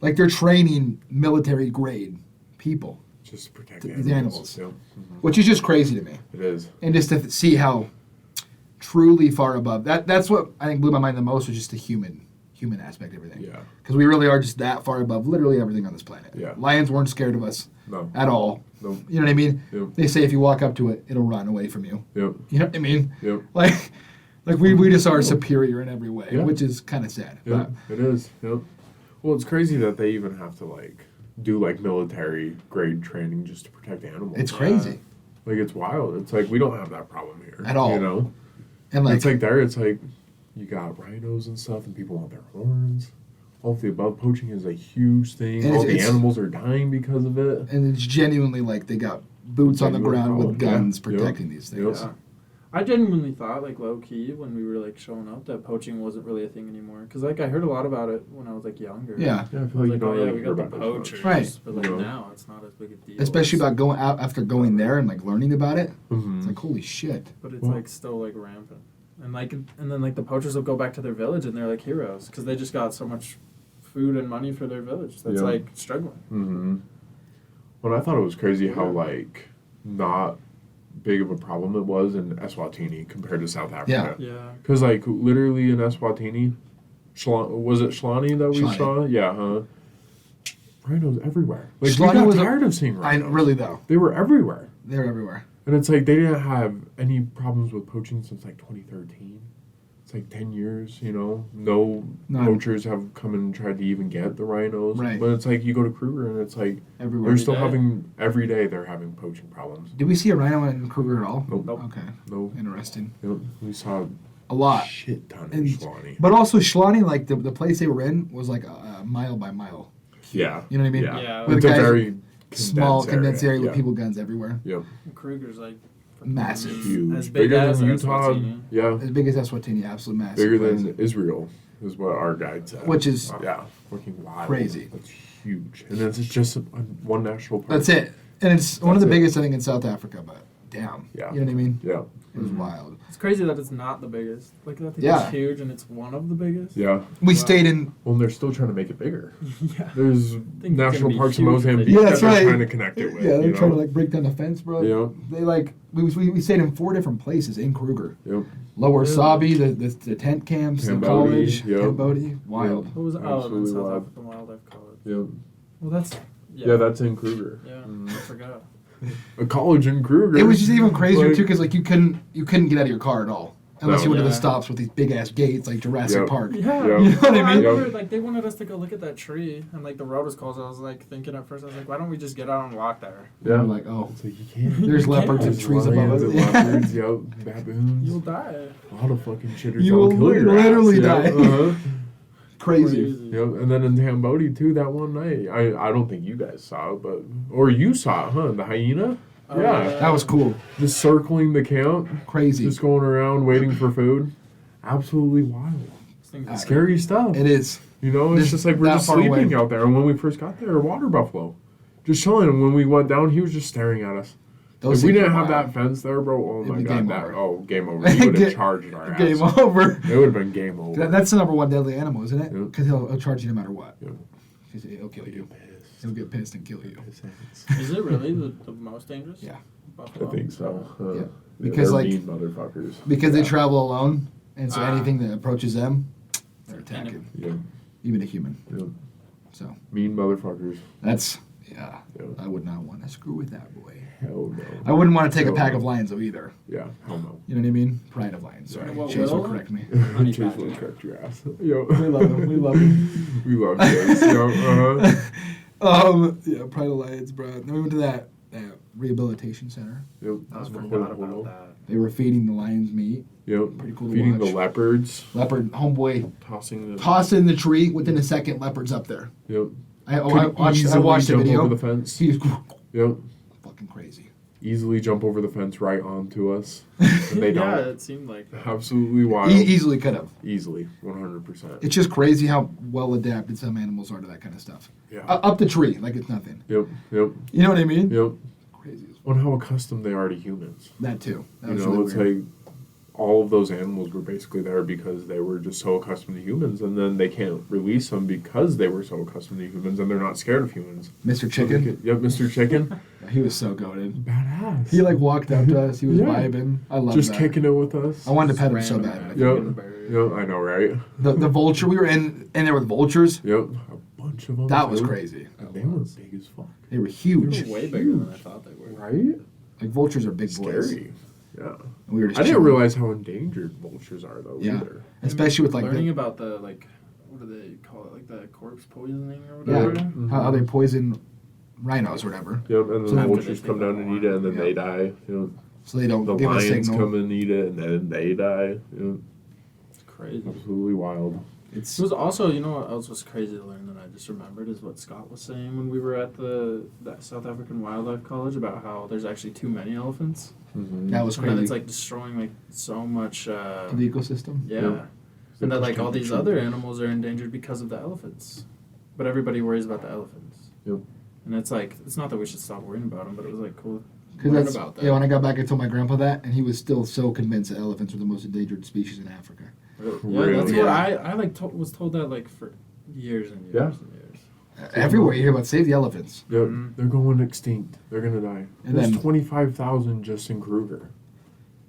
Speaker 1: like they're training military grade people,
Speaker 2: just to protect
Speaker 1: these
Speaker 2: the
Speaker 1: animals.
Speaker 2: Yep. Mhm.
Speaker 1: which is just crazy to me.
Speaker 2: It is.
Speaker 1: And just to see how truly far above that's what I think blew my mind the most was just the human human aspect of everything.
Speaker 2: Yeah.
Speaker 1: Because we really are just that far above literally everything on this planet.
Speaker 2: Yeah.
Speaker 1: Lions weren't scared of us
Speaker 2: No.
Speaker 1: at all.
Speaker 2: Nope.
Speaker 1: You know what I mean?
Speaker 2: Yep.
Speaker 1: They say if you walk up to it, it'll run away from you.
Speaker 2: Yep.
Speaker 1: You know what I mean?
Speaker 2: Yep.
Speaker 1: Like we just are superior in every way,
Speaker 2: Yeah.
Speaker 1: which is kind of sad.
Speaker 2: Yep. It is. Yep. Well, it's crazy that they even have to like do like military grade training just to protect animals.
Speaker 1: It's crazy.
Speaker 2: Like it's wild. It's like we don't have that problem here
Speaker 1: At all.
Speaker 2: You know,
Speaker 1: And like,
Speaker 2: it's like there. It's like you got rhinos and stuff, and people want their horns. All of the above. Poaching is a huge thing.
Speaker 1: And
Speaker 2: All the
Speaker 1: it's-
Speaker 2: animals are dying because of it.
Speaker 1: and it's genuinely like they got boots on the
Speaker 2: Genuine
Speaker 1: ground with
Speaker 2: problem, yeah.
Speaker 1: guns
Speaker 2: Yep.
Speaker 1: protecting these things.
Speaker 2: Yep.
Speaker 3: I genuinely thought, like, low-key, when we were, like, showing up, that poaching wasn't really a thing anymore. Because, like, I heard a lot about it when I was, like, younger.
Speaker 1: Yeah.
Speaker 2: Yeah, I feel
Speaker 3: I
Speaker 2: like
Speaker 3: was
Speaker 2: you
Speaker 3: like,
Speaker 2: don't
Speaker 3: oh, yeah,
Speaker 2: really
Speaker 3: we
Speaker 2: hear
Speaker 3: got the
Speaker 2: about this
Speaker 3: poachers.
Speaker 2: much.
Speaker 1: Right.
Speaker 3: But, like,
Speaker 2: No.
Speaker 3: now it's not as big a deal.
Speaker 1: Especially
Speaker 3: It's-
Speaker 1: about going out after going there and like learning about it.
Speaker 2: Mhm.
Speaker 1: It's like holy shit.
Speaker 3: But it's,
Speaker 2: Well-
Speaker 3: like, still, like, rampant. And, like, and then, like, the poachers will go back to their village and they're, like, heroes. Because they just got so much food and money for their village that's,
Speaker 2: Yeah.
Speaker 3: like, struggling.
Speaker 2: Mm-hmm. Well, I thought it was crazy how like not big of a problem it was in Eswatini compared to South Africa.
Speaker 3: Yeah.
Speaker 2: Because like literally in Eswatini, was it Shlani that we
Speaker 1: Shlani.
Speaker 2: saw? Yeah, huh? Rhinos everywhere. Like
Speaker 1: Shlani
Speaker 2: we got
Speaker 1: was a-
Speaker 2: tired of seeing
Speaker 1: I
Speaker 2: rhinos.
Speaker 1: really though.
Speaker 2: They were everywhere,
Speaker 1: They're everywhere.
Speaker 2: and it's like they didn't have any problems with poaching since like 2013. It's like 10 years, you know. No
Speaker 1: None.
Speaker 2: poachers have come and tried to even get the rhinos.
Speaker 1: Right.
Speaker 2: But it's like you go to Kruger and it's like
Speaker 1: Everywhere.
Speaker 2: they're still
Speaker 3: day.
Speaker 2: having every day they're having poaching problems.
Speaker 1: Did we see a rhino in Kruger at all?
Speaker 2: Nope.
Speaker 3: Nope.
Speaker 1: Okay.
Speaker 2: No,
Speaker 1: Interesting.
Speaker 2: yep. We saw
Speaker 1: A lot.
Speaker 2: shit ton of
Speaker 1: And-
Speaker 2: Shlani.
Speaker 1: But also Shlani, like the place they were in was like a mile by mile.
Speaker 2: Yeah.
Speaker 1: You know what I mean?
Speaker 2: Yeah.
Speaker 3: Yeah.
Speaker 1: With
Speaker 2: It's a
Speaker 1: guys-
Speaker 2: very
Speaker 1: Small condensed area with
Speaker 2: Yeah.
Speaker 1: people guns everywhere.
Speaker 2: Yep.
Speaker 3: And Kruger's, like,
Speaker 1: Massive.
Speaker 2: Huge.
Speaker 3: As big
Speaker 2: Bigger
Speaker 3: as
Speaker 2: than Utah.
Speaker 3: Eswatini.
Speaker 2: Yeah.
Speaker 1: As big as Eswatini, absolute massive.
Speaker 2: Bigger
Speaker 1: place.
Speaker 2: than Israel is what our guide said.
Speaker 1: Which is
Speaker 2: yeah, fucking wild.
Speaker 1: crazy.
Speaker 2: That's huge. And it's just one national park.
Speaker 1: That's it. And it's one of
Speaker 2: That's
Speaker 1: the
Speaker 2: it.
Speaker 1: biggest I think in South Africa, but damn.
Speaker 2: Yeah.
Speaker 1: You know what I mean?
Speaker 2: Yeah.
Speaker 1: It was
Speaker 2: Mhm.
Speaker 1: wild.
Speaker 3: It's crazy that it's not the biggest. Like, I think
Speaker 1: Yeah.
Speaker 3: it's huge and it's one of the biggest.
Speaker 2: Yeah.
Speaker 1: We
Speaker 3: Wow.
Speaker 1: stayed in
Speaker 2: Well, and they're still trying to make it bigger.
Speaker 3: Yeah.
Speaker 2: There's
Speaker 3: think it's
Speaker 2: national
Speaker 3: gonna be
Speaker 2: parks in
Speaker 3: huge if they
Speaker 2: Mozambique
Speaker 3: do
Speaker 1: Yeah,
Speaker 2: that
Speaker 1: that's
Speaker 2: they're
Speaker 1: right.
Speaker 2: trying to connect it with.
Speaker 1: Yeah, they're
Speaker 2: you
Speaker 1: trying to
Speaker 2: know?
Speaker 1: like break down the fence, bro.
Speaker 2: Yeah.
Speaker 1: They like we stayed in 4 different places in Kruger.
Speaker 2: Yep.
Speaker 1: Lower
Speaker 3: Really?
Speaker 1: Sabi, the tent camps, the
Speaker 2: Cambodia,
Speaker 1: college,
Speaker 2: yep.
Speaker 1: Cambodia, wild.
Speaker 3: What was
Speaker 2: Absolutely
Speaker 3: South
Speaker 2: wild.
Speaker 3: African Wildlife College?
Speaker 2: Yep.
Speaker 3: Well, that's
Speaker 2: Yeah, that's in Kruger.
Speaker 3: yeah.
Speaker 2: Mhm.
Speaker 3: I forgot.
Speaker 2: A college in Kruger.
Speaker 1: It was just even crazier
Speaker 2: Like-
Speaker 1: too, because like you couldn't get out of your car at all unless
Speaker 2: No.
Speaker 1: you went to the
Speaker 3: Yeah.
Speaker 1: stops with these big ass gates like Jurassic
Speaker 2: Yep.
Speaker 1: Park.
Speaker 3: Yeah,
Speaker 2: Yeah.
Speaker 1: You know what I
Speaker 3: Well,
Speaker 1: mean?
Speaker 3: remember, like they wanted us to go look at that tree, and like the road was closed. I was like thinking at first, I was like, why don't we just get out and walk there?
Speaker 2: Yeah.
Speaker 1: We're like, oh,
Speaker 2: It's like you can't.
Speaker 1: there's
Speaker 3: You
Speaker 1: leopards
Speaker 3: can't.
Speaker 1: and trees above
Speaker 2: Lions
Speaker 1: us.
Speaker 2: and leopards, yep, baboons.
Speaker 3: You'll die.
Speaker 2: A lot of fucking shitters
Speaker 1: You
Speaker 2: that'll
Speaker 1: will
Speaker 2: kill your
Speaker 1: literally
Speaker 2: ass.
Speaker 1: die.
Speaker 2: Yep. Uh-huh.
Speaker 1: Crazy.
Speaker 2: Yep. And then in Cambodia too, that one night, I don't think you guys saw it, but or you saw it, huh? The hyena.
Speaker 3: Oh,
Speaker 2: Yeah.
Speaker 1: That was cool.
Speaker 2: Just circling the camp,
Speaker 1: Crazy.
Speaker 2: just going around waiting for food. Absolutely wild.
Speaker 3: This thing's
Speaker 1: Uh,
Speaker 2: Scary stuff.
Speaker 1: It is.
Speaker 2: You know, it's
Speaker 1: This-
Speaker 2: just like we're
Speaker 1: that
Speaker 2: just
Speaker 1: far
Speaker 2: sleeping
Speaker 1: away.
Speaker 2: out there. And when we first got there, a water buffalo, just chilling. And when we went down, he was just staring at us.
Speaker 1: Those
Speaker 2: If we
Speaker 1: things
Speaker 2: didn't
Speaker 1: are
Speaker 2: have
Speaker 1: wild.
Speaker 2: that fence there, bro, oh
Speaker 1: It'd
Speaker 2: my
Speaker 1: be
Speaker 2: god,
Speaker 1: game
Speaker 2: that
Speaker 1: over.
Speaker 2: game over. He would have
Speaker 1: Ga-
Speaker 2: charged our ass.
Speaker 1: Game over.
Speaker 2: It would have been game over.
Speaker 1: That's the number one deadly animal, isn't it?
Speaker 2: Yeah.
Speaker 1: Because he'll charge you no matter what.
Speaker 2: Yeah.
Speaker 1: 'Cause he'll kill you.
Speaker 2: Pissed.
Speaker 1: He'll get pissed and kill you.
Speaker 3: Is it really the most dangerous?
Speaker 1: Yeah.
Speaker 2: I
Speaker 3: Buffalo?
Speaker 2: think so.
Speaker 1: Yeah. Because,
Speaker 2: they're
Speaker 1: like-
Speaker 2: mean motherfuckers.
Speaker 1: Because they
Speaker 2: Yeah.
Speaker 1: travel alone, and so
Speaker 3: Ah.
Speaker 1: anything that approaches them, they're
Speaker 3: Enemy.
Speaker 1: attacking.
Speaker 2: Yeah.
Speaker 1: Even a human.
Speaker 2: Yeah.
Speaker 1: So
Speaker 2: Mean motherfuckers.
Speaker 1: that's yeah.
Speaker 2: Yeah.
Speaker 1: I would not want to screw with that boy.
Speaker 2: Hell no.
Speaker 1: I wouldn't want to take a
Speaker 2: Hell
Speaker 1: pack
Speaker 2: no.
Speaker 1: of lions though either.
Speaker 2: Yeah. Hell no.
Speaker 1: You know what I mean? Pride of lions. Sorry,
Speaker 3: What
Speaker 1: Chase will
Speaker 3: will?
Speaker 1: correct me.
Speaker 3: Honey
Speaker 2: Chase
Speaker 3: badger.
Speaker 2: will correct your ass. Yo.
Speaker 1: We love him. We love him.
Speaker 2: We love Chase. Yo. Uh-huh.
Speaker 1: Yeah, Pride of Lions, bro. Then we went to that rehabilitation center.
Speaker 2: Yep.
Speaker 3: I
Speaker 2: Hold
Speaker 3: forgot
Speaker 2: on.
Speaker 3: about that.
Speaker 1: They were feeding the lions meat.
Speaker 2: Yep.
Speaker 1: Pretty cool to
Speaker 2: Feeding
Speaker 1: watch.
Speaker 2: the leopards.
Speaker 1: Leopard, homeboy,
Speaker 2: Tossing the.
Speaker 1: tossed in the tree. Within a second, leopard's up there.
Speaker 2: Yep.
Speaker 1: I
Speaker 2: Could
Speaker 1: watched the
Speaker 2: easily
Speaker 1: video.
Speaker 2: jump over the fence.
Speaker 1: He's
Speaker 2: Yep.
Speaker 1: fucking crazy.
Speaker 2: Easily jump over the fence right onto us. And they
Speaker 3: Yeah,
Speaker 2: don't.
Speaker 3: it seemed like that.
Speaker 2: Absolutely wild.
Speaker 1: Easily could have.
Speaker 2: Easily. 100%.
Speaker 1: It's just crazy how well adapted some animals are to that kind of stuff.
Speaker 2: Yeah.
Speaker 1: Up the tree, like it's nothing.
Speaker 2: Yep. Yep.
Speaker 1: You know what I mean?
Speaker 2: Yep.
Speaker 1: Crazy as
Speaker 2: On how accustomed they are to humans.
Speaker 1: that too. That
Speaker 2: You
Speaker 1: was
Speaker 2: know,
Speaker 1: really
Speaker 2: it's
Speaker 1: weird.
Speaker 2: like all of those animals were basically there because they were just so accustomed to humans, and then they can't release them because they were so accustomed to humans, and they're not scared of humans.
Speaker 1: Mr.
Speaker 2: So they
Speaker 1: Chicken,
Speaker 2: could- yep, Mr. Chicken.
Speaker 1: he was so goated.
Speaker 2: Badass.
Speaker 1: He like walked up to us. He was
Speaker 2: Yeah.
Speaker 1: vibing. I love
Speaker 2: just
Speaker 1: that.
Speaker 2: kicking it with us.
Speaker 1: I wanted to pet him so
Speaker 3: Random
Speaker 1: bad.
Speaker 3: ass
Speaker 2: Yep.
Speaker 3: in the bird.
Speaker 2: Yep, I know, right?
Speaker 1: The vulture, we were in there with vultures.
Speaker 2: Yep, a bunch of them.
Speaker 1: That was
Speaker 2: too.
Speaker 1: crazy.
Speaker 2: And they were big as fuck.
Speaker 1: They were
Speaker 3: They
Speaker 1: huge.
Speaker 3: were way bigger than I thought they were.
Speaker 2: Right?
Speaker 1: Like vultures are big boys.
Speaker 2: Scary. Yeah.
Speaker 1: And we were just
Speaker 2: I didn't
Speaker 1: chilling.
Speaker 2: realize how endangered vultures are, though,
Speaker 1: Yeah.
Speaker 2: either.
Speaker 1: Especially with like
Speaker 3: learning about the like, what do they call it? Like the corpse poisoning or
Speaker 1: yeah,
Speaker 3: whatever.
Speaker 1: how they poison rhinos or whatever,
Speaker 2: Yep, and then
Speaker 1: So
Speaker 2: the
Speaker 3: after
Speaker 2: vultures
Speaker 3: they
Speaker 2: come
Speaker 3: take
Speaker 2: down
Speaker 3: the
Speaker 2: and eat it, and then
Speaker 1: Yeah.
Speaker 2: they die.
Speaker 1: so they don't
Speaker 2: The
Speaker 1: give a
Speaker 2: lions
Speaker 1: signal.
Speaker 2: come and eat it, and then they die.
Speaker 3: It's crazy.
Speaker 2: Absolutely wild.
Speaker 1: It's
Speaker 3: It was also, you know what else was crazy to learn that I just remembered is what Scott was saying when we were at the South African Wildlife College about how there's actually too many elephants.
Speaker 2: Mm-hmm.
Speaker 1: that was
Speaker 3: And then
Speaker 1: crazy.
Speaker 3: it's like destroying like so much.
Speaker 1: The ecosystem.
Speaker 3: Yeah.
Speaker 2: Yep.
Speaker 3: And that
Speaker 2: Just
Speaker 3: like all
Speaker 2: taking
Speaker 3: these
Speaker 2: the
Speaker 3: other
Speaker 2: trees.
Speaker 3: animals are endangered because of the elephants. But everybody worries about the elephants.
Speaker 2: Yep.
Speaker 3: And it's like, it's not that we should stop worrying about them, but it was like cool to
Speaker 1: Because
Speaker 3: learn
Speaker 1: that's
Speaker 3: about that.
Speaker 1: yeah. When I got back, I told my grandpa that, and he was still so convinced that elephants were the most endangered species in Africa.
Speaker 3: Yeah,
Speaker 2: Really?
Speaker 3: that's what
Speaker 1: Yeah.
Speaker 3: I like was told that like for years and years
Speaker 2: Yeah.
Speaker 3: and years.
Speaker 1: Everywhere you hear about save the elephants.
Speaker 2: Yep,
Speaker 3: Mhm.
Speaker 2: they're going extinct. They're gonna die.
Speaker 1: And
Speaker 2: There's
Speaker 1: then-
Speaker 2: 25,000 just in Kruger,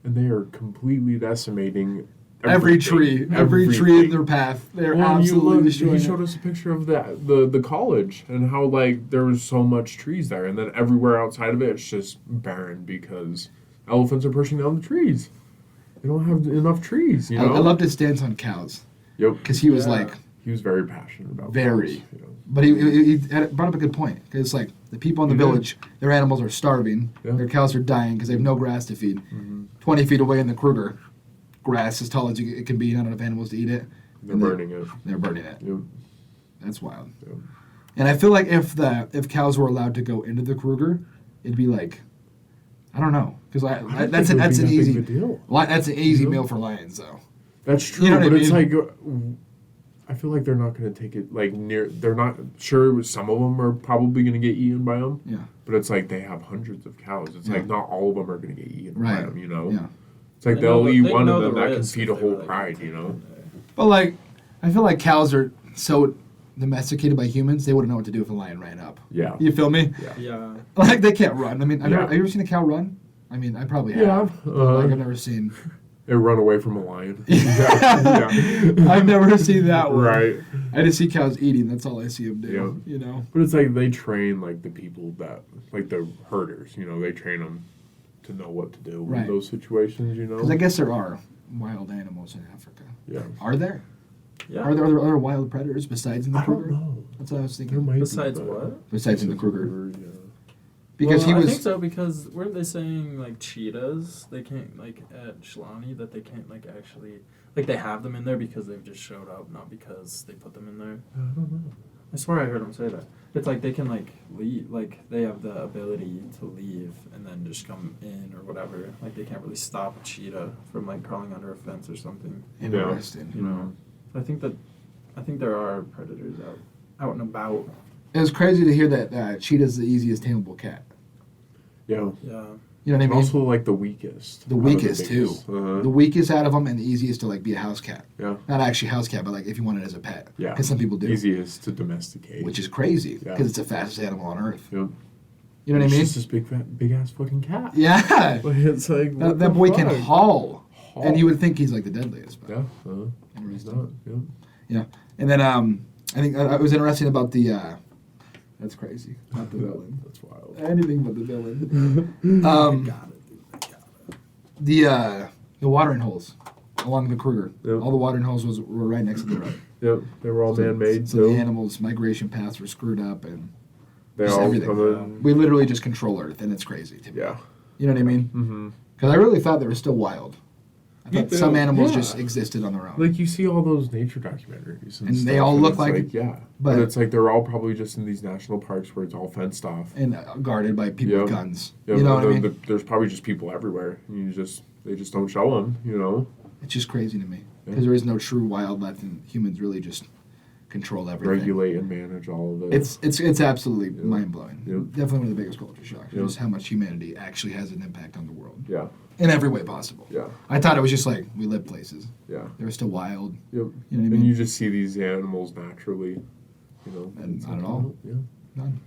Speaker 2: and they are completely decimating
Speaker 1: Every tree in their path, they're absolutely
Speaker 2: He
Speaker 1: destroying
Speaker 2: showed
Speaker 1: it.
Speaker 2: us a picture of the college and how like there was so much trees there, and then everywhere outside of it, it's just barren because elephants are pushing down the trees. They don't have enough trees. You know.
Speaker 1: I loved his stance on cows
Speaker 2: Yep.
Speaker 1: because he was
Speaker 3: Yeah.
Speaker 2: He He was very passionate about
Speaker 1: Very.
Speaker 2: those, you know.
Speaker 1: But he brought up a good point because like the people in the
Speaker 2: He did.
Speaker 1: village, their animals are starving.
Speaker 2: Yeah.
Speaker 1: Their cows are dying because they have no grass to feed.
Speaker 2: Mhm.
Speaker 1: 20 feet away in the Kruger, grass as tall as it can be, not enough animals to eat it.
Speaker 2: They're
Speaker 1: And
Speaker 2: burning it.
Speaker 1: They're burning it.
Speaker 2: Yep.
Speaker 1: That's wild.
Speaker 2: Yep.
Speaker 1: And I feel like if cows were allowed to go into the Kruger, it'd be like, I don't know, because
Speaker 2: I don't
Speaker 1: that's
Speaker 2: think it would
Speaker 1: an
Speaker 2: be that big
Speaker 1: easy
Speaker 2: of a deal.
Speaker 1: that's an easy
Speaker 2: Yeah.
Speaker 1: meal for lions though.
Speaker 2: That's true,
Speaker 1: You know what
Speaker 2: but
Speaker 1: I
Speaker 2: it's
Speaker 1: mean?
Speaker 2: like I feel like they're not going to take it like near. They're not sure. Some of them are probably going to get eaten by them.
Speaker 1: Yeah.
Speaker 2: But it's like they have hundreds of cows. It's
Speaker 1: Yeah.
Speaker 2: like not all of them are going to get eaten by
Speaker 1: Right.
Speaker 2: them. You know.
Speaker 1: Yeah.
Speaker 2: It's like
Speaker 3: They
Speaker 2: they'll
Speaker 3: know the-
Speaker 2: eat
Speaker 3: they
Speaker 2: one
Speaker 3: know
Speaker 2: and then
Speaker 3: the
Speaker 2: that can
Speaker 3: risk
Speaker 2: feed
Speaker 3: if
Speaker 2: a
Speaker 3: they
Speaker 2: whole
Speaker 3: really
Speaker 2: pride.
Speaker 3: take
Speaker 2: You
Speaker 3: it
Speaker 2: know.
Speaker 3: in there.
Speaker 1: But like, I feel like cows are so domesticated by humans, they wouldn't know what to do if a lion ran up.
Speaker 2: Yeah.
Speaker 1: You feel me?
Speaker 2: Yeah.
Speaker 3: Yeah.
Speaker 1: Like they can't run. I mean,
Speaker 2: Yeah.
Speaker 1: have you ever seen a cow run? I mean, I probably have.
Speaker 2: Yeah.
Speaker 1: But, like I've never seen.
Speaker 2: They run away from a lion.
Speaker 1: I've never seen that one.
Speaker 2: Right.
Speaker 1: I just see cows eating. That's all I see them do.
Speaker 2: Yeah.
Speaker 1: You know.
Speaker 2: But it's like they train like the people that like the herders. You know, they train them to know what to do
Speaker 1: Right.
Speaker 2: in those situations. You know.
Speaker 1: Because I guess there are wild animals in Africa.
Speaker 2: Yeah.
Speaker 1: Are there?
Speaker 3: Yeah.
Speaker 1: Are there other wild predators besides in the
Speaker 2: I don't
Speaker 1: Kruger?
Speaker 2: know.
Speaker 1: That's what I was
Speaker 2: There
Speaker 1: thinking.
Speaker 2: might be,
Speaker 3: Besides
Speaker 2: but-
Speaker 3: what?
Speaker 1: Besides in the Kruger,
Speaker 2: yeah.
Speaker 1: because
Speaker 3: Well,
Speaker 1: he
Speaker 3: I think
Speaker 1: was.
Speaker 3: so because weren't they saying like cheetahs? They can't like at Shlani that they can't like actually like they have them in there because they've just showed up, not because they put them in there.
Speaker 2: I don't know.
Speaker 3: I swear I heard him say that. It's like they can like leave, like they have the ability to leave and then just come in or whatever. Like they can't really stop a cheetah from like crawling under a fence or something.
Speaker 1: Interesting.
Speaker 3: You know. I think there are predators out and about.
Speaker 1: It was crazy to hear that cheetah's the easiest tameable cat.
Speaker 2: Yeah.
Speaker 3: Yeah.
Speaker 1: You know what I
Speaker 2: And
Speaker 1: mean?
Speaker 2: also like the weakest.
Speaker 1: The
Speaker 2: out of
Speaker 1: weakest, too.
Speaker 2: biggest. Uh-huh.
Speaker 1: The weakest out of them and the easiest to like be a house cat.
Speaker 2: Yeah.
Speaker 1: Not actually house cat, but like if you want it as a pet.
Speaker 2: Yeah.
Speaker 1: Because some people do.
Speaker 2: Easiest to domesticate.
Speaker 1: Which is crazy
Speaker 2: Yeah.
Speaker 1: because it's the fastest animal on earth.
Speaker 2: Yep.
Speaker 1: You know what I
Speaker 2: It's
Speaker 1: mean?
Speaker 2: just this big ass fucking cat.
Speaker 1: Yeah.
Speaker 2: Like, it's like what
Speaker 1: That
Speaker 2: the
Speaker 1: boy
Speaker 2: fuck?
Speaker 1: can haul.
Speaker 2: Haul.
Speaker 1: And you would think he's like the deadliest. But
Speaker 2: Yeah. Uh-huh. He's
Speaker 1: Interesting.
Speaker 2: not. Yeah.
Speaker 1: And then I think it was interesting about the. That's crazy. Not the villain.
Speaker 2: That's wild.
Speaker 1: Anything but the villain. The watering holes along the Kruger.
Speaker 2: Yep.
Speaker 1: All the watering holes were right next to the road.
Speaker 2: Yep. They were all
Speaker 1: So-
Speaker 2: man-made
Speaker 1: So
Speaker 2: too.
Speaker 1: the animals' migration paths were screwed up, and
Speaker 2: They
Speaker 1: just
Speaker 2: all
Speaker 1: everything.
Speaker 2: come in.
Speaker 1: We literally just control Earth, and it's crazy to me.
Speaker 2: Yeah.
Speaker 1: You know what I mean?
Speaker 2: Mm-hmm.
Speaker 1: Because I really thought they were still wild. I
Speaker 2: Me
Speaker 1: thought some
Speaker 2: too.
Speaker 1: animals
Speaker 2: Yeah.
Speaker 1: just existed on their own.
Speaker 2: Like you see all those nature documentaries,
Speaker 1: And
Speaker 2: stuff,
Speaker 1: they all look
Speaker 2: it's
Speaker 1: like-
Speaker 2: yeah,
Speaker 1: but-
Speaker 2: but it's like they're all probably just in these national parks where it's all fenced off.
Speaker 1: and guarded by people with
Speaker 2: Yep.
Speaker 1: guns.
Speaker 2: Yeah,
Speaker 1: You know what I
Speaker 2: the-
Speaker 1: mean?
Speaker 2: there's probably just people everywhere. And they just don't show them. You know.
Speaker 1: It's just crazy to me.
Speaker 2: Yeah.
Speaker 1: Because there is no true wildlife, and humans really just control everything.
Speaker 2: Regulate and manage all of it.
Speaker 1: It's absolutely
Speaker 2: Yeah.
Speaker 1: mind blowing.
Speaker 2: Yep.
Speaker 1: Definitely one of the biggest culture shocks.
Speaker 2: Yep.
Speaker 1: Just how much humanity actually has an impact on the world
Speaker 2: yeah,
Speaker 1: in every way possible.
Speaker 2: yeah,
Speaker 1: I thought it was just like we live places.
Speaker 2: yeah.
Speaker 1: They were still wild.
Speaker 2: Yep.
Speaker 1: You know what I
Speaker 2: And
Speaker 1: mean?
Speaker 2: you just see these animals naturally. You know.
Speaker 1: And
Speaker 2: it's
Speaker 1: not at
Speaker 2: like,
Speaker 1: all.
Speaker 2: Yeah.
Speaker 1: None.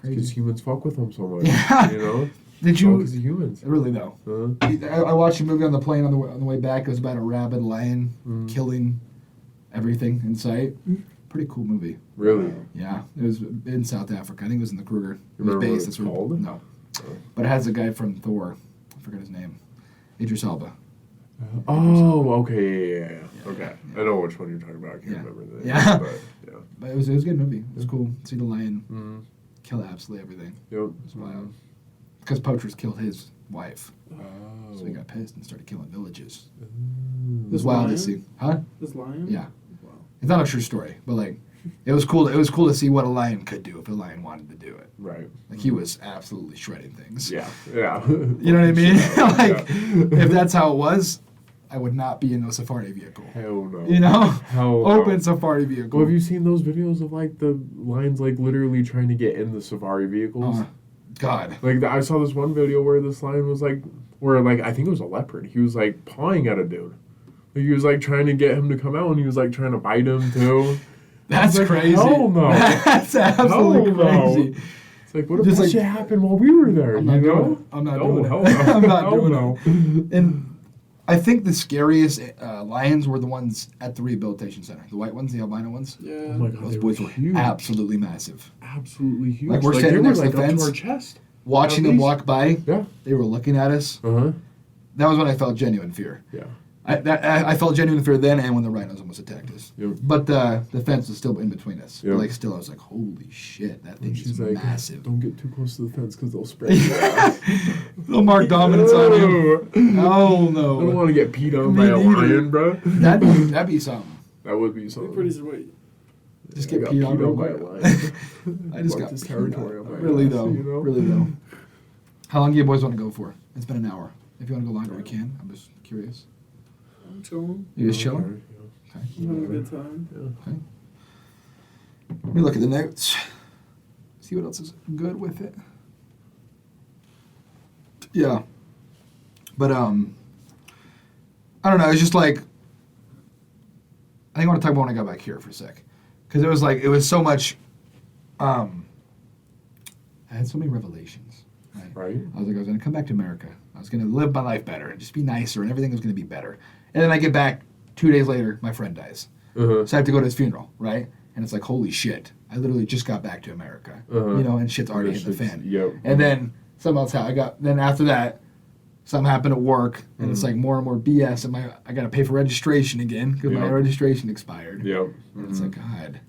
Speaker 2: Because
Speaker 1: Crazy.
Speaker 2: humans fuck with them so much.
Speaker 1: Yeah.
Speaker 2: You know.
Speaker 1: Did
Speaker 2: All
Speaker 1: you?
Speaker 2: 'cause of humans.
Speaker 1: Really though. I watched a movie on the plane on the way back. It was about a rabid lion killing everything in sight. Pretty cool movie.
Speaker 2: Really?
Speaker 1: Yeah, it was in South Africa. I think it was in the Kruger. It was
Speaker 2: Remember what
Speaker 1: based.
Speaker 2: it's
Speaker 1: That's where-
Speaker 2: called?
Speaker 1: No, but it has a guy from Thor. I forgot his name. Idris Elba.
Speaker 2: Oh, okay, yeah. Okay,
Speaker 1: Yeah.
Speaker 2: I know which one you're talking about. I can't
Speaker 1: Yeah.
Speaker 2: remember the name.
Speaker 1: Yeah.
Speaker 2: But, yeah.
Speaker 1: But it was a good movie. It was cool. See the lion
Speaker 2: Mm.
Speaker 1: kill absolutely everything.
Speaker 2: Yep.
Speaker 1: It was wild. Because poachers killed his wife,
Speaker 2: Oh.
Speaker 1: so he got pissed and started killing villages. It
Speaker 2: Mm.
Speaker 1: was
Speaker 3: This
Speaker 1: wild
Speaker 3: lion?
Speaker 1: to see, huh?
Speaker 3: This lion?
Speaker 1: Yeah.
Speaker 3: Wow.
Speaker 1: It's not a true story, but like, it was cool. It was cool to see what a lion could do if a lion wanted to do it.
Speaker 2: Right.
Speaker 1: Like he was absolutely shredding things.
Speaker 2: Yeah. Yeah.
Speaker 1: You know what I mean? Like,
Speaker 2: Yeah.
Speaker 1: if that's how it was, I would not be in a safari vehicle.
Speaker 2: Hell no.
Speaker 1: You know,
Speaker 2: Hell
Speaker 1: open
Speaker 2: no.
Speaker 1: safari vehicle.
Speaker 2: Well, have you seen those videos of like the lions like literally trying to get in the safari vehicles?
Speaker 1: God.
Speaker 2: Like I saw this one video where this lion was like, where like I think it was a leopard. He was like pawing at a dude. Like, he was like trying to get him to come out, and he was like trying to bite him too.
Speaker 1: That's
Speaker 2: like,
Speaker 1: crazy.
Speaker 2: hell no.
Speaker 1: That's absolutely
Speaker 2: Hell no.
Speaker 1: crazy.
Speaker 2: It's like, what if
Speaker 1: Just
Speaker 2: that
Speaker 1: like-
Speaker 2: shit happened while we were there?
Speaker 1: I'm not
Speaker 2: you
Speaker 1: doing
Speaker 2: know?
Speaker 1: it. I'm not
Speaker 2: No,
Speaker 1: doing it.
Speaker 2: hell no.
Speaker 1: I'm not
Speaker 2: Hell
Speaker 1: doing
Speaker 2: no.
Speaker 1: it. And I think the scariest lions were the ones at the rehabilitation center. The white ones, the albino ones.
Speaker 3: Yeah.
Speaker 2: Oh my god,
Speaker 1: Those
Speaker 2: they
Speaker 1: boys
Speaker 2: were
Speaker 1: were
Speaker 2: huge.
Speaker 1: absolutely massive.
Speaker 2: Absolutely huge.
Speaker 1: Like, we're
Speaker 2: they
Speaker 1: standing
Speaker 2: were
Speaker 1: next to
Speaker 2: like
Speaker 1: the
Speaker 2: up
Speaker 1: fence.
Speaker 2: to our chest.
Speaker 1: Watching
Speaker 2: At
Speaker 1: them
Speaker 2: least.
Speaker 1: walk by,
Speaker 2: Yeah.
Speaker 1: they were looking at us.
Speaker 2: Uh-huh.
Speaker 1: That was when I felt genuine fear.
Speaker 2: Yeah.
Speaker 1: I felt genuine fear then and when the rhinos almost attacked us.
Speaker 2: Yep.
Speaker 1: But the fence was still in between us.
Speaker 2: Yep.
Speaker 1: But like still, I was like, holy shit, that thing
Speaker 2: And
Speaker 1: is
Speaker 2: she's like,
Speaker 1: massive.
Speaker 2: don't get too close to the fence because they'll spread you.
Speaker 1: They'll mark dominance on you. Oh
Speaker 2: I don't
Speaker 1: no.
Speaker 2: want to get peed on
Speaker 1: Me
Speaker 2: by a
Speaker 1: neither.
Speaker 2: lion, bro.
Speaker 1: That'd be something.
Speaker 2: That would be
Speaker 3: They're
Speaker 2: something.
Speaker 3: pretty sweet.
Speaker 1: Just
Speaker 2: I
Speaker 1: get
Speaker 2: got
Speaker 1: peed on real
Speaker 2: by a
Speaker 1: quick.
Speaker 2: lion.
Speaker 1: I just
Speaker 2: Marked
Speaker 1: got
Speaker 2: his
Speaker 1: peed
Speaker 2: territory
Speaker 1: on.
Speaker 2: on my
Speaker 1: Really
Speaker 2: ass,
Speaker 1: though.
Speaker 2: you know?
Speaker 1: Really though. How long do you boys want to go for? It's been an hour. If you want to go longer, we can. I'm just curious.
Speaker 3: I'm chilling.
Speaker 1: You just chilling? Okay.
Speaker 3: I'm having a good time.
Speaker 1: Okay. Let me look at the notes. See what else is good with it. Yeah. But I don't know. It's just like I think I want to talk about when I got back here for a sec, because it was so much. I had so many revelations.
Speaker 2: Right.
Speaker 1: I was going to come back to America. I was going to live my life better and just be nicer, and everything was going to be better. And then I get back 2 days later, my friend dies.
Speaker 2: Uh-huh.
Speaker 1: So I have to go to his funeral, right? And it's like, holy shit! I literally just got back to America,
Speaker 2: Uh-huh.
Speaker 1: you know, and shit's already
Speaker 2: This
Speaker 1: hit the
Speaker 2: shit's-
Speaker 1: fan.
Speaker 2: Yep.
Speaker 1: And then something else happened. Then after that, something happened at work, and it's like more and more BS. And I got to pay for registration again because my
Speaker 2: Yep.
Speaker 1: registration expired.
Speaker 2: Yep.
Speaker 1: And it's like, God,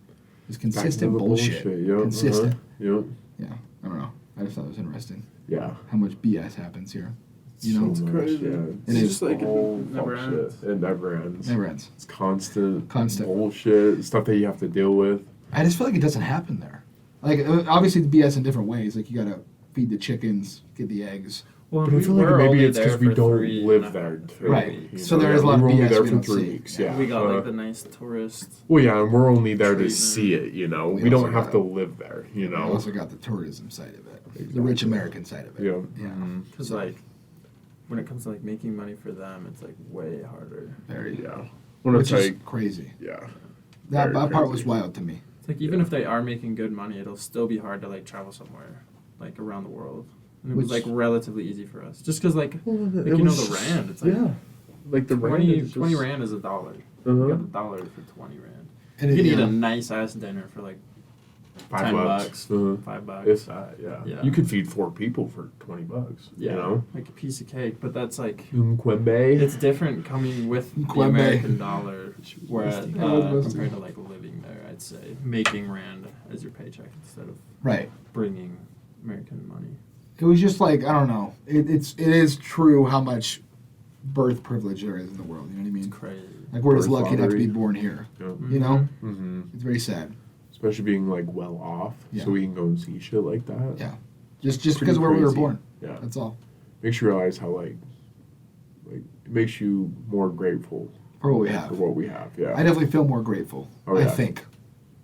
Speaker 1: it's
Speaker 2: Back to
Speaker 1: consistent
Speaker 2: the
Speaker 1: bullshit.
Speaker 2: Yep.
Speaker 1: Consistent.
Speaker 2: Yep.
Speaker 1: Yeah, I don't know. I just thought it was interesting
Speaker 2: Yeah.
Speaker 1: how much BS happens here. You know,
Speaker 2: So much,
Speaker 3: crazy.
Speaker 2: Yeah.
Speaker 3: It's
Speaker 1: It
Speaker 3: just like
Speaker 2: all
Speaker 3: it never
Speaker 2: fuck
Speaker 3: ends.
Speaker 2: shit. It never ends.
Speaker 1: never ends.
Speaker 2: It's constant
Speaker 1: Constant.
Speaker 2: bullshit, stuff that you have to deal with.
Speaker 1: I just feel like it doesn't happen there. Like obviously the BS in different ways. Like you gotta feed the chickens, get the eggs.
Speaker 3: Well,
Speaker 2: But I feel like maybe it's because we don't live there. Too,
Speaker 1: Right.
Speaker 2: you
Speaker 1: So
Speaker 2: know?
Speaker 1: there is a lot
Speaker 2: we
Speaker 1: of
Speaker 2: were only
Speaker 1: BS
Speaker 2: there
Speaker 1: we
Speaker 2: for
Speaker 1: don't
Speaker 2: 3
Speaker 1: see.
Speaker 2: weeks.
Speaker 1: Yeah.
Speaker 2: Yeah.
Speaker 3: we got like the nice tourist.
Speaker 2: Well, yeah, and we're only there to
Speaker 3: treatment.
Speaker 2: see it. You know,
Speaker 1: We
Speaker 2: we don't
Speaker 1: also
Speaker 2: have
Speaker 1: got-
Speaker 2: to live there. You
Speaker 1: We
Speaker 2: know.
Speaker 1: also got the tourism side of it, the
Speaker 2: Exactly.
Speaker 1: rich American side of it.
Speaker 2: Yeah.
Speaker 1: Yeah.
Speaker 2: Mhm.
Speaker 3: Because like, when it comes to like making money for them, it's like way harder.
Speaker 1: Very.
Speaker 2: Yeah. When
Speaker 1: Which
Speaker 2: it's
Speaker 1: is
Speaker 2: like,
Speaker 1: crazy.
Speaker 2: yeah.
Speaker 1: That
Speaker 2: Very
Speaker 1: part was
Speaker 2: crazy.
Speaker 1: wild to me.
Speaker 3: It's like even if they are making good money, it'll still be hard to like travel somewhere, like around the world. And it was
Speaker 1: Which-
Speaker 3: like relatively easy for us, just because like,
Speaker 2: Well,
Speaker 3: like
Speaker 2: it
Speaker 3: you know
Speaker 2: was-
Speaker 3: the rand. It's like
Speaker 2: yeah. Like the
Speaker 3: 20,
Speaker 2: rand is
Speaker 3: 20
Speaker 2: just-
Speaker 3: rand is $1.
Speaker 2: Uh-huh.
Speaker 3: You got $1 for 20 rand.
Speaker 1: And
Speaker 3: You can
Speaker 1: it-
Speaker 3: eat
Speaker 1: yeah.
Speaker 3: a nice ass dinner for like
Speaker 2: $5.
Speaker 3: 10 bucks,
Speaker 2: Uh-huh.
Speaker 3: $5.
Speaker 2: If that, yeah.
Speaker 3: Yeah.
Speaker 2: You could feed 4 people for $20.
Speaker 3: Yeah,
Speaker 2: You know.
Speaker 3: like a piece of cake, but that's like
Speaker 2: Mkwembe.
Speaker 3: it's different coming with the
Speaker 1: Kwame.
Speaker 3: American dollar, whereas
Speaker 1: Yeah, it was mostly-
Speaker 3: compared to like living there, I'd say making rand as your paycheck instead of
Speaker 1: Right.
Speaker 3: bringing American money.
Speaker 1: It was just like I don't know. It is true how much birth privilege there is in the world. You know what I
Speaker 3: It's
Speaker 1: mean?
Speaker 3: crazy.
Speaker 1: Like we're just
Speaker 2: Birth
Speaker 1: lucky enough to be
Speaker 2: lottery.
Speaker 1: born here.
Speaker 2: Yeah.
Speaker 1: You know,
Speaker 2: Mm-hmm.
Speaker 1: it's very sad.
Speaker 2: Especially being like well off,
Speaker 1: Yeah.
Speaker 2: so we can go and see shit like that.
Speaker 1: Yeah. Just
Speaker 2: Pretty
Speaker 1: because of where we were
Speaker 2: crazy.
Speaker 1: born.
Speaker 2: Yeah.
Speaker 1: That's all.
Speaker 2: Makes you realize how like it makes you more grateful
Speaker 1: For what we
Speaker 2: for
Speaker 1: have.
Speaker 2: what we have. Yeah.
Speaker 1: I definitely feel more grateful.
Speaker 2: Oh,
Speaker 1: I
Speaker 2: yeah.
Speaker 1: think.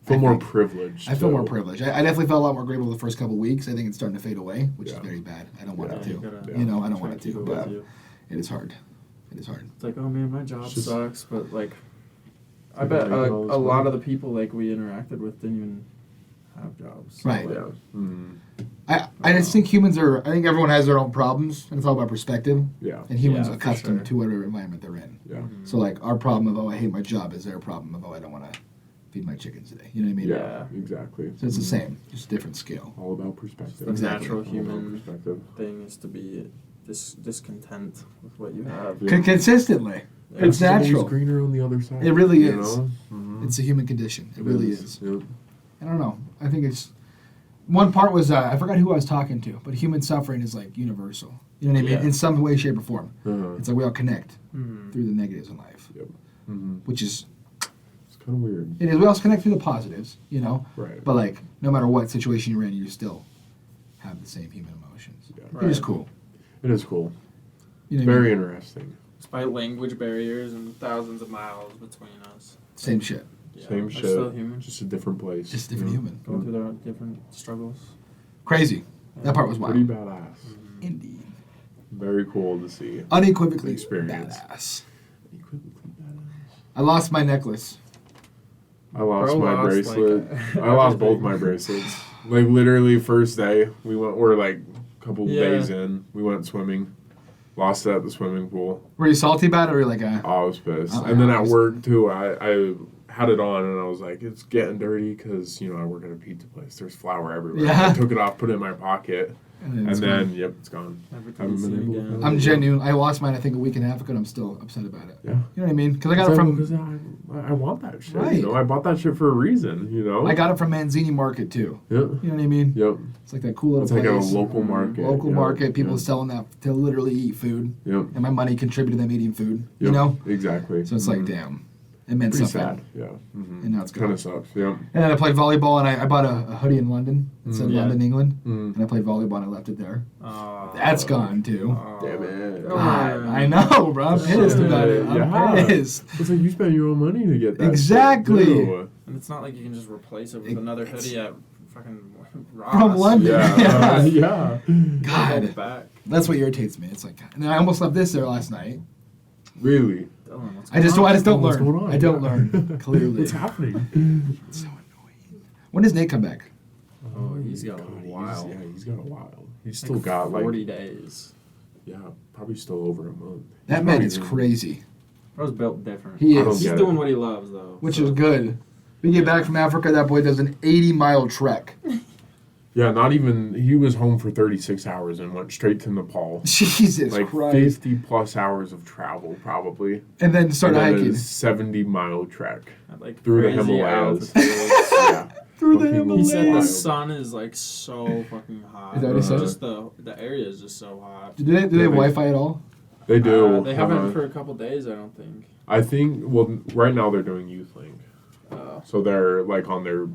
Speaker 2: feel
Speaker 1: I
Speaker 2: more
Speaker 1: think.
Speaker 2: privileged.
Speaker 1: I feel more
Speaker 2: too.
Speaker 1: privileged. I definitely felt a lot more grateful the first couple of weeks. I think it's starting to fade away, which is
Speaker 2: Yeah.
Speaker 1: very bad. I don't want
Speaker 2: Yeah.
Speaker 1: it to.
Speaker 3: You gotta-
Speaker 2: Yeah.
Speaker 1: You know, I don't
Speaker 3: try
Speaker 1: want it
Speaker 3: keep
Speaker 1: to,
Speaker 3: it
Speaker 1: but
Speaker 3: with you.
Speaker 1: it is hard. It is hard.
Speaker 3: It's like, oh man, my job
Speaker 2: It's just-
Speaker 3: sucks, but like, I
Speaker 2: You
Speaker 3: bet
Speaker 2: gotta make all this
Speaker 3: a lot
Speaker 2: money.
Speaker 3: of the people like we interacted with didn't even have jobs. So,
Speaker 1: Right.
Speaker 3: like,
Speaker 2: Yeah. Mm.
Speaker 1: I just think humans are. I think everyone has their own problems, and it's all about perspective.
Speaker 2: Yeah.
Speaker 1: And humans
Speaker 3: Yeah,
Speaker 1: are
Speaker 3: for
Speaker 1: accustomed
Speaker 3: sure.
Speaker 1: to whatever environment they're in.
Speaker 2: Yeah.
Speaker 1: So like our problem of I hate my job is their problem of I don't want to feed my chickens today. You know what I mean?
Speaker 2: Yeah. Exactly.
Speaker 1: So it's the same, just a different scale.
Speaker 2: All about perspective.
Speaker 3: The
Speaker 1: Exactly.
Speaker 3: natural
Speaker 2: All about
Speaker 3: human
Speaker 2: perspective.
Speaker 3: thing is to be discontent with what you have.
Speaker 2: Yeah.
Speaker 1: Consistently.
Speaker 3: Yeah.
Speaker 1: It's natural.
Speaker 2: Always greener on the other side.
Speaker 1: It really
Speaker 2: you
Speaker 1: is.
Speaker 2: know? Mhm.
Speaker 1: It's a human condition. It really is.
Speaker 2: Yep.
Speaker 1: I don't know. I think it's one part was I forgot who I was talking to, but human suffering is like universal. You know what I mean?
Speaker 3: Yeah.
Speaker 1: In some way, shape, or form.
Speaker 2: Uh-huh.
Speaker 1: It's like we all connect
Speaker 3: Mhm.
Speaker 1: through the negatives in life,
Speaker 2: Mhm.
Speaker 1: which is
Speaker 2: It's kind of weird.
Speaker 1: it is. We also connect through the positives, you know.
Speaker 2: Right.
Speaker 1: But like, no matter what situation you're in, you still have the same human emotions.
Speaker 2: Yeah.
Speaker 1: It is
Speaker 3: Right.
Speaker 1: cool.
Speaker 2: It is cool.
Speaker 1: You know what I
Speaker 2: Very
Speaker 1: mean?
Speaker 2: interesting.
Speaker 3: Despite language barriers and thousands of miles between us.
Speaker 1: Same shit.
Speaker 3: Yeah,
Speaker 2: Same
Speaker 3: we're
Speaker 2: shit.
Speaker 3: Still human.
Speaker 2: Just a different place.
Speaker 1: Just a different
Speaker 2: you
Speaker 1: human.
Speaker 3: Going through their different struggles.
Speaker 1: Crazy. That part was
Speaker 2: know?
Speaker 1: wild.
Speaker 2: Pretty badass.
Speaker 3: Mhm.
Speaker 1: Indeed.
Speaker 2: Very cool to see.
Speaker 1: Unequivocally
Speaker 2: Experience.
Speaker 1: badass.
Speaker 2: Equivocally badass.
Speaker 1: I lost my necklace.
Speaker 2: I lost
Speaker 3: Bro
Speaker 2: my
Speaker 3: lost,
Speaker 2: bracelet.
Speaker 3: like,
Speaker 2: I lost both
Speaker 3: everything.
Speaker 2: my bracelets. Like literally first day, we're like a couple
Speaker 3: Yeah.
Speaker 2: days in, we went swimming. Lost it at the swimming pool.
Speaker 1: Were you salty about it, or were you like,
Speaker 2: I was pissed.
Speaker 1: Oh,
Speaker 2: And then
Speaker 1: yeah,
Speaker 2: at
Speaker 1: I was-
Speaker 2: work too, I had it on and I was like, it's getting dirty because, you know, I work at a pizza place. There's flour everywhere.
Speaker 1: Yeah.
Speaker 2: I took it off, put it in my pocket, and
Speaker 1: it's
Speaker 2: then,
Speaker 1: fine.
Speaker 2: yep, it's gone.
Speaker 3: Never to
Speaker 2: Haven't
Speaker 3: be
Speaker 2: been
Speaker 3: seen
Speaker 2: able to
Speaker 3: again.
Speaker 2: find
Speaker 1: I'm genuine. I lost mine, I think, a week and a half ago, and I'm still upset about it.
Speaker 2: Yeah.
Speaker 1: You know what I mean? Because I got it from
Speaker 2: Because I want that shit.
Speaker 1: Right.
Speaker 2: You know, I bought that shit for a reason, you know?
Speaker 1: I got it from Manzini Market too.
Speaker 2: Yep.
Speaker 1: You know what I mean?
Speaker 2: Yep.
Speaker 1: It's like that cool little
Speaker 2: It's like a
Speaker 1: place.
Speaker 2: local market.
Speaker 1: Local
Speaker 2: yeah,
Speaker 1: market, people
Speaker 2: yeah.
Speaker 1: selling that to literally eat food,
Speaker 2: Yep.
Speaker 1: and my money contributed to them eating food.
Speaker 2: Yep.
Speaker 1: You know?
Speaker 2: Exactly.
Speaker 1: So it's like,
Speaker 2: Mhm.
Speaker 1: damn, it meant
Speaker 2: Pretty
Speaker 1: something.
Speaker 2: sad. Yeah. Mm-hmm.
Speaker 1: And now it's
Speaker 2: kind
Speaker 1: gone.
Speaker 2: of sucks. Yeah.
Speaker 1: And then I played volleyball, and I bought a hoodie in London. It said
Speaker 2: Mm.
Speaker 3: Yeah.
Speaker 1: London, England.
Speaker 2: Mm.
Speaker 1: And I played volleyball, and I left it there.
Speaker 3: Oh.
Speaker 1: That's gone too.
Speaker 3: Oh.
Speaker 2: Damn it.
Speaker 1: God, I know, bro. I'm pissed about it. I'm
Speaker 2: Yeah.
Speaker 1: pissed.
Speaker 2: It's like you spent your own money to get that.
Speaker 1: Exactly.
Speaker 2: shit, too.
Speaker 3: And it's not like you can just replace it with
Speaker 1: It-
Speaker 3: another
Speaker 1: it's-
Speaker 3: hoodie at fucking Ross.
Speaker 1: From London.
Speaker 2: Yeah.
Speaker 1: Yeah.
Speaker 2: Yeah.
Speaker 1: God,
Speaker 3: Back.
Speaker 1: that's what irritates me. It's like, and then I almost left this there last night.
Speaker 2: Really?
Speaker 3: Dylan, what's
Speaker 1: I just
Speaker 3: going
Speaker 1: don't
Speaker 3: on?
Speaker 1: learn.
Speaker 2: What's going on?
Speaker 1: I don't
Speaker 2: Yeah.
Speaker 1: learn. Clearly,
Speaker 2: What's happening?
Speaker 1: It's so annoying. When does Nate come back?
Speaker 3: Oh, he's got a
Speaker 2: God,
Speaker 3: while.
Speaker 2: He's got a while. He's
Speaker 3: Like
Speaker 2: still got
Speaker 3: 40
Speaker 2: like
Speaker 3: days.
Speaker 2: yeah, probably still over a month.
Speaker 1: That
Speaker 2: He's
Speaker 1: man
Speaker 2: probably
Speaker 1: is
Speaker 2: doing-
Speaker 1: crazy,
Speaker 3: Bro's built different.
Speaker 1: He
Speaker 2: I don't
Speaker 1: is.
Speaker 3: He's
Speaker 2: get
Speaker 3: doing
Speaker 2: it.
Speaker 3: what he loves, though.
Speaker 1: which
Speaker 3: so.
Speaker 1: is good. We get back from Africa, that boy does an 80-mile trek.
Speaker 2: Yeah, not even. He was home for 36 hours and went straight to Nepal.
Speaker 1: Jesus
Speaker 2: Like
Speaker 1: Christ!
Speaker 2: 50 plus hours of travel, probably.
Speaker 1: And then started
Speaker 2: and then
Speaker 1: hiking
Speaker 2: a 70-mile trek.
Speaker 3: At, like,
Speaker 2: Through the
Speaker 3: crazy
Speaker 2: Himalayas.
Speaker 3: altitudes.
Speaker 2: Yeah.
Speaker 1: through the
Speaker 2: Fucking
Speaker 1: Himalayas.
Speaker 3: He said the
Speaker 2: Wild.
Speaker 3: sun is like so fucking hot.
Speaker 1: Is that what he said?
Speaker 3: Just the area is just so hot.
Speaker 1: Do they have Wi-Fi at all?
Speaker 2: They do.
Speaker 3: They haven't for a couple days, I don't think.
Speaker 2: I think. Well, right now they're doing YouthLink, so they're like on their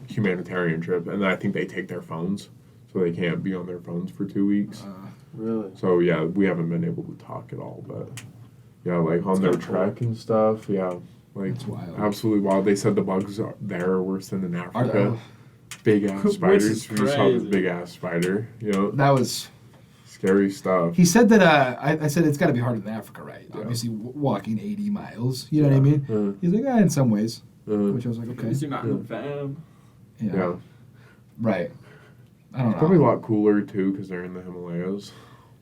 Speaker 2: humanitarian trip, and I think they take their phones, so they can't be on their phones for 2 weeks.
Speaker 3: Really?
Speaker 2: So yeah, we haven't been able to talk at all, but yeah, like on
Speaker 3: That's
Speaker 2: their
Speaker 3: kinda cool.
Speaker 2: trek and stuff. Yeah, like
Speaker 1: That's wild.
Speaker 2: absolutely wild. They said the bugs there are worse than in
Speaker 1: Are
Speaker 2: Africa.
Speaker 1: they-
Speaker 2: Big ass
Speaker 3: Which
Speaker 2: spiders.
Speaker 3: is
Speaker 2: We saw this
Speaker 3: crazy.
Speaker 2: big ass spider. You know,
Speaker 1: That was.
Speaker 2: scary stuff.
Speaker 1: He said that. I said it's got to be harder than Africa, right?
Speaker 2: Yeah.
Speaker 1: Obviously, walking 80 miles. You know what I mean?
Speaker 2: Uh,
Speaker 1: He's like, in some ways.
Speaker 2: uh,
Speaker 1: Which I was like,
Speaker 3: At
Speaker 1: okay.
Speaker 3: least you're not in the van.
Speaker 1: Yeah.
Speaker 2: yeah.
Speaker 1: Right. I don't know.
Speaker 2: Probably a lot cooler too because they're in the Himalayas,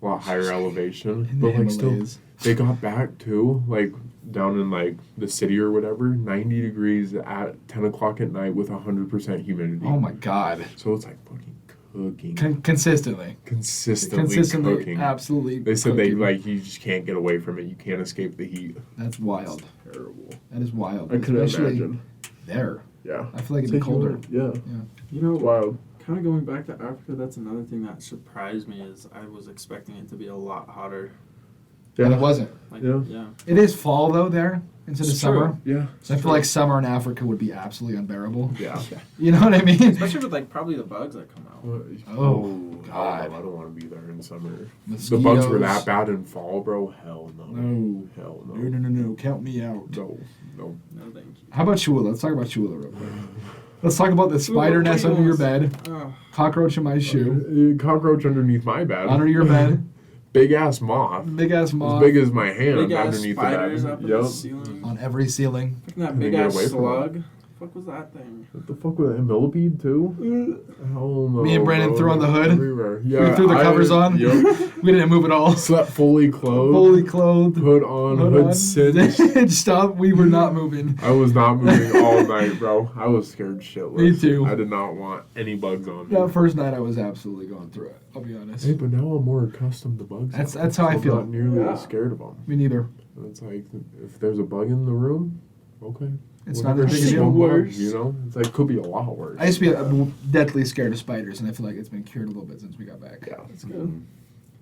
Speaker 2: a lot higher elevation.
Speaker 1: In the
Speaker 2: But like still,
Speaker 1: Himalayas.
Speaker 2: they got back too, like down in like the city or whatever, 90 degrees at 10 o'clock at night with 100% humidity.
Speaker 1: Oh my God.
Speaker 2: So it's like fucking cooking,
Speaker 1: Consistently.
Speaker 2: consistently cooking.
Speaker 1: Absolutely.
Speaker 2: They said
Speaker 1: cooking.
Speaker 2: you just can't get away from it. You can't escape the heat.
Speaker 1: That's wild.
Speaker 2: Terrible.
Speaker 1: That is wild.
Speaker 2: I couldn't
Speaker 1: Especially
Speaker 2: imagine.
Speaker 1: there.
Speaker 2: Yeah.
Speaker 1: I feel like it'd be colder.
Speaker 2: Yeah.
Speaker 3: You know,
Speaker 2: Wild.
Speaker 3: kind of going back to Africa, that's another thing that surprised me is I was expecting it to be a lot hotter.
Speaker 1: And it wasn't.
Speaker 3: Like,
Speaker 2: Yeah.
Speaker 3: yeah.
Speaker 1: It is fall though there instead of
Speaker 3: It's
Speaker 1: summer.
Speaker 3: true.
Speaker 2: Yeah.
Speaker 1: So I feel like summer in Africa would be absolutely unbearable.
Speaker 2: Yeah.
Speaker 1: You know what I mean?
Speaker 3: Especially with like probably the bugs that come out.
Speaker 1: Oh,
Speaker 2: God.
Speaker 1: God.
Speaker 2: I don't want to be there in summer.
Speaker 1: Mosquitoes.
Speaker 2: The bugs were that bad in fall, bro. Hell no.
Speaker 1: No.
Speaker 2: Hell no.
Speaker 1: No. Count me out.
Speaker 2: No. No.
Speaker 3: No, thank you.
Speaker 1: How about Chula? Let's talk about Chula real quick. Let's talk about the spider
Speaker 3: what
Speaker 1: nest
Speaker 3: do you
Speaker 1: under your
Speaker 3: want?
Speaker 1: bed,
Speaker 3: Oh,
Speaker 1: cockroach in my shoe,
Speaker 2: Cockroach underneath my bed.
Speaker 1: under your bed,
Speaker 2: Big ass moth.
Speaker 1: big ass moth
Speaker 2: As big as my hand
Speaker 3: big ass
Speaker 2: underneath
Speaker 3: spiders
Speaker 2: the
Speaker 3: up
Speaker 2: bed.
Speaker 3: in
Speaker 2: Yep.
Speaker 3: the ceiling.
Speaker 1: on every ceiling.
Speaker 3: That
Speaker 2: Couldn't
Speaker 3: big
Speaker 2: get
Speaker 3: ass
Speaker 2: away from
Speaker 3: slug. Fuck was that thing?
Speaker 2: What the fuck was that? Millipede too? Hell no.
Speaker 1: Me and Brandon
Speaker 2: bro.
Speaker 1: threw on the hood.
Speaker 2: Everywhere. Yeah,
Speaker 1: We threw the covers on.
Speaker 2: Yep.
Speaker 1: We didn't move at all.
Speaker 2: Slept fully clothed.
Speaker 1: Fully clothed.
Speaker 2: Hood on. Hood cinched.
Speaker 1: Stop. We were not moving.
Speaker 2: I was not moving all night, bro. I was scared shitless.
Speaker 1: Me too.
Speaker 2: I did not want any bugs on me.
Speaker 1: That first night, I was absolutely going through it. I'll be honest.
Speaker 2: Hey, but now I'm more accustomed to bugs.
Speaker 1: That's how I
Speaker 2: I'm
Speaker 1: feel.
Speaker 2: not nearly
Speaker 3: Yeah.
Speaker 2: as scared of them.
Speaker 1: Me neither.
Speaker 2: And it's like, if there's a bug in the room, okay.
Speaker 1: It's
Speaker 2: Whatever,
Speaker 1: not as big a
Speaker 2: just
Speaker 1: deal.
Speaker 2: one bug,
Speaker 3: Worse.
Speaker 2: you know? It's like, could be a lot worse.
Speaker 1: I used to be deathly scared of spiders, and I feel like it's been cured a little bit since we got back.
Speaker 2: Yeah.
Speaker 3: That's good.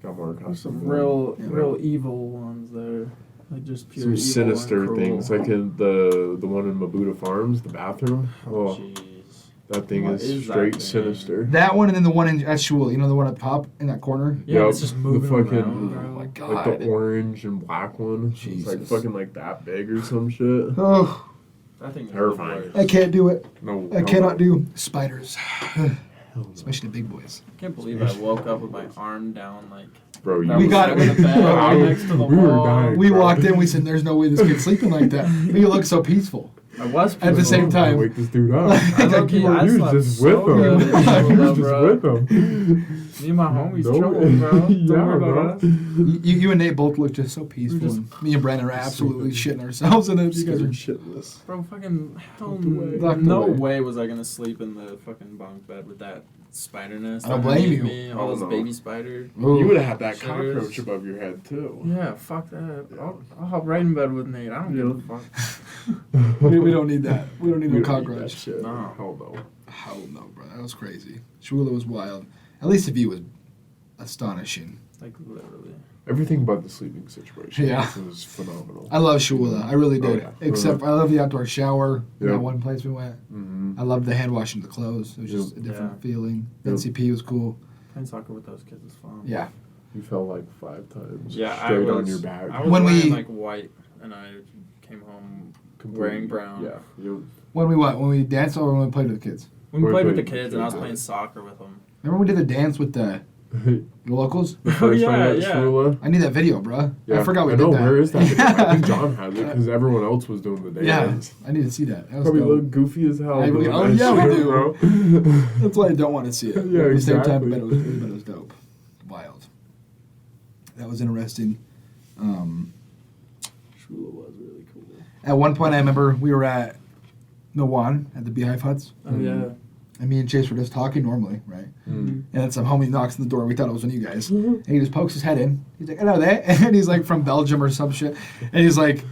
Speaker 2: Got more
Speaker 3: There's
Speaker 2: accustomed.
Speaker 3: some
Speaker 2: to
Speaker 3: real,
Speaker 1: Yeah.
Speaker 3: real evil ones there. Like just pure
Speaker 2: some
Speaker 3: evil
Speaker 2: sinister
Speaker 3: and cruel.
Speaker 2: things, like in the one in Mabuda Farms, the bathroom. Oh,
Speaker 3: Jeez.
Speaker 2: that thing
Speaker 3: What
Speaker 2: is
Speaker 3: is that
Speaker 2: straight
Speaker 3: thing?
Speaker 2: sinister.
Speaker 1: That one and then the one at Shul, you know the one at the top in that corner?
Speaker 3: Yeah,
Speaker 2: Yep,
Speaker 3: it's just
Speaker 2: the
Speaker 3: moving
Speaker 2: fucking-
Speaker 3: around, bro.
Speaker 1: Oh my god.
Speaker 2: Like the orange and black one. It's like
Speaker 1: Jesus.
Speaker 2: fucking like that big or some shit.
Speaker 1: Oh,
Speaker 3: That thing is
Speaker 2: Terrifying.
Speaker 3: the worst.
Speaker 1: I can't do it.
Speaker 2: No,
Speaker 1: I cannot do spiders.
Speaker 2: Hell no.
Speaker 1: Especially the big boys.
Speaker 3: I can't believe I woke up with my arm down like.
Speaker 2: Bro, you
Speaker 3: that
Speaker 1: We
Speaker 3: was
Speaker 1: got
Speaker 3: in
Speaker 1: it.
Speaker 3: the bed,
Speaker 2: Bro,
Speaker 3: right next to the
Speaker 2: we were
Speaker 3: wall.
Speaker 2: dying.
Speaker 1: We
Speaker 2: bro.
Speaker 1: walked in, we said, there's no way this kid's sleeping like that. But you look so peaceful.
Speaker 3: I was
Speaker 1: At the
Speaker 3: peaceful.
Speaker 1: same time.
Speaker 2: Wake this dude up.
Speaker 1: I
Speaker 3: low-key-
Speaker 2: you
Speaker 3: I
Speaker 2: were
Speaker 3: slept
Speaker 2: just
Speaker 3: so
Speaker 2: with
Speaker 3: good
Speaker 2: him.
Speaker 3: at
Speaker 2: You were
Speaker 3: Shula,
Speaker 2: just
Speaker 3: bro.
Speaker 2: with him.
Speaker 3: Me and my homies
Speaker 2: No
Speaker 3: chilling, bro. Don't
Speaker 2: yeah,
Speaker 3: worry
Speaker 2: bro.
Speaker 3: about us.
Speaker 1: You and Nate both look just so peaceful.
Speaker 3: We're just-
Speaker 1: and me and Brandon are absolutely shitting ourselves in it. You guys are
Speaker 2: shitless.
Speaker 3: Bro, fucking hell,
Speaker 1: Locked
Speaker 3: no
Speaker 1: away.
Speaker 3: way was I gonna sleep in the fucking bunk bed with that spider nest.
Speaker 1: I don't blame
Speaker 3: underneath
Speaker 1: you.
Speaker 3: Me, all
Speaker 2: Oh,
Speaker 3: those
Speaker 2: no.
Speaker 3: baby spiders.
Speaker 2: You would have had that
Speaker 3: Shitters.
Speaker 2: cockroach above your head too.
Speaker 3: Yeah, fuck that. I'll hop right in bed with Nate. I don't give a fuck.
Speaker 1: we don't need that. We don't need
Speaker 2: You
Speaker 1: no
Speaker 2: don't need that
Speaker 1: cockroach.
Speaker 2: shit.
Speaker 3: No.
Speaker 2: Hell no.
Speaker 1: Hell no, bro. That was crazy. Shula was wild. At least the view was astonishing.
Speaker 3: Like literally.
Speaker 2: Everything but the sleeping situation.
Speaker 1: Yeah.
Speaker 2: was phenomenal.
Speaker 1: I love Shula. I really
Speaker 2: Oh,
Speaker 1: did.
Speaker 2: yeah.
Speaker 1: Except I love the outdoor shower. In
Speaker 2: Yep.
Speaker 1: that one place we went.
Speaker 2: Mm-hmm.
Speaker 1: I loved the hand washing the clothes. It was just a
Speaker 2: Yep.
Speaker 1: different
Speaker 3: Yeah.
Speaker 1: feeling.
Speaker 2: Yep.
Speaker 1: NCP was cool.
Speaker 3: Playing soccer with those kids is fun.
Speaker 1: Yeah.
Speaker 2: You fell like 5 times.
Speaker 3: Yeah,
Speaker 2: Straight
Speaker 3: I was,
Speaker 2: on your back.
Speaker 3: I was
Speaker 1: When
Speaker 3: wearing
Speaker 1: we-
Speaker 3: like white, and I came home wearing brown.
Speaker 2: Yeah. You,
Speaker 1: When we what? When we danced or when we played with the kids?
Speaker 3: We played with the
Speaker 2: Wait,
Speaker 3: kids, and I was
Speaker 2: wait.
Speaker 3: playing soccer with them.
Speaker 1: Remember we did the dance with the locals?
Speaker 2: the first
Speaker 3: yeah,
Speaker 2: night at
Speaker 3: yeah.
Speaker 2: Shula.
Speaker 1: I need that video, bro.
Speaker 2: Yeah.
Speaker 1: I forgot we
Speaker 2: I
Speaker 1: did
Speaker 2: know,
Speaker 1: that.
Speaker 2: where is that? I think John has it because everyone else was doing the
Speaker 1: Yeah,
Speaker 2: dance.
Speaker 1: I need to see that. That was
Speaker 2: Probably
Speaker 1: dope.
Speaker 2: look goofy as hell.
Speaker 1: I really-
Speaker 2: doing
Speaker 1: oh,
Speaker 2: that
Speaker 1: yeah, we
Speaker 2: shit,
Speaker 1: do.
Speaker 2: bro.
Speaker 1: That's why I don't want to see it.
Speaker 2: Yeah,
Speaker 1: At the same time,
Speaker 2: exactly.
Speaker 1: but it was dope. Wild. That was interesting.
Speaker 3: Shula was really cool.
Speaker 1: At one point, I remember we were at Milwan at the Beehive Huts,
Speaker 3: Oh yeah.
Speaker 1: and me and Chase were just talking normally, right?
Speaker 2: Mm.
Speaker 1: And then some homie knocks on the door. We thought it was one of you guys.
Speaker 2: Mm-hmm.
Speaker 1: And he just pokes his head in. He's like, hello there. And he's like from Belgium or some shit. And he's like,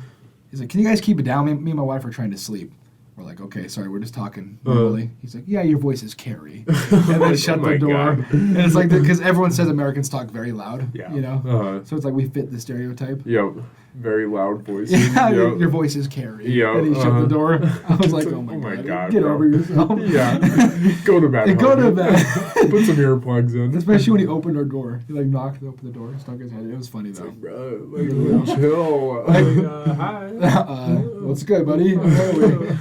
Speaker 1: can you guys keep it down? Me and my wife are trying to sleep. We're like, okay, sorry, we're just talking normally. He's like, yeah, your voice is Carrie. And then shut
Speaker 2: Oh my
Speaker 1: the door.
Speaker 2: God.
Speaker 1: And it's like, because everyone says Americans talk very loud,
Speaker 2: Yeah.
Speaker 1: you know?
Speaker 2: Uh-huh.
Speaker 1: So it's like we fit the stereotype.
Speaker 2: Yep. Very loud voice.
Speaker 1: Yeah,
Speaker 2: Yep.
Speaker 1: your voice is Carrie.
Speaker 2: Yeah,
Speaker 1: And he shut the door. I was like, oh my, God, get
Speaker 2: bro.
Speaker 1: over yourself.
Speaker 2: Yeah. Go to bed.
Speaker 1: Go to
Speaker 2: homie.
Speaker 1: bed.
Speaker 2: Put some earplugs in.
Speaker 1: Especially when he opened our door. He like knocked and opened the door, stuck his head in. It was funny though.
Speaker 2: Bro, like, chill.
Speaker 3: Hi.
Speaker 1: What's good, buddy? How are we?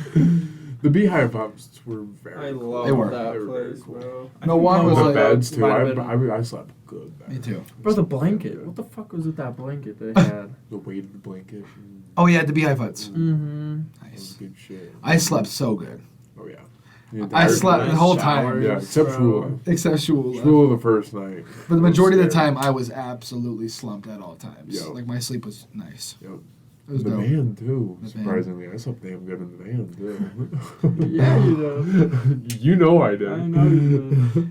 Speaker 2: The Beehive Pups were very
Speaker 3: I
Speaker 2: cool.
Speaker 3: love
Speaker 1: They were.
Speaker 3: that
Speaker 2: They were very
Speaker 3: place,
Speaker 2: cool.
Speaker 3: bro.
Speaker 1: No one was
Speaker 2: The
Speaker 1: like-
Speaker 2: beds too.
Speaker 3: Might have been-
Speaker 2: I slept good.
Speaker 1: Me too.
Speaker 3: Bro, the blanket. What the fuck was with that blanket they had?
Speaker 2: The weighted blanket.
Speaker 1: Oh yeah, the Beehive Huts.
Speaker 3: Mm-hmm.
Speaker 2: That was
Speaker 1: Nice.
Speaker 2: good shit.
Speaker 1: I slept so good.
Speaker 2: Oh yeah.
Speaker 1: I slept the whole time.
Speaker 2: Yeah, except Shula.
Speaker 1: Except Shula.
Speaker 2: Shula the first night.
Speaker 1: But the majority of the
Speaker 2: Scared.
Speaker 1: time, I was absolutely slumped at all times.
Speaker 2: Yo.
Speaker 1: Like my sleep was nice.
Speaker 2: Yep.
Speaker 1: It was
Speaker 2: The
Speaker 1: dope.
Speaker 2: van too.
Speaker 1: The van.
Speaker 2: Surprisingly, I slept damn good in the van too.
Speaker 3: Yeah, you know.
Speaker 2: You know I did.
Speaker 3: I know you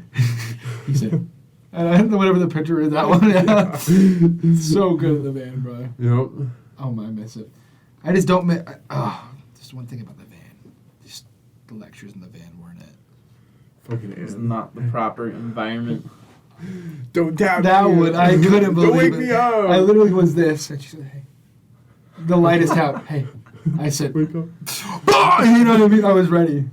Speaker 1: He said, and whatever the picture is, that one. Yeah. It's so good in the van, bro.
Speaker 2: Yep.
Speaker 1: Oh my, I miss it. I just don't miss. Just one thing about the van. Just the lectures in the van weren't it.
Speaker 2: Fucking
Speaker 3: It's
Speaker 2: Ann.
Speaker 3: not the proper environment.
Speaker 2: Don't tap
Speaker 1: That
Speaker 2: me.
Speaker 1: one, I couldn't believe
Speaker 2: Don't wake
Speaker 1: it.
Speaker 2: me up.
Speaker 1: I literally was this. And she said, hey. The lightest tap. Hey. I said,
Speaker 2: Wake up.
Speaker 1: you know what I mean? I was ready.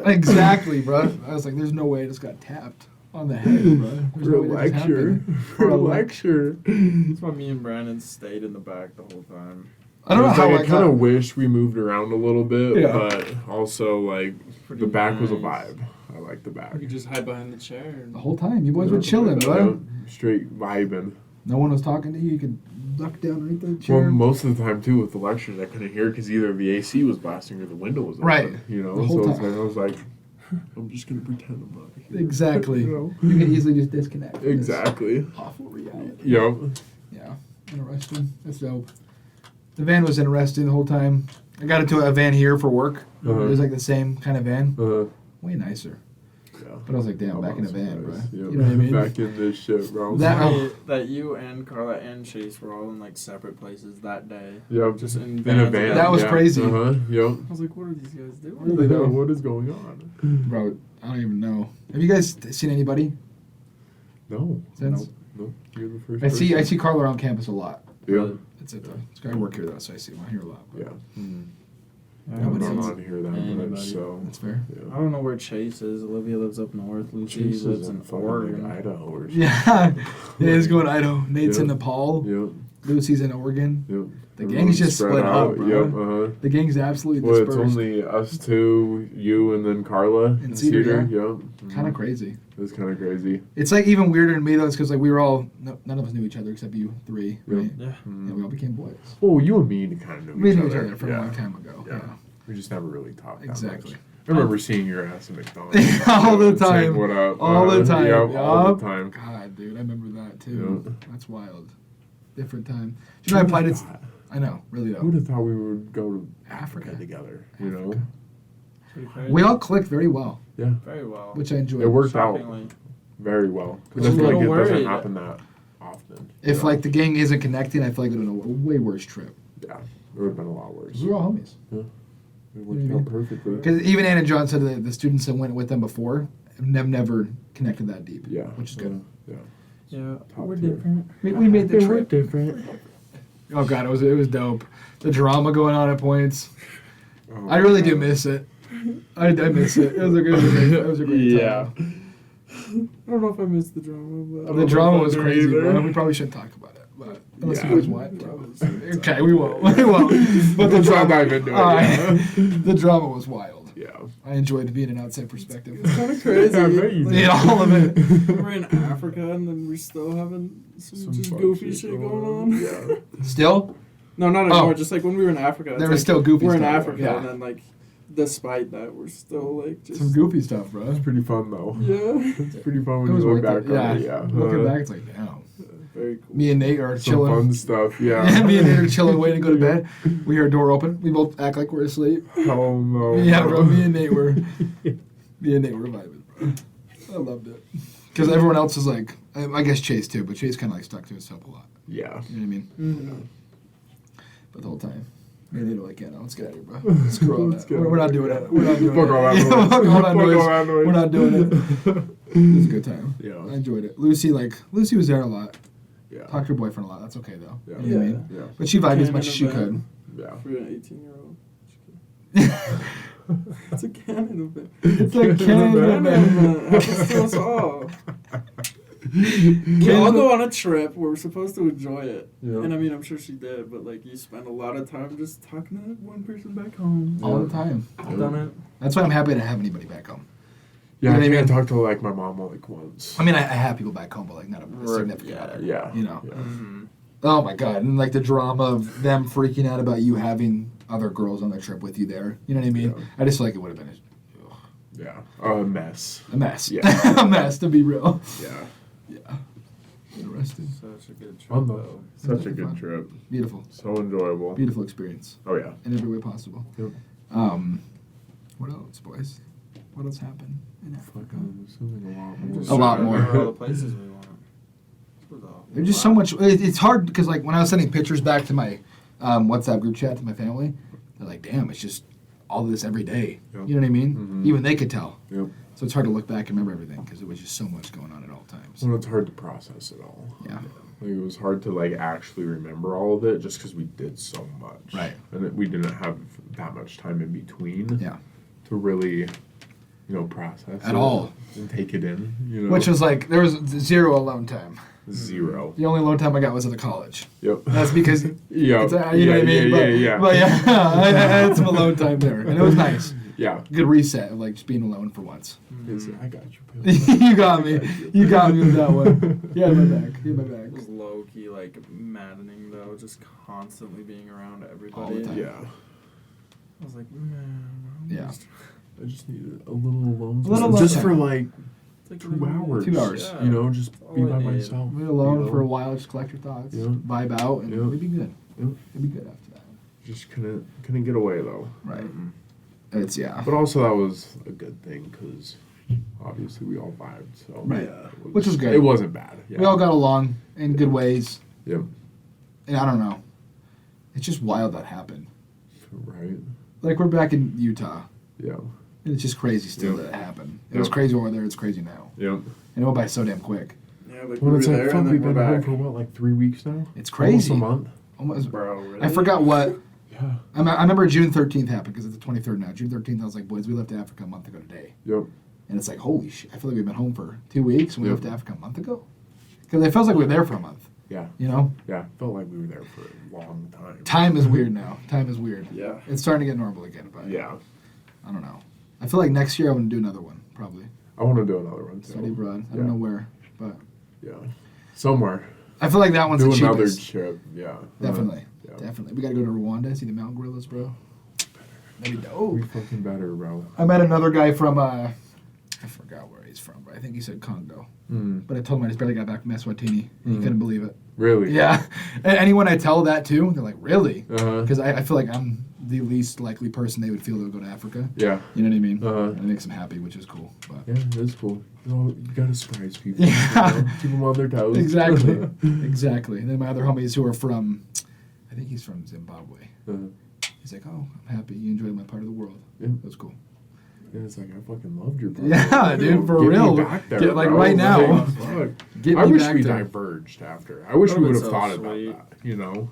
Speaker 1: Exactly, bro. I was like, there's no way I just got tapped on the head, bro. There's
Speaker 2: For
Speaker 1: no
Speaker 2: a
Speaker 1: way that just
Speaker 2: lecture.
Speaker 1: happened.
Speaker 2: For a lecture.
Speaker 3: That's why me and Brandon stayed in the back the whole time.
Speaker 1: I don't know
Speaker 2: It's
Speaker 1: how
Speaker 2: like,
Speaker 1: I
Speaker 2: I kind
Speaker 1: got.
Speaker 2: of wish we moved around a little bit,
Speaker 1: Yeah.
Speaker 2: but also like
Speaker 3: Pretty
Speaker 2: the back was a
Speaker 3: nice.
Speaker 2: vibe. I like the back.
Speaker 3: You could just hide behind the chair. And
Speaker 1: The whole time, you boys were chilling, bro.
Speaker 2: Straight vibing.
Speaker 1: No one was talking to you. You could duck down right there. Chair.
Speaker 2: Well, most of the time too with the lectures, I couldn't hear because either the AC was blasting or the window was open.
Speaker 1: Right.
Speaker 2: You know,
Speaker 1: The whole
Speaker 2: so
Speaker 1: time.
Speaker 2: I was like, I'm just gonna pretend I'm not here.
Speaker 1: Exactly.
Speaker 2: You
Speaker 1: You can easily just disconnect.
Speaker 2: know?
Speaker 1: from this
Speaker 2: Exactly.
Speaker 1: Awful reality.
Speaker 2: Yep.
Speaker 1: Yeah. Interesting. That's dope. The van was interesting the whole time. I got into a van here for work.
Speaker 2: Uh-huh.
Speaker 1: It was like the same kind of van.
Speaker 2: Uh,
Speaker 1: Way nicer.
Speaker 2: yeah.
Speaker 1: But I was like, damn,
Speaker 2: I'm
Speaker 1: back in
Speaker 2: not
Speaker 1: a van, bro.
Speaker 2: surprised. Yep.
Speaker 1: You know what I mean?
Speaker 2: Back in this shit, bro.
Speaker 1: That-
Speaker 3: Funny that you and Carla and Chase were all in like separate places that day.
Speaker 2: Yep.
Speaker 3: Just in
Speaker 2: In a
Speaker 3: vans
Speaker 2: van.
Speaker 3: together.
Speaker 1: That was
Speaker 2: yeah.
Speaker 1: crazy.
Speaker 2: Uh-huh. Yep.
Speaker 3: I was like, what are these guys doing?
Speaker 1: Really though.
Speaker 2: What is going on?
Speaker 1: Bro, I don't even know. Have you guys seen anybody
Speaker 2: No.
Speaker 1: since?
Speaker 2: Nope. You're the first.
Speaker 1: I see
Speaker 2: person.
Speaker 1: Carla around campus a lot.
Speaker 2: Yeah.
Speaker 1: That's it though. This guy work here though, so I see him here a lot.
Speaker 2: Yeah.
Speaker 3: I
Speaker 2: I'm
Speaker 3: don't
Speaker 1: Nobody
Speaker 2: not
Speaker 1: else.
Speaker 3: know.
Speaker 2: on here that
Speaker 3: Anybody.
Speaker 2: much, so.
Speaker 1: That's fair.
Speaker 3: I
Speaker 2: Yeah.
Speaker 3: don't know where Chase is. Olivia lives up north. Lucy
Speaker 2: Chase
Speaker 3: lives
Speaker 2: is
Speaker 3: in
Speaker 2: fucking,
Speaker 3: Oregon.
Speaker 2: like, Idaho or something.
Speaker 1: Yeah. Yeah, he's going to Idaho. Nate's in
Speaker 2: Yeah.
Speaker 1: Nepal.
Speaker 2: Yep.
Speaker 1: Lucy's in Oregon.
Speaker 2: Yep.
Speaker 1: The
Speaker 2: Everyone's
Speaker 1: gang's just
Speaker 2: spread
Speaker 1: split
Speaker 2: out.
Speaker 1: up, bro.
Speaker 2: Yep. Uh-huh.
Speaker 1: The gang's absolutely
Speaker 2: Well, it's
Speaker 1: dispersed.
Speaker 2: only us two, you, and then Carla
Speaker 1: And Cedar,
Speaker 2: Yep.
Speaker 1: Kind of crazy.
Speaker 2: It's kind of crazy.
Speaker 1: It's like even weirder to me though, because like we were all none of us knew each other except you three, right?
Speaker 3: Yeah.
Speaker 1: And we all became boys.
Speaker 2: Oh, you and me kind of knew
Speaker 1: We
Speaker 2: each
Speaker 1: knew
Speaker 2: other.
Speaker 1: each other from
Speaker 2: yeah.
Speaker 1: a long time ago.
Speaker 2: Yeah.
Speaker 1: Yeah.
Speaker 2: We just never really talked that
Speaker 1: Exactly.
Speaker 2: much. I remember seeing your ass at McDonald's.
Speaker 1: All the
Speaker 2: and saying,
Speaker 1: time.
Speaker 2: what up?
Speaker 1: All the time.
Speaker 2: Yep, all
Speaker 1: Yup.
Speaker 2: the time.
Speaker 1: God, dude, I remember that too.
Speaker 2: Yeah.
Speaker 1: That's wild. Different time. You know, I applied it. I know, really
Speaker 2: Who would
Speaker 1: though.
Speaker 2: have thought we would go to
Speaker 1: Africa.
Speaker 2: together? You know?
Speaker 1: Africa.
Speaker 3: Pretty crazy.
Speaker 1: We all clicked very well,
Speaker 2: Yeah.
Speaker 3: Very well.
Speaker 1: which I enjoyed.
Speaker 2: It worked out
Speaker 3: Shockingly.
Speaker 2: very well.
Speaker 3: I was
Speaker 2: Because I
Speaker 3: a
Speaker 2: feel like it
Speaker 3: little
Speaker 2: doesn't
Speaker 3: worried.
Speaker 2: happen that often.
Speaker 1: If
Speaker 2: you know?
Speaker 1: like the gang isn't connecting, I feel like it would have been a way worse trip.
Speaker 2: Yeah. It would have been a lot worse.
Speaker 1: We were all homies.
Speaker 2: It worked
Speaker 1: You know what I
Speaker 2: out perfectly.
Speaker 1: Because even Ann and John said that the students that went with them before have never connected that deep.
Speaker 2: Yeah.
Speaker 1: Which is good.
Speaker 2: Yeah.
Speaker 3: Yeah,
Speaker 2: Top
Speaker 3: we're
Speaker 2: tier.
Speaker 3: different.
Speaker 1: We made the trip.
Speaker 2: different.
Speaker 1: Oh god, it was dope. The drama going on at points.
Speaker 2: Oh,
Speaker 1: I really do
Speaker 2: God.
Speaker 1: miss it. I miss it. It was a great time.
Speaker 3: I don't know if I missed the drama, but
Speaker 1: The drama was
Speaker 2: either.
Speaker 1: crazy, bro. We probably shouldn't talk about it, but unless
Speaker 2: Yeah.
Speaker 1: you guys want to. Okay, we won't. We won't. But the
Speaker 2: Let's not
Speaker 1: drama,
Speaker 2: dive into it,
Speaker 1: Alright.
Speaker 2: yeah.
Speaker 1: The drama was wild.
Speaker 2: Yeah.
Speaker 1: I enjoyed being an outside perspective.
Speaker 3: it's kind of crazy.
Speaker 2: I bet you did.
Speaker 1: Yeah, all of it.
Speaker 3: We're in Africa and then we're still having some just
Speaker 2: fuck
Speaker 3: goofy shit going on.
Speaker 2: Yeah.
Speaker 1: Still,
Speaker 3: No, not anymore.
Speaker 1: Oh.
Speaker 3: Just like when we were in Africa.
Speaker 1: there
Speaker 3: it's
Speaker 1: was
Speaker 3: like,
Speaker 1: still goofy
Speaker 3: We're in
Speaker 1: stuff.
Speaker 3: Africa
Speaker 1: Yeah.
Speaker 3: and then like, despite that, we're still like just.
Speaker 1: Some goofy stuff, bro.
Speaker 2: It's pretty fun though.
Speaker 3: Yeah.
Speaker 2: It's pretty fun
Speaker 1: It
Speaker 2: when
Speaker 1: was
Speaker 2: you look
Speaker 1: worth
Speaker 2: back
Speaker 1: it.
Speaker 2: on it.
Speaker 1: Yeah.
Speaker 2: Yeah.
Speaker 1: Looking back, it's like, damn.
Speaker 3: Very cool.
Speaker 1: Me and Nate are
Speaker 2: Some
Speaker 1: chilling.
Speaker 2: fun stuff. Yeah.
Speaker 1: Me and Nate are chilling, waiting to go to bed. We hear a door open. We both act like we're asleep.
Speaker 2: Oh no.
Speaker 1: Yeah, bro. Me and Nate were vibing, bro. I loved it. Because everyone else is like, I guess Chase too, but Chase kind of like stuck to himself a lot.
Speaker 2: Yeah.
Speaker 1: You know what I mean?
Speaker 3: Mhm.
Speaker 1: But the whole time. Me and Nate are like, yeah, no, let's get out of here, bro. Screw all
Speaker 2: Let's
Speaker 1: that.
Speaker 2: get
Speaker 1: We're not
Speaker 2: out.
Speaker 1: doing it. We're not doing
Speaker 2: Fuck
Speaker 1: it.
Speaker 2: all that
Speaker 1: Yeah,
Speaker 2: noise.
Speaker 1: fuck all that
Speaker 2: Fuck
Speaker 1: noise.
Speaker 2: all that noise.
Speaker 1: We're not doing it. It was a good time.
Speaker 2: Yeah.
Speaker 1: I enjoyed it. Lucy was there a lot.
Speaker 2: Yeah.
Speaker 1: Talked to her boyfriend a lot. That's okay, though.
Speaker 2: Yeah.
Speaker 1: You know what I mean?
Speaker 2: Yeah.
Speaker 1: But she vibed as
Speaker 3: Came
Speaker 1: much
Speaker 3: in
Speaker 1: as she
Speaker 3: a
Speaker 1: could.
Speaker 3: van.
Speaker 2: Yeah.
Speaker 3: For an 18-year-old. It's a canon event.
Speaker 1: It's like canon
Speaker 3: Canon
Speaker 1: event.
Speaker 3: event. Happens to us all. We all go on a trip where we're supposed to enjoy it.
Speaker 2: Yeah.
Speaker 3: And I mean, I'm sure she did, but like, you spend a lot of time just talking to one person back home.
Speaker 1: All the time.
Speaker 3: I've done it.
Speaker 1: That's why I'm happy to have anybody back home.
Speaker 2: Yeah.
Speaker 1: You know
Speaker 2: I
Speaker 1: what I
Speaker 2: think I
Speaker 1: mean?
Speaker 2: talked to like my mom like once.
Speaker 1: I mean, I have people back home, but like not a
Speaker 3: Right,
Speaker 1: significant
Speaker 3: yeah,
Speaker 1: other.
Speaker 2: Yeah.
Speaker 1: You know.
Speaker 2: Yeah.
Speaker 3: Mm-hmm.
Speaker 1: Oh my god, and like the drama of them freaking out about you having other girls on the trip with you there. You know what I mean?
Speaker 2: Yeah.
Speaker 1: I just feel like it would have been
Speaker 2: Yeah. A mess.
Speaker 1: a mess.
Speaker 2: Yeah.
Speaker 1: A mess, to be real.
Speaker 2: Yeah.
Speaker 1: Yeah. Interesting.
Speaker 3: Such a good trip,
Speaker 2: Fun
Speaker 3: though.
Speaker 2: though. Such a
Speaker 1: Fun.
Speaker 2: good trip.
Speaker 1: Beautiful.
Speaker 2: So enjoyable.
Speaker 1: Beautiful experience
Speaker 2: Oh yeah.
Speaker 1: in every way possible.
Speaker 2: Yep.
Speaker 1: What else, boys? What else happened in Africa?
Speaker 2: Fucking assuming a lot more.
Speaker 3: Just
Speaker 1: A lot
Speaker 3: trying to
Speaker 1: more.
Speaker 3: remember all the places we went. It was all-
Speaker 1: There's just so much. It's hard because like when I was sending pictures back to my WhatsApp group chat to my family, they're like, "Damn, it's just all this every day."
Speaker 2: Yep.
Speaker 1: You know what I mean?
Speaker 2: Mhm.
Speaker 1: Even they could tell.
Speaker 2: Yep.
Speaker 1: So it's hard to look back and remember everything because it was just so much going on at all times.
Speaker 2: Well, it's hard to process it all.
Speaker 1: Yeah.
Speaker 2: Like, it was hard to like actually remember all of it just because we did so much.
Speaker 1: Right.
Speaker 2: And we didn't have that much time in between.
Speaker 1: Yeah.
Speaker 2: To really, process
Speaker 1: At
Speaker 2: it
Speaker 1: all.
Speaker 2: and take it in. You know.
Speaker 1: Which was like there was zero alone time.
Speaker 2: zero.
Speaker 1: The only alone time I got was at the college.
Speaker 2: Yep.
Speaker 1: That's because
Speaker 2: Yeah.
Speaker 1: it's, you know what I mean. But yeah, I had some alone time there, and it was nice.
Speaker 2: Yeah.
Speaker 1: Good reset of like just being alone for once.
Speaker 2: I got you. Bill.
Speaker 1: You got me. You got me with that one. Yeah, my back. Yeah, my
Speaker 3: It
Speaker 1: back.
Speaker 3: was low low key like maddening though, just constantly being around everybody.
Speaker 1: All the time.
Speaker 2: Yeah.
Speaker 3: I was like, man.
Speaker 1: Yeah.
Speaker 2: I just needed a little alone
Speaker 1: A little
Speaker 2: time.
Speaker 1: alone
Speaker 2: Just
Speaker 1: time.
Speaker 2: for like
Speaker 3: It's like
Speaker 2: 2 hours.
Speaker 1: 2 hours.
Speaker 3: Yeah.
Speaker 2: You know, just
Speaker 3: That's
Speaker 2: be
Speaker 3: all I
Speaker 2: by
Speaker 3: need.
Speaker 2: myself.
Speaker 1: Be alone
Speaker 2: you know?
Speaker 1: for a while, just collect your thoughts,
Speaker 2: Yeah.
Speaker 1: vibe out, and
Speaker 2: Yeah.
Speaker 1: it'd be good.
Speaker 2: Yeah.
Speaker 1: It'd be good after that.
Speaker 2: Just couldn't get away though.
Speaker 1: Right.
Speaker 3: Mm-mm.
Speaker 1: It's
Speaker 2: But also that was a good thing because obviously we all vibed. So
Speaker 1: Right.
Speaker 2: it
Speaker 1: Which was good.
Speaker 2: It wasn't bad. Yeah.
Speaker 1: We all got along in good ways,
Speaker 2: Yep.
Speaker 1: and I don't know. It's just wild that happened.
Speaker 2: Right.
Speaker 1: Like we're back in Utah,
Speaker 2: Yeah.
Speaker 1: and it's just crazy still
Speaker 2: Yeah.
Speaker 1: that it happened. It was
Speaker 2: Yeah.
Speaker 1: crazy over there. It's crazy now.
Speaker 2: Yep.
Speaker 1: And it went by so damn quick.
Speaker 3: Yeah, like
Speaker 2: Well,
Speaker 3: we
Speaker 2: it's
Speaker 3: were
Speaker 2: like
Speaker 3: there
Speaker 2: fuck.
Speaker 3: and
Speaker 2: We've
Speaker 3: then we're
Speaker 2: been home
Speaker 3: back.
Speaker 2: for what, like 3 weeks now?
Speaker 1: It's crazy.
Speaker 2: Almost a month.
Speaker 1: Almost.
Speaker 3: Bro, really?
Speaker 1: I forgot what.
Speaker 2: Yeah.
Speaker 1: I remember June 13th happened because it's the 23rd now. June 13th, I was like, boys, we left Africa a month ago today.
Speaker 2: Yep.
Speaker 1: And it's like, holy shit. I feel like we've been home for 2 weeks and we
Speaker 2: Yep.
Speaker 1: left Africa a month ago. Because it feels like we were there for a month.
Speaker 2: Yeah.
Speaker 1: You know?
Speaker 2: Yeah. Felt like we were there for a long time.
Speaker 1: Time is weird now. Time is weird.
Speaker 3: Yeah.
Speaker 1: It's starting to get normal again, but
Speaker 2: Yeah.
Speaker 1: I don't know. I feel like next year I want to do another one, probably.
Speaker 2: I want to do another one too.
Speaker 1: Study abroad. I
Speaker 2: Yeah.
Speaker 1: don't know where, but
Speaker 2: Yeah. Somewhere.
Speaker 1: I feel like that one's
Speaker 2: Do
Speaker 1: the
Speaker 2: another
Speaker 1: cheapest.
Speaker 2: trip. Yeah.
Speaker 1: Definitely.
Speaker 2: Yeah.
Speaker 1: Definitely. We got to go to Rwanda, see the mountain gorillas, bro. That'd be dope.
Speaker 2: We fucking better, bro.
Speaker 1: I met another guy from, I forgot where he's from, but I think he said Congo.
Speaker 2: Mm.
Speaker 1: But I told him I just barely got back from Eswatini. He
Speaker 2: Mm.
Speaker 1: couldn't believe it.
Speaker 2: Really?
Speaker 1: Yeah. And anyone I tell that to, they're like, really?
Speaker 2: Uh-huh.
Speaker 1: Because I feel like I'm the least likely person they would feel that would go to Africa.
Speaker 2: Yeah.
Speaker 1: You know what I mean?
Speaker 2: Uh-huh.
Speaker 1: And it makes them happy, which is cool. But
Speaker 2: Yeah, that's cool. You know, you gotta surprise people.
Speaker 1: Yeah.
Speaker 2: You know? Keep them on their toes.
Speaker 1: Exactly. Exactly. And then my other homies who are from, I think he's from Zimbabwe.
Speaker 2: Uh-huh.
Speaker 1: He's like, oh, I'm happy you enjoyed my part of the world.
Speaker 2: Yeah.
Speaker 1: That was cool.
Speaker 2: And it's like, I fucking loved your brother.
Speaker 1: Yeah, dude, for
Speaker 2: Get
Speaker 1: real.
Speaker 2: Me back there,
Speaker 1: Get, like,
Speaker 2: bro.
Speaker 1: right now.
Speaker 2: Like, fuck.
Speaker 1: Get
Speaker 2: I
Speaker 1: me
Speaker 2: wish
Speaker 1: back
Speaker 2: we
Speaker 1: there.
Speaker 2: diverged after. I wish we would
Speaker 3: Would've
Speaker 2: have
Speaker 3: been
Speaker 2: thought
Speaker 3: so
Speaker 2: about
Speaker 3: sweet.
Speaker 2: that, you know?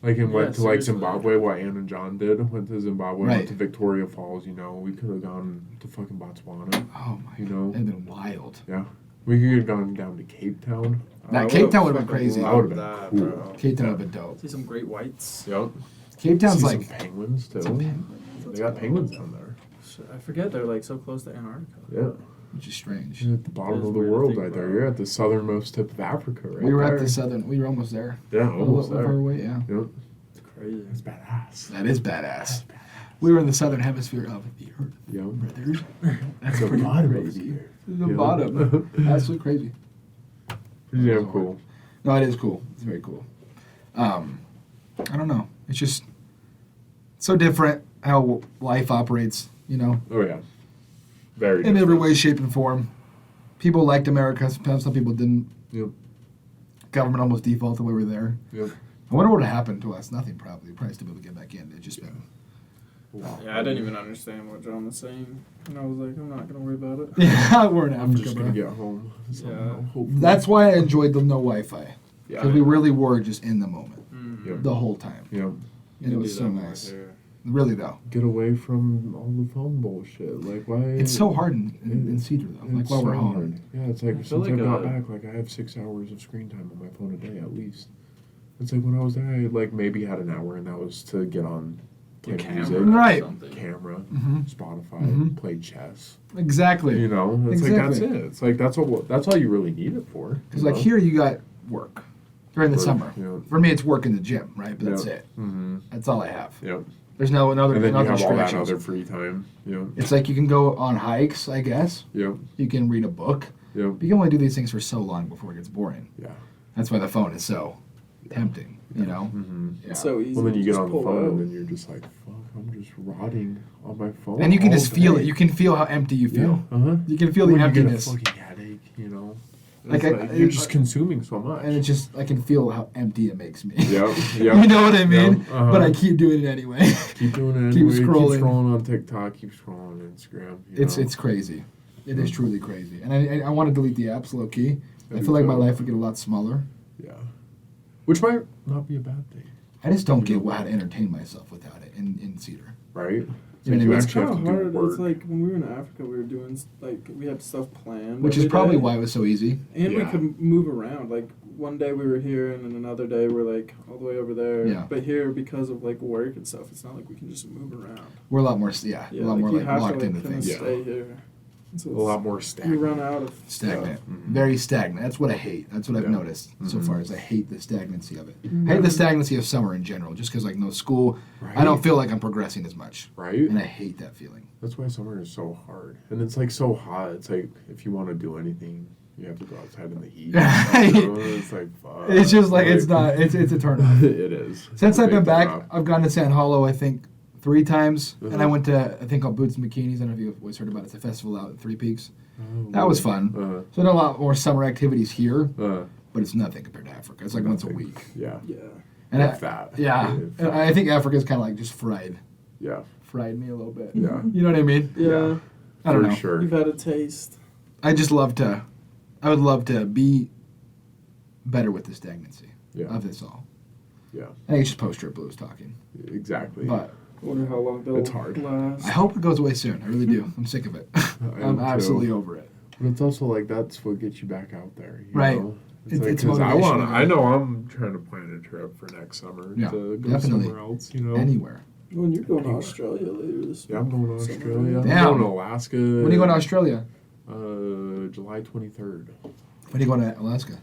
Speaker 2: Like, and
Speaker 3: Yeah,
Speaker 2: went to, like,
Speaker 3: seriously.
Speaker 2: Zimbabwe, what Ann and John did. Went to Zimbabwe,
Speaker 1: Right.
Speaker 2: went to Victoria Falls, you know? We could have gone to fucking Botswana.
Speaker 1: Oh, my
Speaker 2: You
Speaker 1: God.
Speaker 2: know?
Speaker 1: That'd have been wild.
Speaker 2: Yeah. We could have gone down to Cape Town.
Speaker 1: That
Speaker 3: I
Speaker 1: Cape Town would've
Speaker 3: would've
Speaker 1: been crazy.
Speaker 2: That would've
Speaker 3: loved
Speaker 2: been
Speaker 3: that,
Speaker 2: cool.
Speaker 3: bro.
Speaker 1: Cape Town would have been dope.
Speaker 3: See some great whites.
Speaker 2: Yep.
Speaker 1: Cape Town's
Speaker 2: See
Speaker 1: like,
Speaker 2: some penguins, too.
Speaker 1: some penguins.
Speaker 2: They got penguins down there.
Speaker 3: Shit, I forget they're like so close to Antarctica.
Speaker 2: Yeah.
Speaker 1: which is strange.
Speaker 2: You're at the bottom
Speaker 3: It is
Speaker 2: of the
Speaker 3: weird to
Speaker 2: world
Speaker 3: think
Speaker 2: right there.
Speaker 3: about.
Speaker 2: You're at the southernmost tip of Africa, right?
Speaker 1: We were
Speaker 2: there.
Speaker 1: at the southern, we were almost there.
Speaker 2: Yeah,
Speaker 1: A
Speaker 2: almost
Speaker 1: little
Speaker 2: there.
Speaker 1: far away, yeah.
Speaker 2: Yep.
Speaker 3: It's crazy.
Speaker 2: That's badass.
Speaker 1: That is badass. We were in the southern hemisphere of the earth,
Speaker 2: Yep.
Speaker 1: brothers. That's
Speaker 2: The
Speaker 1: pretty
Speaker 2: bottom of
Speaker 1: crazy.
Speaker 2: the earth.
Speaker 1: The
Speaker 2: Yeah.
Speaker 1: bottom. Absolutely crazy.
Speaker 2: Pretty damn cool.
Speaker 1: No, it is cool. It's very cool. I don't know. It's just so different how life operates, you know,
Speaker 2: Oh yeah. Very.
Speaker 1: in every
Speaker 2: different.
Speaker 1: way, shape, and form. People liked America. Sometimes some people didn't.
Speaker 2: Yep.
Speaker 1: Government almost defaulted when we were there.
Speaker 2: Yep.
Speaker 1: I wonder what happened to us. Nothing, probably. Probably still be able to get back in. It's just been.
Speaker 3: Yeah, I didn't even understand what John was saying, and I was like, I'm not gonna worry about it.
Speaker 1: Yeah, we're in
Speaker 2: I'm
Speaker 1: Africa,
Speaker 2: just
Speaker 1: bro.
Speaker 2: gonna get home. Somehow, hopefully.
Speaker 1: That's why I enjoyed the no Wi-Fi.
Speaker 2: Yeah.
Speaker 1: Because we really were just in the moment
Speaker 3: Mm-hmm.
Speaker 2: Yep.
Speaker 1: the whole time.
Speaker 2: Yep.
Speaker 1: And it was so nice. Really, though.
Speaker 2: Get away from all the phone bullshit. Like why?
Speaker 1: It's so hard in Cedar, though. Like,
Speaker 2: It's
Speaker 1: while we're
Speaker 2: so
Speaker 1: home.
Speaker 2: hard. Yeah, it's like
Speaker 3: I feel
Speaker 2: since I
Speaker 3: like,
Speaker 2: got back, like I have 6 hours of screen time on my phone a day at least. It's like when I was there, I like maybe had an hour, and that was to get on play music,
Speaker 1: Right.
Speaker 2: camera,
Speaker 1: Mhm.
Speaker 2: Spotify,
Speaker 1: Mhm.
Speaker 2: play chess.
Speaker 1: Exactly.
Speaker 2: You know, it's like that's it. It's like that's all you really need it for.
Speaker 1: Because, like, here you got work during the
Speaker 2: Work,
Speaker 1: summer.
Speaker 2: yeah.
Speaker 1: For me, it's work in the gym, right? But that's
Speaker 2: Yeah.
Speaker 1: it.
Speaker 2: Mm-hmm.
Speaker 1: That's all I have.
Speaker 2: Yep.
Speaker 1: There's no another
Speaker 2: And then you
Speaker 1: other
Speaker 2: have all that
Speaker 1: distractions.
Speaker 2: other free time. Yep.
Speaker 1: It's like you can go on hikes, I guess.
Speaker 2: Yep.
Speaker 1: You can read a book.
Speaker 2: Yep.
Speaker 1: But you can only do these things for so long before it gets boring.
Speaker 2: Yeah.
Speaker 1: That's why the phone is so tempting, you know?
Speaker 2: Mm-hmm.
Speaker 1: Yeah.
Speaker 3: So easy.
Speaker 2: Well, then you
Speaker 3: to
Speaker 2: get
Speaker 3: just
Speaker 2: on the
Speaker 3: pull
Speaker 2: phone,
Speaker 3: out.
Speaker 2: and then you're just like, "Fuck, I'm just rotting on my phone."
Speaker 1: And you can
Speaker 2: all
Speaker 1: just feel
Speaker 2: day.
Speaker 1: it. You can feel how empty you feel.
Speaker 2: Yeah. Uh huh.
Speaker 1: You can feel the emptiness.
Speaker 2: You get a fucking headache. You know.
Speaker 1: Like,
Speaker 2: It's you're just consuming so much.
Speaker 1: And it's just, I can feel how empty it makes me.
Speaker 2: Yep. Yep.
Speaker 1: You know what I mean?
Speaker 2: Yep, uh-huh.
Speaker 1: But I keep doing it anyway.
Speaker 2: Keep doing it.
Speaker 1: Keep
Speaker 2: Anyway.
Speaker 1: scrolling.
Speaker 2: Keep scrolling on TikTok. Keep scrolling on Instagram. You know?
Speaker 1: It's crazy. It is truly crazy. And I want to delete the apps low key. I
Speaker 2: do
Speaker 1: feel like my
Speaker 2: too.
Speaker 1: life would get a lot smaller.
Speaker 2: Yeah. Which might not be a bad thing,
Speaker 1: I just don't get how to entertain myself without it in Cedar.
Speaker 2: right?
Speaker 1: You know what I mean?
Speaker 3: It's
Speaker 2: actually
Speaker 3: kind
Speaker 2: have
Speaker 3: of
Speaker 2: to do
Speaker 3: hard.
Speaker 2: work.
Speaker 3: It's like when we were in Africa, we were doing like we had stuff planned,
Speaker 1: Which is
Speaker 3: every
Speaker 1: probably
Speaker 3: day,
Speaker 1: why it was so easy.
Speaker 3: And we
Speaker 2: Yeah.
Speaker 3: could move around. Like one day we were here, and then another day we're like all the way over there.
Speaker 1: Yeah.
Speaker 3: But here, because of like work and stuff, it's not like we can just move around.
Speaker 1: We're a lot more, a lot
Speaker 3: like,
Speaker 1: more
Speaker 3: you
Speaker 1: like
Speaker 3: have
Speaker 1: locked
Speaker 3: to
Speaker 1: into
Speaker 3: kinda
Speaker 1: things.
Speaker 2: Yeah.
Speaker 3: stay here. So
Speaker 2: a lot more
Speaker 3: you
Speaker 2: stagnant.
Speaker 3: run out of
Speaker 1: Stagnant.
Speaker 2: Mhm.
Speaker 1: Very stagnant. That's what I hate. That's what I've
Speaker 2: Yeah.
Speaker 1: noticed so
Speaker 2: Mhm.
Speaker 1: far is I hate the stagnancy of it.
Speaker 3: Mhm.
Speaker 1: I hate the stagnancy of summer in general just because, like, no school.
Speaker 2: Right?
Speaker 1: I don't feel like I'm progressing as much.
Speaker 2: Right?
Speaker 1: And I hate that feeling.
Speaker 2: That's why summer is so hard. And it's like so hot. It's like if you want to do anything, you have to go outside in the heat. It's like fuck.
Speaker 1: It's just like, it's not, it's a turn off.
Speaker 2: It is.
Speaker 1: Since
Speaker 2: It's a
Speaker 1: I've been
Speaker 2: big
Speaker 1: back,
Speaker 2: turn off.
Speaker 1: I've gone to San Hollow, I think, 3 times. And I
Speaker 2: Uh-huh.
Speaker 1: went to, I think, called Boots and Bikinis. I don't know if you've always heard about it. It's a festival out at Three Peaks.
Speaker 2: Oh,
Speaker 1: That was
Speaker 2: really?
Speaker 1: fun. So I did a lot more summer activities here,
Speaker 2: But
Speaker 1: but it's nothing compared to Africa. It's like once a week.
Speaker 2: Yeah.
Speaker 3: yeah.
Speaker 1: And
Speaker 2: If that.
Speaker 1: yeah,
Speaker 2: If
Speaker 1: and
Speaker 2: that.
Speaker 1: I think Africa's kind of like just fried me a little bit.
Speaker 2: Yeah.
Speaker 1: You know what I mean?
Speaker 3: Yeah.
Speaker 1: I don't
Speaker 2: For
Speaker 1: know.
Speaker 2: sure.
Speaker 3: You've had a taste.
Speaker 1: I just love to. I would love to be better with the stagnancy
Speaker 2: Yeah.
Speaker 1: of this all.
Speaker 2: Yeah.
Speaker 1: I think it's just post-trip blues talking.
Speaker 2: Exactly.
Speaker 1: But
Speaker 3: Wonder how long they'll
Speaker 2: It's hard.
Speaker 3: last.
Speaker 1: I hope it goes away soon. I really do. I'm sick of it. I'm
Speaker 2: am
Speaker 1: absolutely
Speaker 2: too.
Speaker 1: over it.
Speaker 2: But it's also like that's what gets you back out there. You
Speaker 1: Right.
Speaker 2: Know?
Speaker 1: It's
Speaker 2: 'cause I
Speaker 1: motivation,
Speaker 2: want.
Speaker 1: right?
Speaker 2: I know I'm trying to plan a trip for next summer
Speaker 1: Yeah,
Speaker 2: to go
Speaker 1: definitely.
Speaker 2: somewhere else. You know.
Speaker 1: Anywhere.
Speaker 3: When you're going to
Speaker 2: Anywhere.
Speaker 3: Australia later this
Speaker 2: Yeah, I'm going to
Speaker 3: summer.
Speaker 2: Australia.
Speaker 1: Damn.
Speaker 2: I'm going to Alaska.
Speaker 1: When are you going to Australia?
Speaker 2: July 23rd.
Speaker 1: When are you going to Alaska?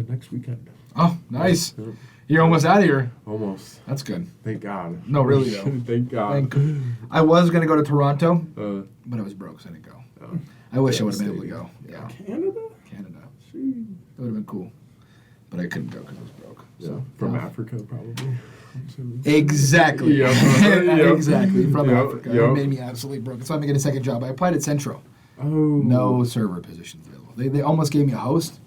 Speaker 2: Next weekend.
Speaker 1: Oh, nice.
Speaker 2: Yep.
Speaker 1: You're almost out of here.
Speaker 2: Almost.
Speaker 1: That's good.
Speaker 2: Thank God.
Speaker 1: No, really, though.
Speaker 2: Thank God.
Speaker 1: I was going to go to Toronto,
Speaker 2: Uh,
Speaker 1: but I was broke, so I didn't go.
Speaker 2: oh,
Speaker 1: I wish I would have been able to go.
Speaker 2: Yeah.
Speaker 3: Canada?
Speaker 1: Canada.
Speaker 3: Gee.
Speaker 1: That would have been cool. But I couldn't go because I was broke.
Speaker 2: yeah.
Speaker 1: So,
Speaker 2: From
Speaker 1: yeah.
Speaker 2: Africa, probably. I'm assuming.
Speaker 1: Exactly.
Speaker 2: Yep. Yep.
Speaker 1: Exactly. From
Speaker 2: Yep.
Speaker 1: Africa.
Speaker 2: Yep.
Speaker 1: It made me absolutely broke. So I'm going to get a second job. I applied at Centro.
Speaker 2: Oh.
Speaker 1: No server positions available. They almost gave me a host,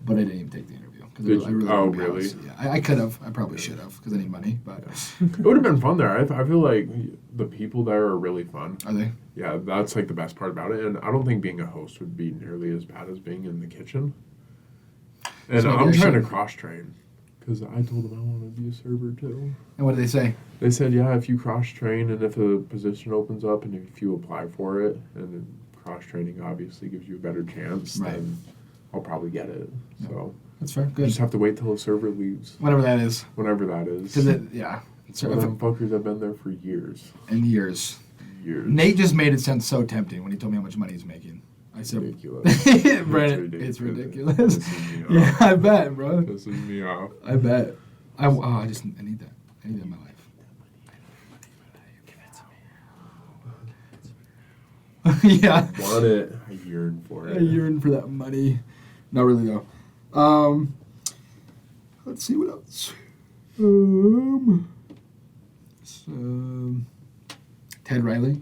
Speaker 1: but I didn't even take the interview. 'Cause
Speaker 2: Did
Speaker 1: I
Speaker 2: you?
Speaker 1: really
Speaker 2: Oh,
Speaker 1: wanted to be a
Speaker 2: really?
Speaker 1: host. Yeah, I could have. I probably should have because I need money. But
Speaker 2: It would have been fun there. I feel like the people there are really fun.
Speaker 1: are they?
Speaker 2: Yeah, that's like the best part about it. And I don't think being a host would be nearly as bad as being in the kitchen. And
Speaker 1: So maybe
Speaker 2: I'm
Speaker 1: I
Speaker 2: trying to
Speaker 1: should-
Speaker 2: cross train because I told them I want to be a server too.
Speaker 1: And what did they say?
Speaker 2: They said, yeah, if you cross train and if a position opens up and if you apply for it, and then cross training obviously gives you a better chance,
Speaker 1: Right.
Speaker 2: then I'll probably get it.
Speaker 1: Yeah.
Speaker 2: So
Speaker 1: That's fair.
Speaker 2: you
Speaker 1: Good.
Speaker 2: just have to wait till a server leaves,
Speaker 1: Whatever that is.
Speaker 2: whenever that is.
Speaker 1: Because it, yeah.
Speaker 2: Some of them fuckers have been there for years.
Speaker 1: In years.
Speaker 2: Years.
Speaker 1: Nate just made it sound so tempting when he told me how much money he's making. I said,
Speaker 2: Ridiculous.
Speaker 1: Brandon, it's ridiculous.
Speaker 2: Pisses me
Speaker 1: Yeah,
Speaker 2: off.
Speaker 1: I bet, bro.
Speaker 2: Pisses me off.
Speaker 1: I bet. I need that. I need that in my life. Yeah.
Speaker 2: Want it. I yearn for it.
Speaker 1: I yearn for that money. Not really though. Let's see what else. Ted Riley.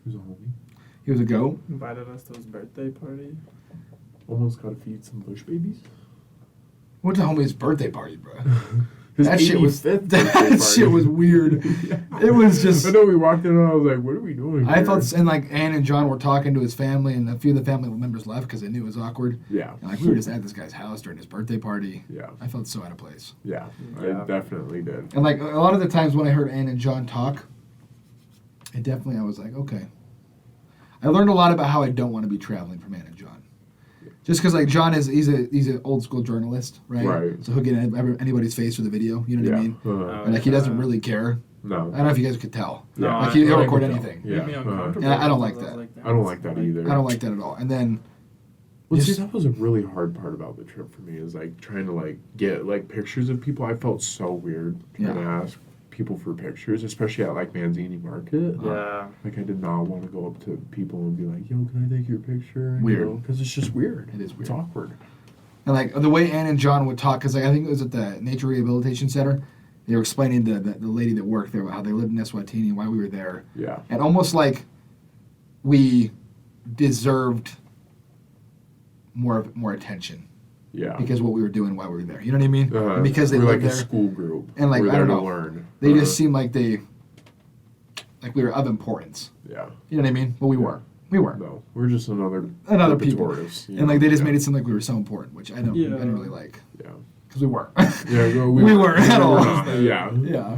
Speaker 2: Who's a homie?
Speaker 1: He was a goat.
Speaker 3: Invited us to his birthday party.
Speaker 2: Almost got to feed some bush babies.
Speaker 1: Went to homie's birthday party, bro.
Speaker 2: His
Speaker 1: That shit was
Speaker 2: 85th
Speaker 1: that
Speaker 2: birthday
Speaker 1: shit
Speaker 2: party.
Speaker 1: was weird.
Speaker 2: Yeah.
Speaker 1: It was just.
Speaker 2: I know we walked in and I was like, what are we doing
Speaker 1: I
Speaker 2: here?
Speaker 1: felt, and like Ann and John were talking to his family, and a few of the family members left because they knew it was awkward.
Speaker 2: Yeah.
Speaker 1: And like we were just at this guy's house during his birthday party.
Speaker 2: Yeah.
Speaker 1: I felt so out of place.
Speaker 2: Yeah.
Speaker 3: Yeah.
Speaker 2: I definitely did.
Speaker 1: And like a lot of the times when I heard Ann and John talk, it definitely I was like, okay. I learned a lot about how I don't want to be traveling from Ann and John. Just because like John is he's an old school journalist, right?
Speaker 2: Right.
Speaker 1: So he'll get anybody's face for the video. You know what I mean?
Speaker 2: Uh,
Speaker 1: And like he doesn't really care.
Speaker 2: no.
Speaker 1: I don't know if you guys could tell.
Speaker 2: Yeah.
Speaker 1: Like he'll
Speaker 3: I
Speaker 1: record
Speaker 2: can tell.
Speaker 1: anything.
Speaker 2: Yeah.
Speaker 3: Made me uncomfortable.
Speaker 1: Yeah, I don't like
Speaker 3: because
Speaker 1: that.
Speaker 2: I don't like that either.
Speaker 1: I don't like that at all. And then
Speaker 2: Well, see,
Speaker 1: Just-
Speaker 2: that was a really hard part about the trip for me is like trying to like get like pictures of people. I felt so weird trying to ask people for pictures, especially at like Manzini Market.
Speaker 3: Yeah.
Speaker 2: Like I did not want to go up to people and be like, "Yo, can I take your picture?"
Speaker 1: Weird.
Speaker 2: Because it's just weird.
Speaker 1: It is weird.
Speaker 2: It's awkward.
Speaker 1: And like the way Ann and John would talk, because like, I think it was at the Nature Rehabilitation Center, they were explaining to the lady that worked there about how they lived in Eswatini and why we were there,
Speaker 2: Yeah.
Speaker 1: and almost like we deserved more attention
Speaker 2: Yeah.
Speaker 1: because of what we were doing while we were there. You know what I mean?
Speaker 2: Uh-huh.
Speaker 1: And because they
Speaker 2: we're
Speaker 1: lived
Speaker 2: like a
Speaker 1: there,
Speaker 2: school group.
Speaker 1: and like
Speaker 2: we're
Speaker 1: I
Speaker 2: there
Speaker 1: don't
Speaker 2: to
Speaker 1: know,
Speaker 2: learn.
Speaker 1: they just seemed like we were of importance.
Speaker 2: Yeah.
Speaker 1: You know what I mean? But we weren't. We weren't.
Speaker 2: No, we're just another group of
Speaker 1: people.
Speaker 2: tourists, you
Speaker 1: And like
Speaker 2: know?
Speaker 1: they just
Speaker 2: Yeah.
Speaker 1: made it seem like we were so important, which I didn't really like
Speaker 2: Yeah.
Speaker 1: because we weren't.
Speaker 2: Yeah. Well,
Speaker 1: We weren't at
Speaker 2: we're
Speaker 1: all.
Speaker 2: not. Yeah.
Speaker 1: Yeah.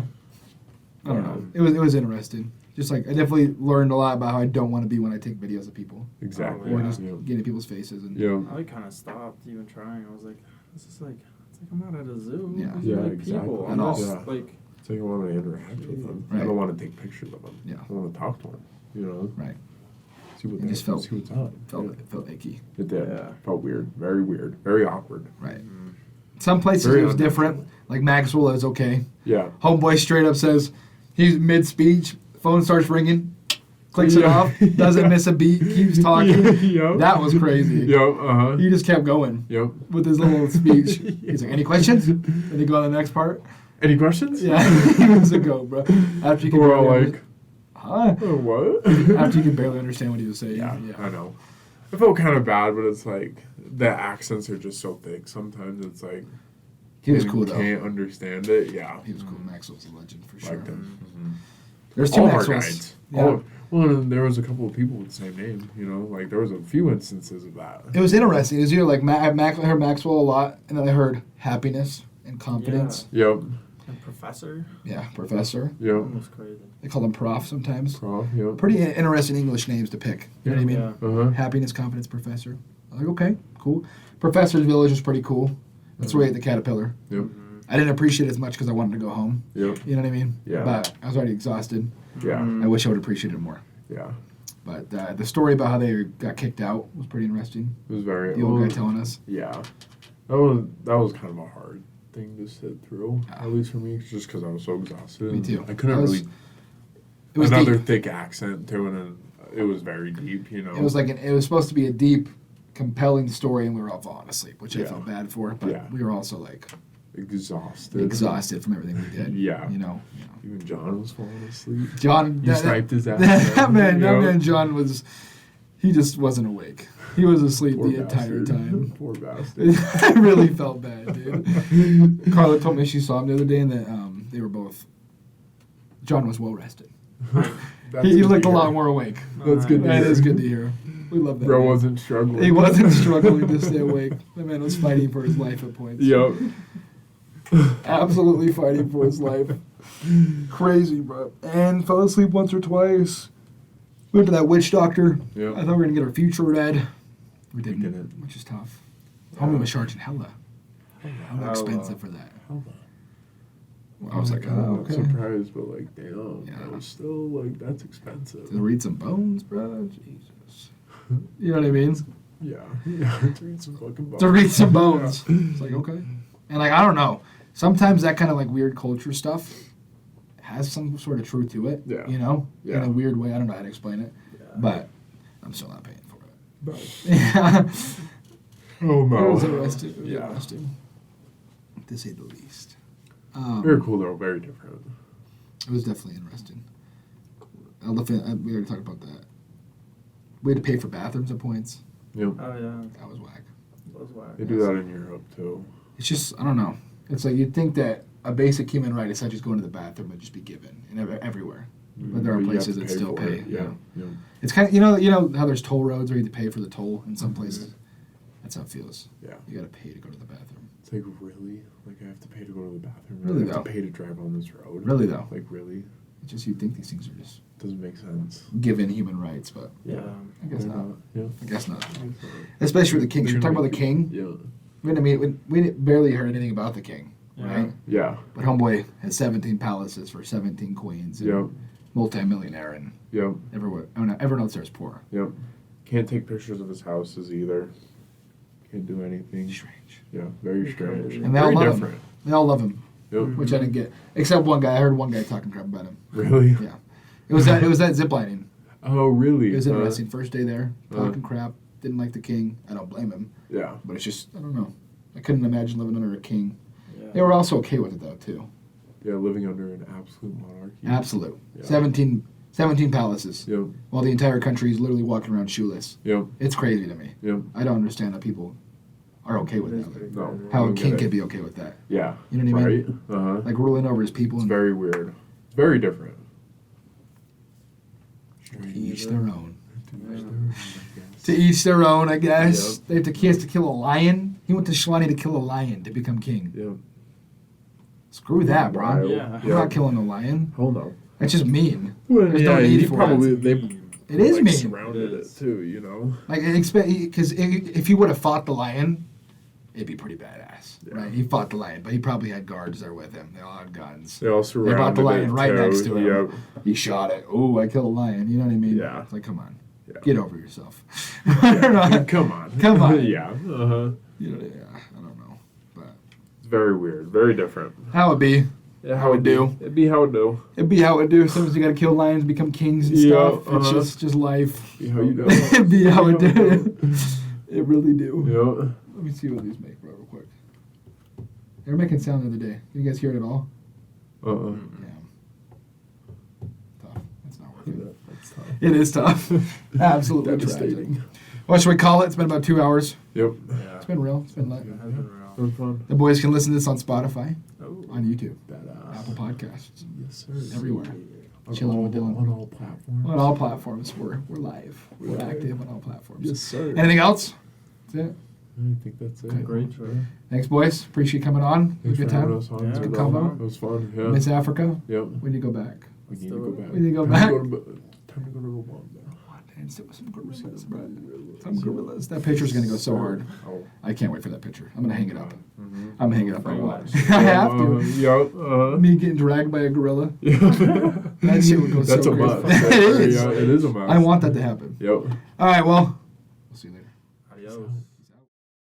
Speaker 1: I don't know. It was interesting. Just like I definitely learned a lot about how I don't want to be when I take videos of people
Speaker 2: Exactly.
Speaker 1: or
Speaker 3: Yeah.
Speaker 1: just getting people's faces and
Speaker 2: Yeah.
Speaker 3: I kind of stopped even trying. I was like, this is like, it's like I'm not at a zoo.
Speaker 1: Yeah.
Speaker 3: These are
Speaker 2: Yeah,
Speaker 3: like
Speaker 2: exactly.
Speaker 3: people.
Speaker 1: At
Speaker 3: I'm
Speaker 1: all.
Speaker 3: just
Speaker 2: Yeah.
Speaker 3: like,
Speaker 2: It's like I want to interact with them. I
Speaker 1: Right.
Speaker 2: don't want to take pictures of them.
Speaker 1: Yeah.
Speaker 2: I want to talk to them. You know.
Speaker 1: right.
Speaker 2: It's see what
Speaker 1: It just felt-
Speaker 2: see what's up.
Speaker 1: Felt icky.
Speaker 2: It did.
Speaker 3: Yeah.
Speaker 2: Felt weird. Very awkward.
Speaker 1: Right. Some places
Speaker 2: Very
Speaker 1: it was
Speaker 2: unnatural.
Speaker 1: different. Like Maxwell is okay.
Speaker 2: Yeah.
Speaker 1: Homeboy straight up says he's mid speech. Phone starts ringing. Clicks it
Speaker 2: Yeah.
Speaker 1: off. Doesn't miss a beat. Keeps talking.
Speaker 2: Yep.
Speaker 1: That was crazy.
Speaker 2: Yep.
Speaker 1: He just kept going
Speaker 2: Yep.
Speaker 1: with his little speech. He's like, "Any questions?" And he go on the next part.
Speaker 2: Any questions?
Speaker 1: Yeah, he was a go, bro. After you can
Speaker 2: We're all
Speaker 1: barely
Speaker 2: like,
Speaker 1: huh?
Speaker 2: what?
Speaker 1: After you can barely understand what he was saying.
Speaker 2: Yeah, I know. I felt kind of bad, but it's like the accents are just so thick. Sometimes it's like
Speaker 1: He was
Speaker 2: you
Speaker 1: cool though.
Speaker 2: Can't understand it. Yeah,
Speaker 1: He was cool. Maxwell's a legend for sure.
Speaker 2: liked him.
Speaker 1: There's two
Speaker 2: All of our
Speaker 1: Maxwells.
Speaker 2: guides.
Speaker 1: Yeah.
Speaker 2: Well, and there was a couple of people with the same name. You know, like there was a few instances of that.
Speaker 1: It was interesting. It was either like I heard Maxwell a lot, and then I heard happiness and confidence.
Speaker 2: Yep.
Speaker 3: And Professor.
Speaker 1: Yeah, professor.
Speaker 2: Yep.
Speaker 3: Almost crazy.
Speaker 1: They call him prof sometimes.
Speaker 2: Prof. Yep.
Speaker 1: Pretty interesting English names to pick. You know what I mean?
Speaker 3: Yeah.
Speaker 2: Uh huh.
Speaker 1: Happiness, confidence, professor. I'm like, okay, cool. Professor's Village is pretty cool. That's where we ate the Caterpillar.
Speaker 2: Yep.
Speaker 1: I didn't appreciate it as much because I wanted to go home.
Speaker 2: Yep.
Speaker 1: You know what I mean?
Speaker 2: Yeah.
Speaker 1: But I was already exhausted.
Speaker 2: Yeah.
Speaker 1: I wish I would appreciate it more.
Speaker 2: Yeah.
Speaker 1: But the story about how they got kicked out was pretty interesting.
Speaker 2: It was very.
Speaker 1: The old guy telling us.
Speaker 2: Yeah. That was kind of a hard thing to sit through,
Speaker 1: Yeah.
Speaker 2: at least for me, just because I was so exhausted.
Speaker 1: Me too.
Speaker 2: I couldn't
Speaker 1: That was-
Speaker 2: really.
Speaker 1: It was
Speaker 2: Another
Speaker 1: deep.
Speaker 2: thick accent too, and then it was very deep. You know.
Speaker 1: It was like it was supposed to be a deep, compelling story, and we were all falling asleep, which I
Speaker 2: Yeah.
Speaker 1: felt bad for. But
Speaker 2: Yeah.
Speaker 1: we were also like
Speaker 2: exhausted.
Speaker 1: from everything we did.
Speaker 2: Yeah.
Speaker 1: You know.
Speaker 2: Even John was falling asleep.
Speaker 1: John.
Speaker 2: You sniped his ass.
Speaker 1: That man.
Speaker 2: you
Speaker 1: That
Speaker 2: know?
Speaker 1: man. John was. He just wasn't awake. He was asleep
Speaker 2: Poor
Speaker 1: the entire
Speaker 2: bastard.
Speaker 1: time.
Speaker 2: Poor bastard.
Speaker 1: I really felt bad, dude. Carla told me she saw him the other day, and that they were both. John was well rested.
Speaker 2: That's
Speaker 1: He
Speaker 2: good
Speaker 1: looked
Speaker 2: to
Speaker 1: a lot
Speaker 2: hear.
Speaker 1: more awake.
Speaker 2: That's good to
Speaker 1: That
Speaker 2: hear.
Speaker 1: is good to hear. We love that.
Speaker 2: Bro
Speaker 1: man.
Speaker 2: wasn't struggling.
Speaker 1: He wasn't struggling to stay awake. That man was fighting for his life at points.
Speaker 2: Yep.
Speaker 1: Absolutely fighting for his life. Crazy, bro. And fell asleep once or twice. Went to that witch doctor.
Speaker 2: Yep.
Speaker 1: I thought we were going to get our future read. We didn't,
Speaker 2: didn't.
Speaker 1: which is tough. Homie was charging hella. Hella
Speaker 3: Hella.
Speaker 1: expensive for that.
Speaker 2: Hold on.
Speaker 1: I was like,
Speaker 2: I'm
Speaker 1: oh,
Speaker 2: not
Speaker 1: okay.
Speaker 2: surprised, but like, damn,
Speaker 1: Yeah.
Speaker 2: that was still like that's expensive.
Speaker 1: To read some bones, bro. Jesus. You know what I mean?
Speaker 2: Yeah, yeah. To read some fucking bones.
Speaker 1: To read some bones. It's like, okay. And like, I don't know. Sometimes that kind of like weird culture stuff has some sort of truth to it.
Speaker 2: Yeah.
Speaker 1: You know? In
Speaker 2: Yeah.
Speaker 1: a weird way. I don't know how to explain it.
Speaker 3: Yeah.
Speaker 1: But I'm still not paying for it.
Speaker 2: But,
Speaker 1: Yeah.
Speaker 2: oh
Speaker 1: It
Speaker 2: no.
Speaker 1: was interesting. It was
Speaker 2: Yeah.
Speaker 1: interesting. To say the least.
Speaker 2: Very cool though. Very different.
Speaker 1: It was definitely interesting. Elephant, we already talked about that. We had to pay for bathrooms at points.
Speaker 2: Yep.
Speaker 3: Oh yeah.
Speaker 1: That was whack.
Speaker 3: That was whack.
Speaker 2: They do that in Europe too.
Speaker 1: It's just, I don't know. It's like you'd think that a basic human right is such as going to the bathroom would just be given and everywhere. But there are
Speaker 2: you have
Speaker 1: places
Speaker 2: to
Speaker 1: that
Speaker 2: pay
Speaker 1: still
Speaker 2: for
Speaker 1: pay.
Speaker 2: it. Yeah. Yeah.
Speaker 1: It's kind of, you know how there's toll roads where you have to pay for the toll in some places? That's how it feels.
Speaker 2: Yeah.
Speaker 1: You got to pay to go to the bathroom.
Speaker 2: It's like really, like I have to pay to go to the bathroom.
Speaker 1: Really,
Speaker 2: I have
Speaker 1: though?
Speaker 2: to pay to drive on this road.
Speaker 1: Really, though?
Speaker 2: Like really,
Speaker 1: It's just you'd think these things are just
Speaker 2: doesn't make sense.
Speaker 1: given human rights, but
Speaker 3: Yeah.
Speaker 1: I guess
Speaker 2: Why
Speaker 1: not.
Speaker 2: Yeah.
Speaker 1: I guess not.
Speaker 2: I guess not.
Speaker 1: Especially with the king.
Speaker 2: They're
Speaker 1: We're talking
Speaker 2: gonna
Speaker 1: about the
Speaker 2: make
Speaker 1: king.
Speaker 2: Yeah.
Speaker 1: We barely heard anything about the king,
Speaker 3: Yeah.
Speaker 1: right?
Speaker 2: Yeah.
Speaker 1: But homeboy has 17 palaces for 17 queens. And
Speaker 2: Yep.
Speaker 1: multi-millionaire, and
Speaker 2: Yep.
Speaker 1: everyone else there is poor.
Speaker 2: Yep. Can't take pictures of his houses either. Can't do anything.
Speaker 1: Strange.
Speaker 2: Yeah. Very
Speaker 3: Very
Speaker 2: strange.
Speaker 3: crazy.
Speaker 1: And they all
Speaker 2: Very
Speaker 1: love
Speaker 2: different.
Speaker 1: him. They all love him,
Speaker 2: Yep.
Speaker 1: which I didn't get. Except one guy. I heard one guy talking crap about him.
Speaker 2: Really?
Speaker 1: Yeah. It was that zip lining.
Speaker 2: Oh, really?
Speaker 1: It was interesting. First day there,
Speaker 2: Uh.
Speaker 1: talking crap. Didn't like the king. I don't blame him.
Speaker 2: Yeah.
Speaker 1: But it's just, I don't know. I couldn't imagine living under a king.
Speaker 3: Yeah.
Speaker 1: They were also okay with it, though, too.
Speaker 2: Yeah. Living under an absolute monarchy.
Speaker 1: Absolute.
Speaker 2: Yeah.
Speaker 1: 17 palaces.
Speaker 2: Yep.
Speaker 1: While the entire country is literally walking around shoeless.
Speaker 2: Yep.
Speaker 1: It's crazy to me.
Speaker 2: Yep.
Speaker 1: I don't understand how people are okay with
Speaker 3: It is
Speaker 1: that.
Speaker 3: pretty
Speaker 2: No.
Speaker 3: crazy.
Speaker 1: How
Speaker 2: I
Speaker 1: a
Speaker 2: don't
Speaker 1: king
Speaker 2: get it.
Speaker 1: could be okay with that.
Speaker 2: Yeah.
Speaker 1: You know what I mean?
Speaker 2: Right. Uh huh.
Speaker 1: Like ruling over his people.
Speaker 2: It's
Speaker 1: And
Speaker 2: very weird. Very different.
Speaker 1: to each their own.
Speaker 3: Yeah.
Speaker 1: To each their own, I guess.
Speaker 2: Yep.
Speaker 1: He has to kill a lion. He went to Shalani to kill a lion to become king.
Speaker 2: Yeah.
Speaker 1: Screw that, bro.
Speaker 2: Wild.
Speaker 3: Yeah.
Speaker 1: I'm not killing a lion.
Speaker 2: Hold on.
Speaker 1: That's just mean.
Speaker 2: Well,
Speaker 1: There's no need for it.
Speaker 2: they
Speaker 1: It is mean.
Speaker 2: surrounded it too. You know.
Speaker 1: Like, because if he would have fought the lion, it'd be pretty badass,
Speaker 2: Yeah.
Speaker 1: right? He fought the lion, but he probably had guards there with him. They all had guns.
Speaker 2: They all surrounded
Speaker 1: brought the lion
Speaker 2: it
Speaker 1: right
Speaker 2: too.
Speaker 1: next to him.
Speaker 2: Yep.
Speaker 1: He shot it. Oh, I killed a lion. You know what I mean?
Speaker 2: Yeah.
Speaker 1: It's like, come on.
Speaker 2: Yeah.
Speaker 1: Get over yourself. I don't know.
Speaker 2: Come on.
Speaker 1: Come on.
Speaker 2: Yeah. Uh-huh.
Speaker 1: You know, yeah, I don't know. But
Speaker 2: It's very weird. Very different.
Speaker 1: how it be?
Speaker 2: Yeah,
Speaker 1: How it do.
Speaker 2: It'd be how it do.
Speaker 1: It'd be how it do. Sometimes you gotta kill lions, become kings and stuff. It's just life.
Speaker 2: Be how you do.
Speaker 1: It'd be how it do. It really do.
Speaker 2: Yeah.
Speaker 1: Let me see what these make real quick. They were making sound the other day. Did you guys hear it at all?
Speaker 2: Uh-uh.
Speaker 1: Yeah. Tough. That's not working.
Speaker 2: That's tough.
Speaker 1: It is tough. Absolutely tragic.
Speaker 2: Devastating.
Speaker 1: What should we call it? It's been about 2 hours.
Speaker 2: Yep.
Speaker 3: Yeah.
Speaker 1: It's been real. It's been lit.
Speaker 3: It has been real.
Speaker 2: Been fun.
Speaker 1: The boys can listen to this on Spotify,
Speaker 3: Oh.
Speaker 1: on YouTube,
Speaker 2: Badass.
Speaker 1: Apple Podcasts,
Speaker 2: Yes, sir.
Speaker 1: everywhere.
Speaker 2: On
Speaker 1: Chillin' with Dylan.
Speaker 2: On all platforms.
Speaker 1: On all platforms. We're live. We're
Speaker 2: Live.
Speaker 1: active on all platforms.
Speaker 2: Yes, sir.
Speaker 1: Anything else? That's it.
Speaker 2: I think that's it.
Speaker 1: Okay.
Speaker 3: Great show.
Speaker 1: Thanks, boys. Appreciate you coming on. It was
Speaker 2: Thanks
Speaker 1: a good
Speaker 2: for having
Speaker 1: time.
Speaker 2: us on.
Speaker 3: Yeah,
Speaker 1: It's a good
Speaker 3: it was
Speaker 1: combo.
Speaker 3: fun.
Speaker 2: It was fun. Yeah.
Speaker 1: Miss Africa.
Speaker 2: Yep.
Speaker 1: We need to go back.
Speaker 2: We need to
Speaker 3: do
Speaker 2: go
Speaker 3: it.
Speaker 2: back.
Speaker 1: We need to go
Speaker 2: Time
Speaker 1: back.
Speaker 2: to go to time to go to Rwanda.
Speaker 1: And sit with some gorillas, bro. Some gorillas. That picture's gonna go so hard.
Speaker 2: Oh.
Speaker 1: I can't wait for that picture. I'm gonna hang it up.
Speaker 2: Mm-hmm.
Speaker 1: I'm gonna hang it up right now.
Speaker 3: Yeah,
Speaker 1: I have to.
Speaker 2: Yep.
Speaker 1: Me getting dragged by a gorilla. That shit would go so
Speaker 2: That's a
Speaker 1: crazy.
Speaker 2: must.
Speaker 1: It is.
Speaker 2: Yeah, it is a must.
Speaker 1: I want that to happen.
Speaker 2: Yep.
Speaker 1: All right, well, we'll see you later.
Speaker 3: Adios.